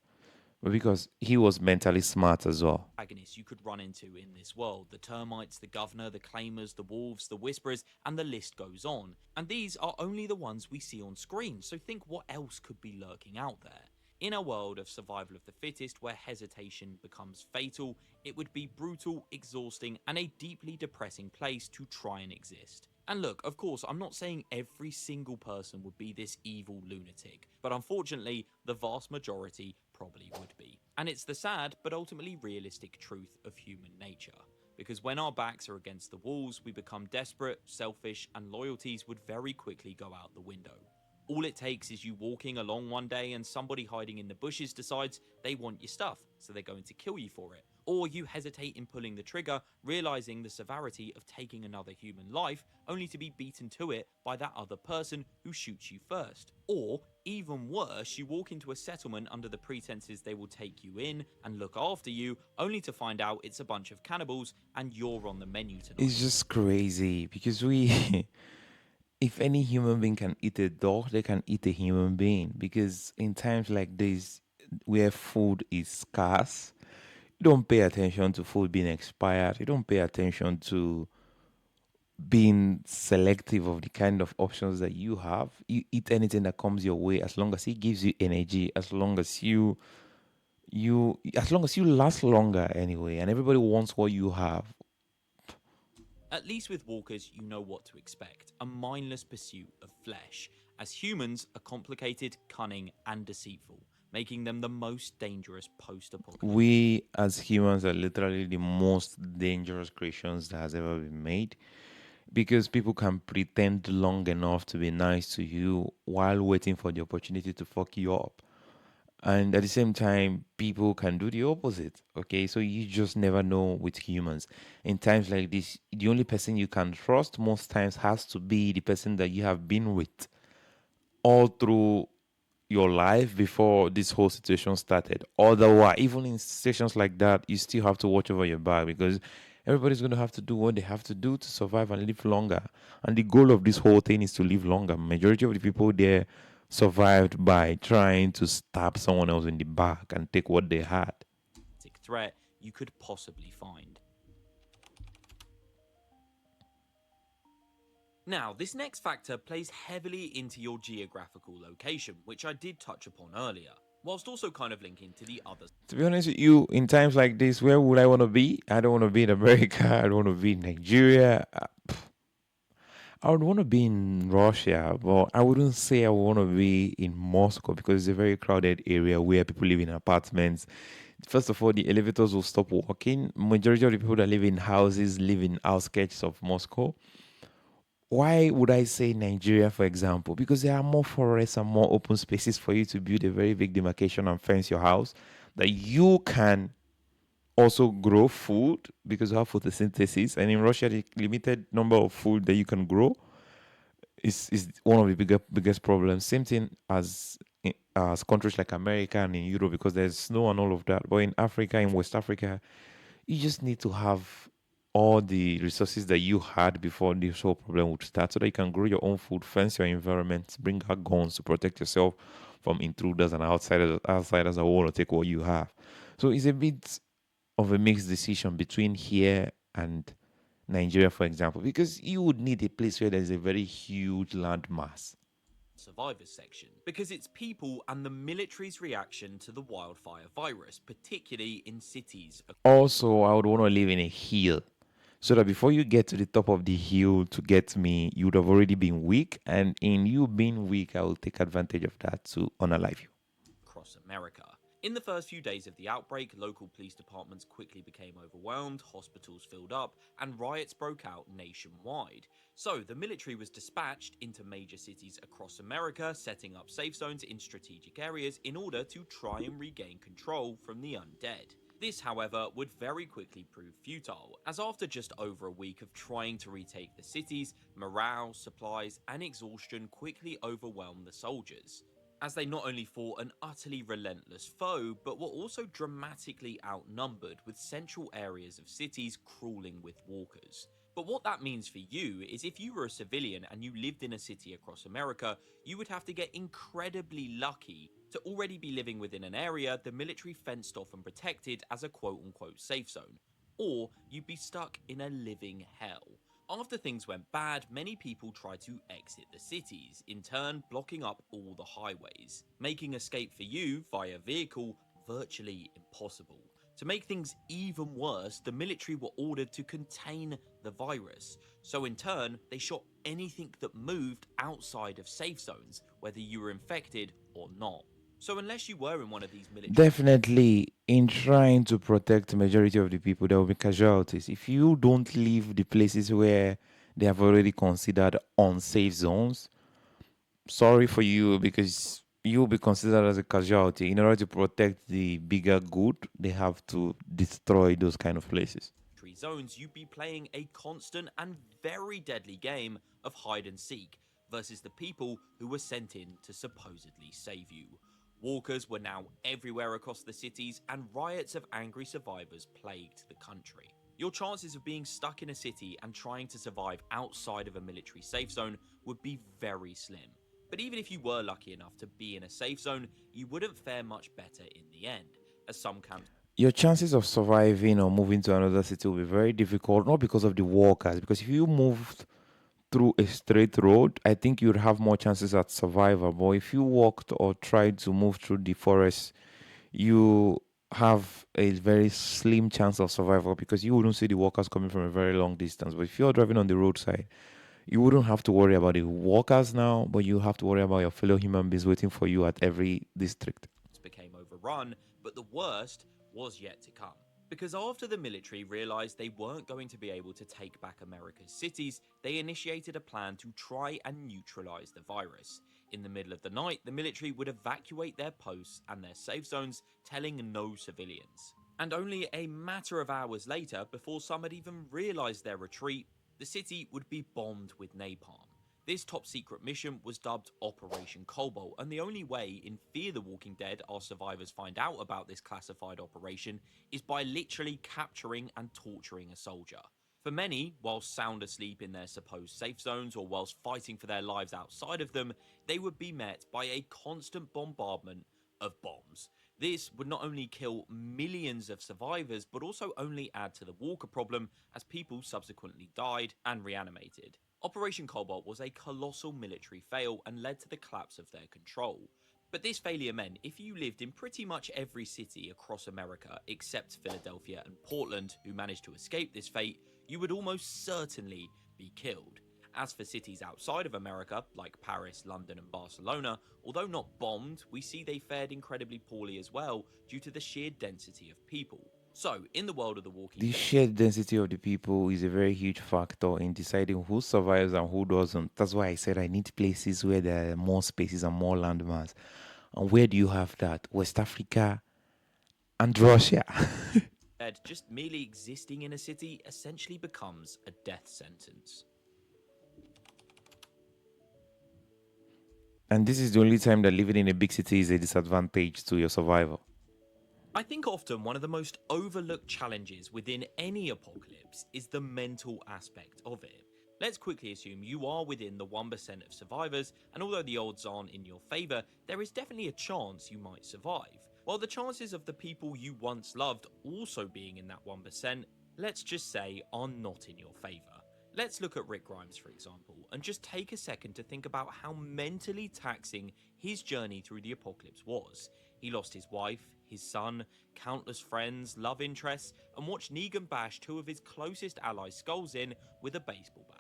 but because he was mentally smart as well. Antagonists you could run into in this world: the termites, the governor, the claimers, the wolves, the whisperers, and the list goes on. And these are only the ones we see on screen, so think what else could be lurking out there. In a world of survival of the fittest where hesitation becomes fatal, it would be brutal, exhausting, and a deeply depressing place to try and exist. And look, of course, I'm not saying every single person would be this evil lunatic, but unfortunately, the vast majority probably would be. And it's the sad, but ultimately realistic truth of human nature. Because when our backs are against the walls, we become desperate, selfish, and loyalties would very quickly go out the window. All it takes is you walking along one day and somebody hiding in the bushes decides they want your stuff, so they're going to kill you for it. Or you hesitate in pulling the trigger, realizing the severity of taking another human life, only to be beaten to it by that other person who shoots you first. Or, even worse, you walk into a settlement under the pretenses they will take you in and look after you, only to find out it's a bunch of cannibals and you're on the menu tonight. It's just crazy because we if any human being can eat a dog, they can eat a human being. Because in times like this, where food is scarce, you don't pay attention to food being expired. You don't pay attention to being selective of the kind of options that you have. You eat anything that comes your way as long as it gives you energy, as long as as long as you last longer anyway, and everybody wants what you have. At least with walkers, you know what to expect: a mindless pursuit of flesh, as humans are complicated, cunning, and deceitful, making them the most dangerous post-apocalyptic. We as humans are literally the most dangerous creations that has ever been made, because people can pretend long enough to be nice to you while waiting for the opportunity to fuck you up. And at the same time, people can do the opposite. Okay, so you just never know with humans. In times like this, the only person you can trust most times has to be the person that you have been with all through your life before this whole situation started. Otherwise, even in situations like that, you still have to watch over your back, because everybody's going to have to do what they have to do to survive and live longer. And the goal of this whole thing is to live longer. Majority of the people there survived by trying to stab someone else in the back and take what they had. Threat you could possibly find. Now, this next factor plays heavily into your geographical location, which I did touch upon earlier, whilst also kind of linking to the others. To be honest with you, in times like this, where would I want to be? I don't want to be in America. I don't want to be in Nigeria. I would want to be in Russia, but I wouldn't say I would want to be in Moscow, because it's a very crowded area where people live in apartments. First of all, the elevators will stop working. Majority of the people that live in houses live in outskirts of Moscow. Why would I say Nigeria, for example? Because there are more forests and more open spaces for you to build a very big demarcation and fence your house, that you can also grow food because you have photosynthesis. And in Russia, the limited number of food that you can grow is one of the biggest problems. Same thing as countries like America and in Europe, because there's snow and all of that. But in Africa, in West Africa, you just need to have all the resources that you had before this whole problem would start, so that you can grow your own food, fence your environment, bring out guns to protect yourself from intruders and outsiders that want to take what you have. So it's a bit of a mixed decision between here and Nigeria, for example, because you would need a place where there's a very huge land mass. Survivors section, because it's people and the military's reaction to the wildfire virus, particularly in cities. Also, I would want to live in a hill so that before you get to the top of the hill to get me, you would have already been weak. And in you being weak, I will take advantage of that to unalive you. Across America. In the first few days of the outbreak, local police departments quickly became overwhelmed, hospitals filled up, and riots broke out nationwide. So the military was dispatched into major cities across America, setting up safe zones in strategic areas in order to try and regain control from the undead. This, however, would very quickly prove futile, as after just over a week of trying to retake the cities, morale, supplies, and exhaustion quickly overwhelmed the soldiers, as they not only fought an utterly relentless foe, but were also dramatically outnumbered, with central areas of cities crawling with walkers. But what that means for you is if you were a civilian and you lived in a city across America, you would have to get incredibly lucky to already be living within an area the military fenced off and protected as a quote-unquote safe zone, or you'd be stuck in a living hell. After things went bad, many people tried to exit the cities, in turn blocking up all the highways, making escape for you via vehicle virtually impossible. To make things even worse, the military were ordered to contain the virus, so in turn, they shot anything that moved outside of safe zones, whether you were infected or not. So unless you were in one of these military... Definitely, in trying to protect the majority of the people, there will be casualties. If you don't leave the places where they have already considered unsafe zones, sorry for you, because you'll be considered as a casualty. In order to protect the bigger good, they have to destroy those kind of places. Zones, you'd be playing a constant and very deadly game of hide and seek versus the people who were sent in to supposedly save you. Walkers were now everywhere across the cities, and riots of angry survivors plagued the country. Your chances of being stuck in a city and trying to survive outside of a military safe zone would be very slim. But even if you were lucky enough to be in a safe zone, you wouldn't fare much better in the end, as some camps... Your chances of surviving or moving to another city will be very difficult, not because of the walkers, because if you moved through a straight road, I think you'd have more chances at survival. But if you walked or tried to move through the forest, you have a very slim chance of survival because you wouldn't see the walkers coming from a very long distance. But if you're driving on the roadside, you wouldn't have to worry about the walkers now, but you have to worry about your fellow human beings waiting for you at every district. Became overrun, but the worst was yet to come. Because after the military realized they weren't going to be able to take back America's cities, they initiated a plan to try and neutralize the virus. In the middle of the night, the military would evacuate their posts and their safe zones, telling no civilians. And only a matter of hours later, before some had even realized their retreat, the city would be bombed with napalm. This top-secret mission was dubbed Operation Cobalt, and the only way in Fear the Walking Dead our survivors find out about this classified operation is by literally capturing and torturing a soldier. For many, whilst sound asleep in their supposed safe zones or whilst fighting for their lives outside of them, they would be met by a constant bombardment of bombs. This would not only kill millions of survivors, but also only add to the walker problem as people subsequently died and reanimated. Operation Cobalt was a colossal military fail and led to the collapse of their control. But this failure meant if you lived in pretty much every city across America except Philadelphia and Portland, who managed to escape this fate, you would almost certainly be killed. As for cities outside of America, like Paris, London and Barcelona, although not bombed, we see they fared incredibly poorly as well due to the sheer density of people. So, in the world of The Walking Dead... The sheer density of the people is a very huge factor in deciding who survives and who doesn't. That's why I said I need places where there are more spaces and more landmass. And where do you have that? West Africa and Russia. Just merely existing in a city essentially becomes a death sentence. And this is the only time that living in a big city is a disadvantage to your survival. I think often one of the most overlooked challenges within any apocalypse is the mental aspect of it. Let's quickly assume you are within the 1% of survivors, and although the odds aren't in your favour, there is definitely a chance you might survive. While the chances of the people you once loved also being in that 1%, let's just say, are not in your favour. Let's look at Rick Grimes, for example, and just take a second to think about how mentally taxing his journey through the apocalypse was. He lost his wife, his son, countless friends, love interests, and watched Negan bash two of his closest allies' skulls in with a baseball bat.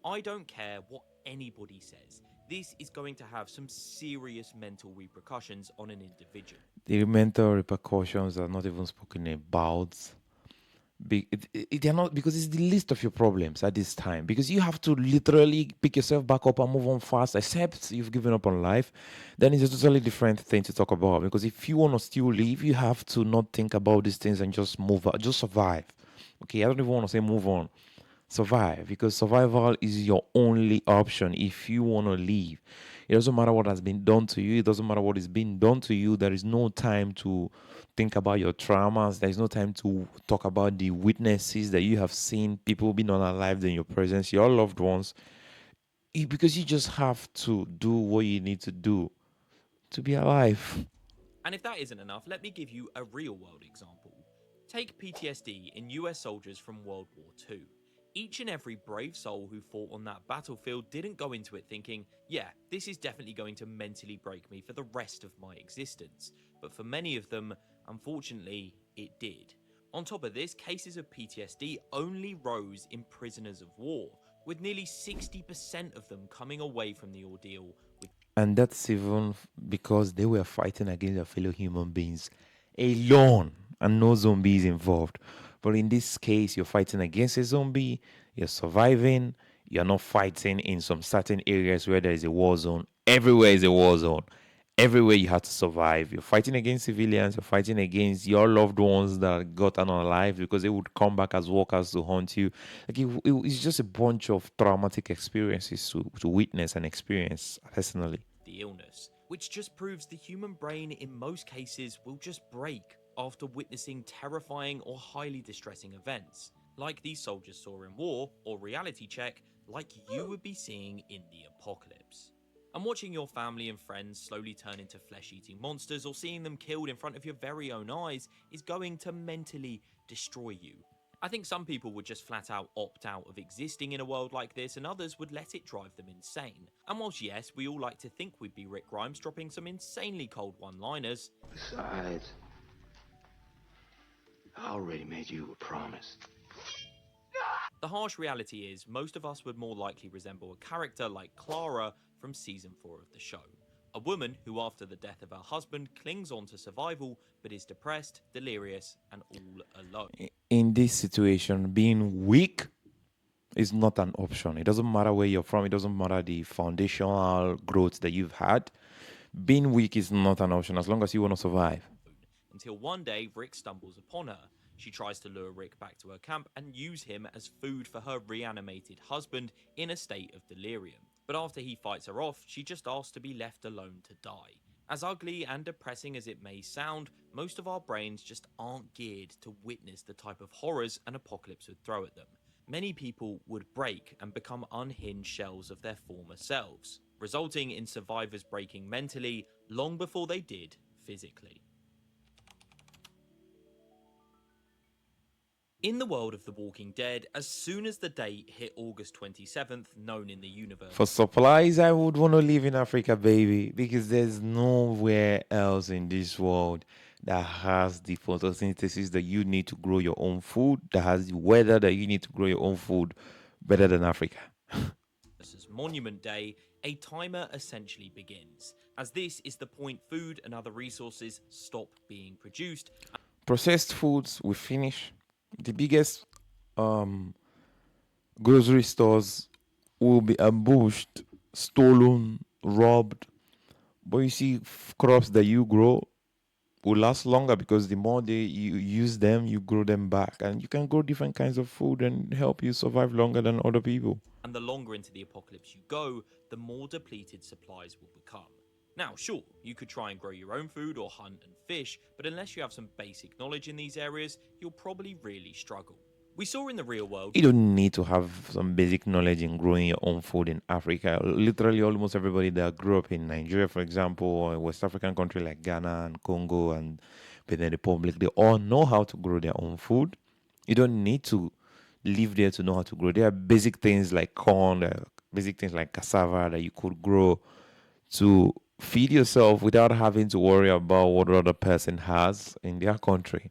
I don't care what anybody says. This is going to have some serious mental repercussions on an individual. The mental repercussions are not even spoken about. They're not, because it's the least of your problems at this time, because you have to literally pick yourself back up and move on fast. Except you've given up on life, then it's a totally different thing to talk about, because if you want to still live, you have to not think about these things and just move on, just survive. Okay, I don't even want to say move on, survive, because survival is your only option if you want to live. It doesn't matter what has been done to you, it doesn't matter what is being done to you. There is no time to think about your traumas. There's no time to talk about the witnesses that you have seen, people being unalived in your presence, your loved ones, because you just have to do what you need to do to be alive. And if that isn't enough, let me give you a real-world example. Take PTSD in US soldiers from World War II. Each and every brave soul who fought on that battlefield didn't go into it thinking, yeah, this is definitely going to mentally break me for the rest of my existence. But for many of them, unfortunately, it did. On top of this, cases of PTSD only rose in prisoners of war, with nearly 60% of them coming away from the ordeal with. And that's even because they were fighting against their fellow human beings alone and no zombies involved. But in this case, you're fighting against a zombie, you're surviving, you're not fighting in some certain areas where there is a war zone. Everywhere is a war zone. Everywhere you have to survive. You're fighting against civilians, you're fighting against your loved ones that got unalive because they would come back as walkers to haunt you. Like it's just a bunch of traumatic experiences to witness and experience personally. The illness, which just proves the human brain in most cases will just break after witnessing terrifying or highly distressing events, like these soldiers saw in war, or reality check, like you would be seeing in the apocalypse. And watching your family and friends slowly turn into flesh-eating monsters or seeing them killed in front of your very own eyes is going to mentally destroy you. I think some people would just flat out opt out of existing in a world like this, and others would let it drive them insane. And whilst yes, we all like to think we'd be Rick Grimes dropping some insanely cold one-liners. Besides, I already made you a promise. The harsh reality is, most of us would more likely resemble a character like Clara from season 4 of the show. A woman who, after the death of her husband, clings on to survival, but is depressed, delirious, and all alone. In this situation, being weak is not an option. It doesn't matter where you're from. It doesn't matter the foundational growth that you've had. Being weak is not an option as long as you want to survive. Until one day, Rick stumbles upon her. She tries to lure Rick back to her camp and use him as food for her reanimated husband in a state of delirium. But after he fights her off, she just asks to be left alone to die. As ugly and depressing as it may sound, most of our brains just aren't geared to witness the type of horrors an apocalypse would throw at them. Many people would break and become unhinged shells of their former selves, resulting in survivors breaking mentally long before they did physically. In the world of The Walking Dead, as soon as the date hit August 27th, known in the universe... For supplies, I would want to live in Africa, baby, because there's nowhere else in this world that has the photosynthesis that you need to grow your own food, that has the weather that you need to grow your own food better than Africa. As Monument Day, a timer essentially begins, as this is the point food and other resources stop being produced. Processed foods will finish. The biggest grocery stores will be ambushed, stolen, robbed. But you see, crops that you grow will last longer because the more you use them, you grow them back. And you can grow different kinds of food and help you survive longer than other people. And the longer into the apocalypse you go, the more depleted supplies will become. Now, sure, you could try and grow your own food or hunt and fish, but unless you have some basic knowledge in these areas, you'll probably really struggle. We saw in the real world. You don't need to have some basic knowledge in growing your own food in Africa. Literally, almost everybody that grew up in Nigeria, for example, or a West African country like Ghana and Congo and Benin Republic, they all know how to grow their own food. You don't need to live there to know how to grow. There are basic things like corn, basic things like cassava that you could grow to feed yourself without having to worry about what other person has in their country.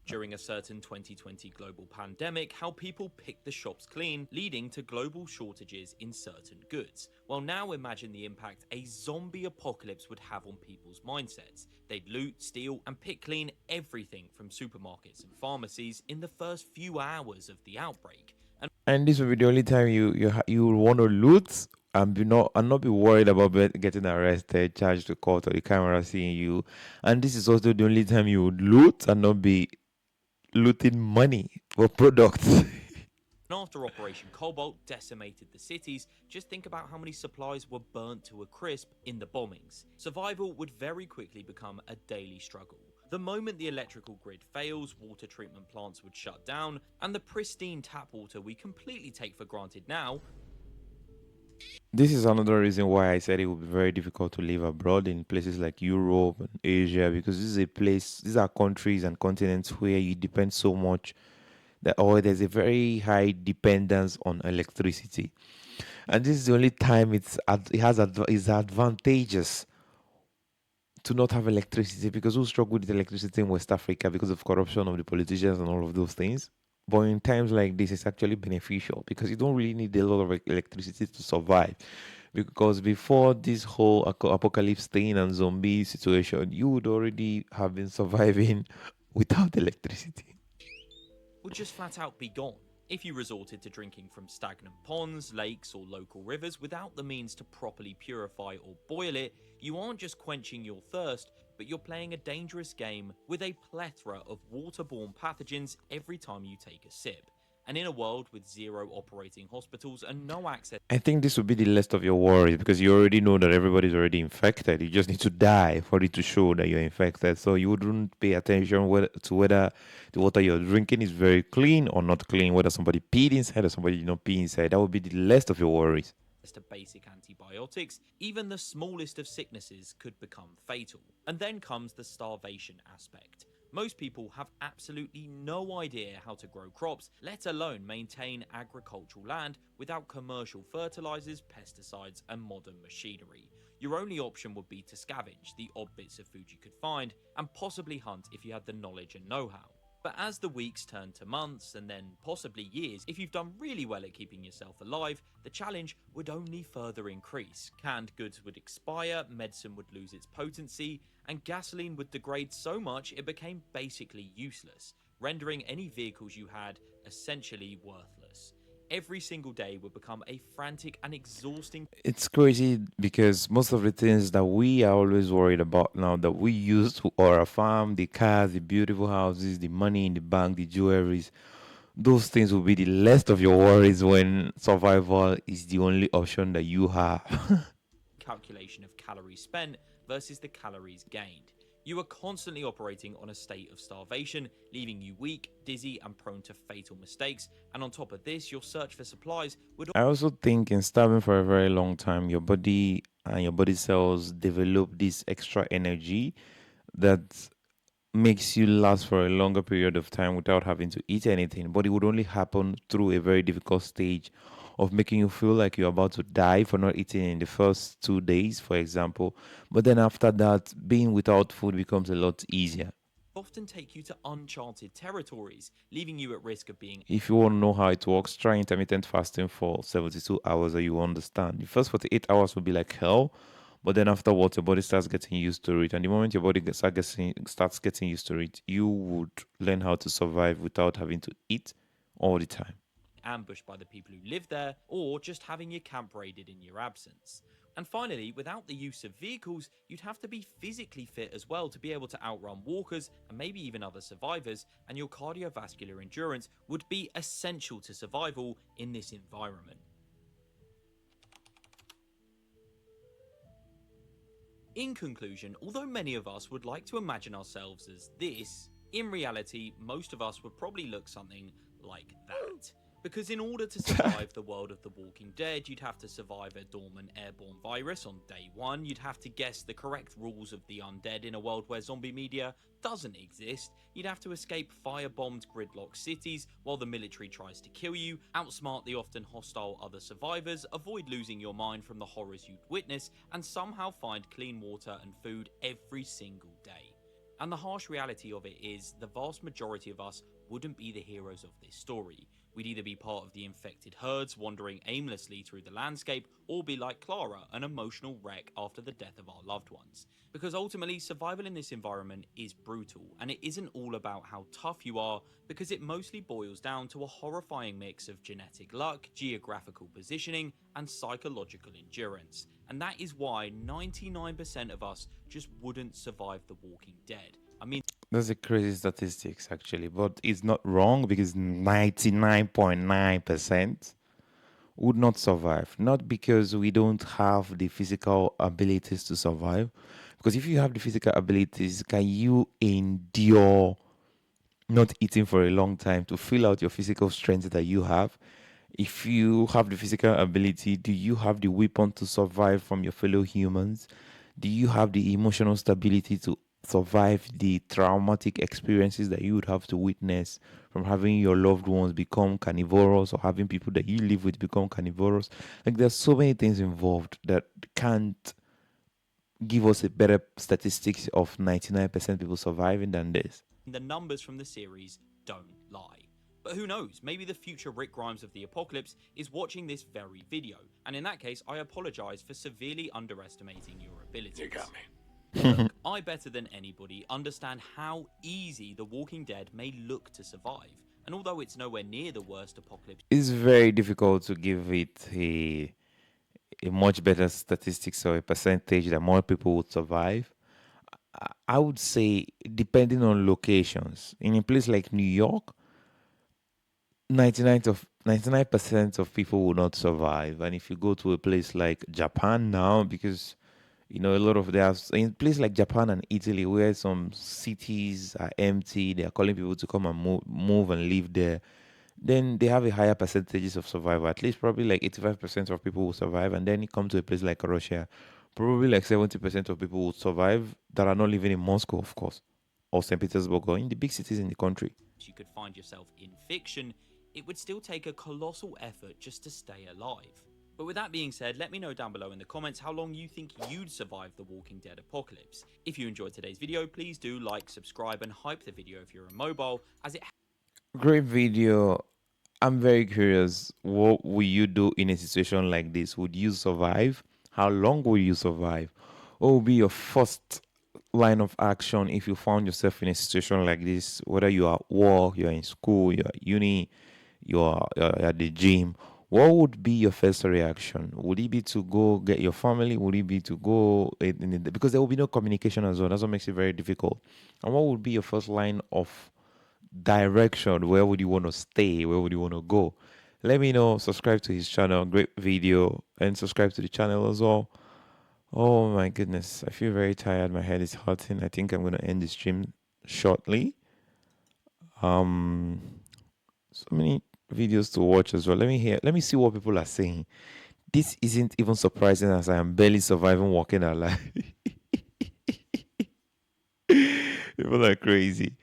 During a certain 2020 global pandemic, how people picked the shops clean, leading to global shortages in certain goods. Well, now imagine the impact a zombie apocalypse would have on people's mindsets. They'd loot, steal, and pick clean everything from supermarkets and pharmacies in the first few hours of the outbreak. And this will be the only time you want to loot and not be worried about getting arrested, charged to court, or the camera seeing you. And this is also the only time you would loot and not be looting money for products. And after Operation Cobalt decimated the cities, just think about how many supplies were burnt to a crisp in the bombings. Survival would very quickly become a daily struggle. The moment the electrical grid fails, water treatment plants would shut down, and the pristine tap water we completely take for granted now. This is another reason why I said it would be very difficult to live abroad in places like Europe and Asia, because these are countries and continents where you depend so much there's a very high dependence on electricity. And this is the only time it's advantageous to not have electricity, because we struggle with electricity in West Africa because of corruption of the politicians and all of those things. But in times like this, it's actually beneficial because you don't really need a lot of electricity to survive. Because before this whole apocalypse thing and zombie situation, you would already have been surviving without electricity. Would just flat out be gone if you resorted to drinking from stagnant ponds, lakes, or local rivers without the means to properly purify or boil it. You aren't just quenching your thirst, but you're playing a dangerous game with a plethora of waterborne pathogens every time you take a sip. And in a world with zero operating hospitals and no access... I think this would be the least of your worries, because you already know that everybody's already infected. You just need to die for it to show that you're infected. So you wouldn't pay attention to whether the water you're drinking is very clean or not clean, whether somebody peed inside or somebody did not pee inside. That would be the least of your worries. To basic antibiotics, even the smallest of sicknesses could become fatal. And then comes the starvation aspect. Most people have absolutely no idea how to grow crops, let alone maintain agricultural land without commercial fertilizers, pesticides, and modern machinery. Your only option would be to scavenge the odd bits of food you could find, and possibly hunt if you had the knowledge and know-how. But as the weeks turn to months and then possibly years, if you've done really well at keeping yourself alive, the challenge would only further increase. Canned goods would expire, medicine would lose its potency, and gasoline would degrade so much it became basically useless, rendering any vehicles you had essentially worthless. Every single day would become a frantic and exhausting... It's crazy because most of the things that we are always worried about now that we use to our farm, the cars, the beautiful houses, the money in the bank, the jewelries, those things will be the least of your worries when survival is the only option that you have. Calculation of calories spent versus the calories gained. You are constantly operating on a state of starvation, leaving you weak, dizzy, and prone to fatal mistakes. And on top of this, your search for supplies would... I also think in starving for a very long time, your body and your body cells develop this extra energy that makes you last for a longer period of time without having to eat anything. But it would only happen through a very difficult stage of making you feel like you're about to die for not eating in the first 2 days, for example. But then after that, being without food becomes a lot easier. Often take you to uncharted territories, leaving you at risk of being... If you want to know how it works, try intermittent fasting for 72 hours and you understand. The first 48 hours will be like hell, but then afterwards, your body starts getting used to it. And the moment your body starts getting used to it, you would learn how to survive without having to eat all the time. Ambushed by the people who live there, or just having your camp raided in your absence. And finally, without the use of vehicles, you'd have to be physically fit as well to be able to outrun walkers and maybe even other survivors, and your cardiovascular endurance would be essential to survival in this environment. In conclusion, although many of us would like to imagine ourselves as this, in reality, most of us would probably look something like that. Because in order to survive the world of The Walking Dead, you'd have to survive a dormant airborne virus on day one, you'd have to guess the correct rules of the undead in a world where zombie media doesn't exist, you'd have to escape firebombed gridlock cities while the military tries to kill you, outsmart the often hostile other survivors, avoid losing your mind from the horrors you'd witness, and somehow find clean water and food every single day. And the harsh reality of it is, the vast majority of us wouldn't be the heroes of this story. We'd either be part of the infected herds wandering aimlessly through the landscape, or be like Clara, an emotional wreck after the death of our loved ones. Because ultimately, survival in this environment is brutal, and it isn't all about how tough you are, because it mostly boils down to a horrifying mix of genetic luck, geographical positioning, and psychological endurance. And that is why 99% of us just wouldn't survive The Walking Dead. I mean, That's a crazy statistics actually, but it's not wrong because 99.9% would not survive. Not because we don't have the physical abilities to survive. Because if you have the physical abilities, can you endure not eating for a long time to fill out your physical strength that you have? If you have the physical ability, do you have the weapon to survive from your fellow humans? Do you have the emotional stability to survive the traumatic experiences that you would have to witness from having your loved ones become carnivorous or having people that you live with become carnivorous? Like, there's so many things involved that can't give us a better statistics of 99% people surviving than this. the numbers from the series don't lie. But who knows, maybe the future Rick Grimes of the apocalypse is watching this very video, and in that case, I apologise for severely underestimating your abilities. You got me. Look, I better than anybody understand how easy The Walking Dead may look to survive, and although it's nowhere near the worst apocalypse, It's very difficult to give it a much better statistics or a percentage that more people would survive. I would say, depending on locations, in a place like New York, 99% of people will not survive. And if you go to a place like Japan now, because a lot of there's in places like Japan and Italy where some cities are empty, they are calling people to come and move and live there. Then they have a higher percentages of survival. At least probably like 85% of people will survive. And then you come to a place like Russia, probably like 70% of people will survive that are not living in Moscow, of course, or St. Petersburg, or in the big cities in the country. you could find yourself in fiction, it would still take a colossal effort just to stay alive. But with that being said, let me know down below in the comments how long you think you'd survive the Walking Dead apocalypse. If you enjoyed today's video, please do like, subscribe, and hype the video if you're on mobile, as it Great video. I'm very curious. What will you do in a situation like this? Would you survive? How long will you survive? What will be your first line of action if you found yourself in a situation like this? Whether you are at work, you're in school, you're at uni, you're at the gym. What would be your first reaction? Would it be to go get your family? Would it be to go because there will be no communication as well? That's what makes it very difficult. And what would be your first line of direction? Where would you want to stay? Where would you want to go? Let me know. Subscribe to his channel. Great video. And subscribe to the channel as well. Oh my goodness, I feel very tired. My head is hurting. I think I'm going to end the stream shortly. So many videos to watch as well. Let me see what people are saying. This isn't even surprising as I am barely surviving walking alive. People are crazy.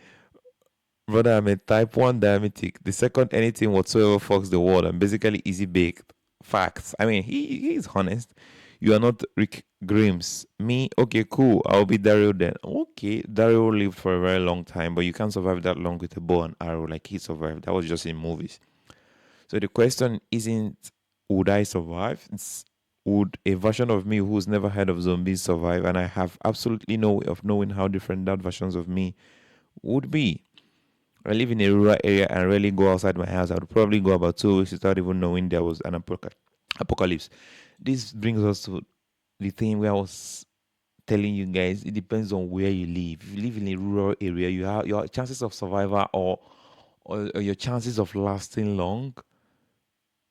Brother, I'm a type 1 diabetic. The second anything whatsoever fucks the world. I'm basically easy baked. Facts. I mean, he's honest. You are not Rick Grimes. Me, okay, cool. I'll be Dario then. Okay, Dario lived for a very long time, but you can't survive that long with a bow and arrow like he survived. That was just in movies. So the question isn't would I survive? It's would a version of me who's never heard of zombies survive? And I have absolutely no way of knowing how different that versions of me would be. I live in a rural area and rarely go outside my house. I would probably go about 2 weeks without even knowing there was an apocalypse. This brings us to the thing where I was telling you guys, it depends on where you live. If you live in a rural area, you have your chances of survival or your chances of lasting long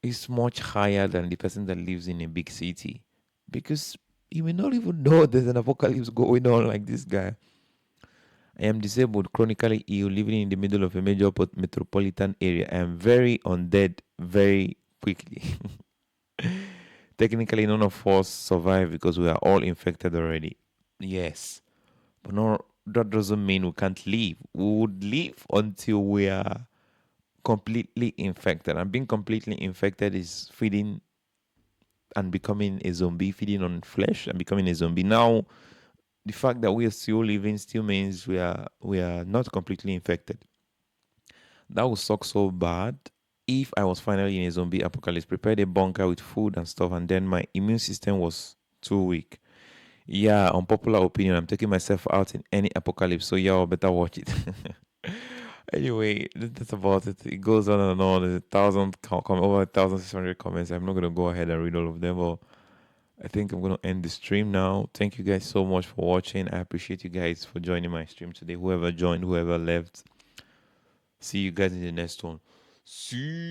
is much higher than the person that lives in a big city, because you may not even know there's an apocalypse going on like this guy. I am disabled, chronically ill, living in the middle of a major metropolitan area. I am very undead very quickly. Technically, none of us survive because we are all infected already. Yes. But no, that doesn't mean we can't live. We would live until we are completely infected. And being completely infected is feeding and becoming a zombie, feeding on flesh and becoming a zombie. Now, the fact that we are still living still means we are not completely infected. That would suck so bad if I was finally in a zombie apocalypse, prepared a bunker with food and stuff, and then my immune system was too weak. Yeah, unpopular opinion. I'm taking myself out in any apocalypse, so y'all better watch it. Anyway, that's about it. It goes on and on. There's over 1,600 comments. I'm not gonna go ahead and read all of them, but I think I'm gonna end the stream now. Thank you guys so much for watching. I appreciate you guys for joining my stream today. Whoever joined, whoever left. See you guys in the next one. See.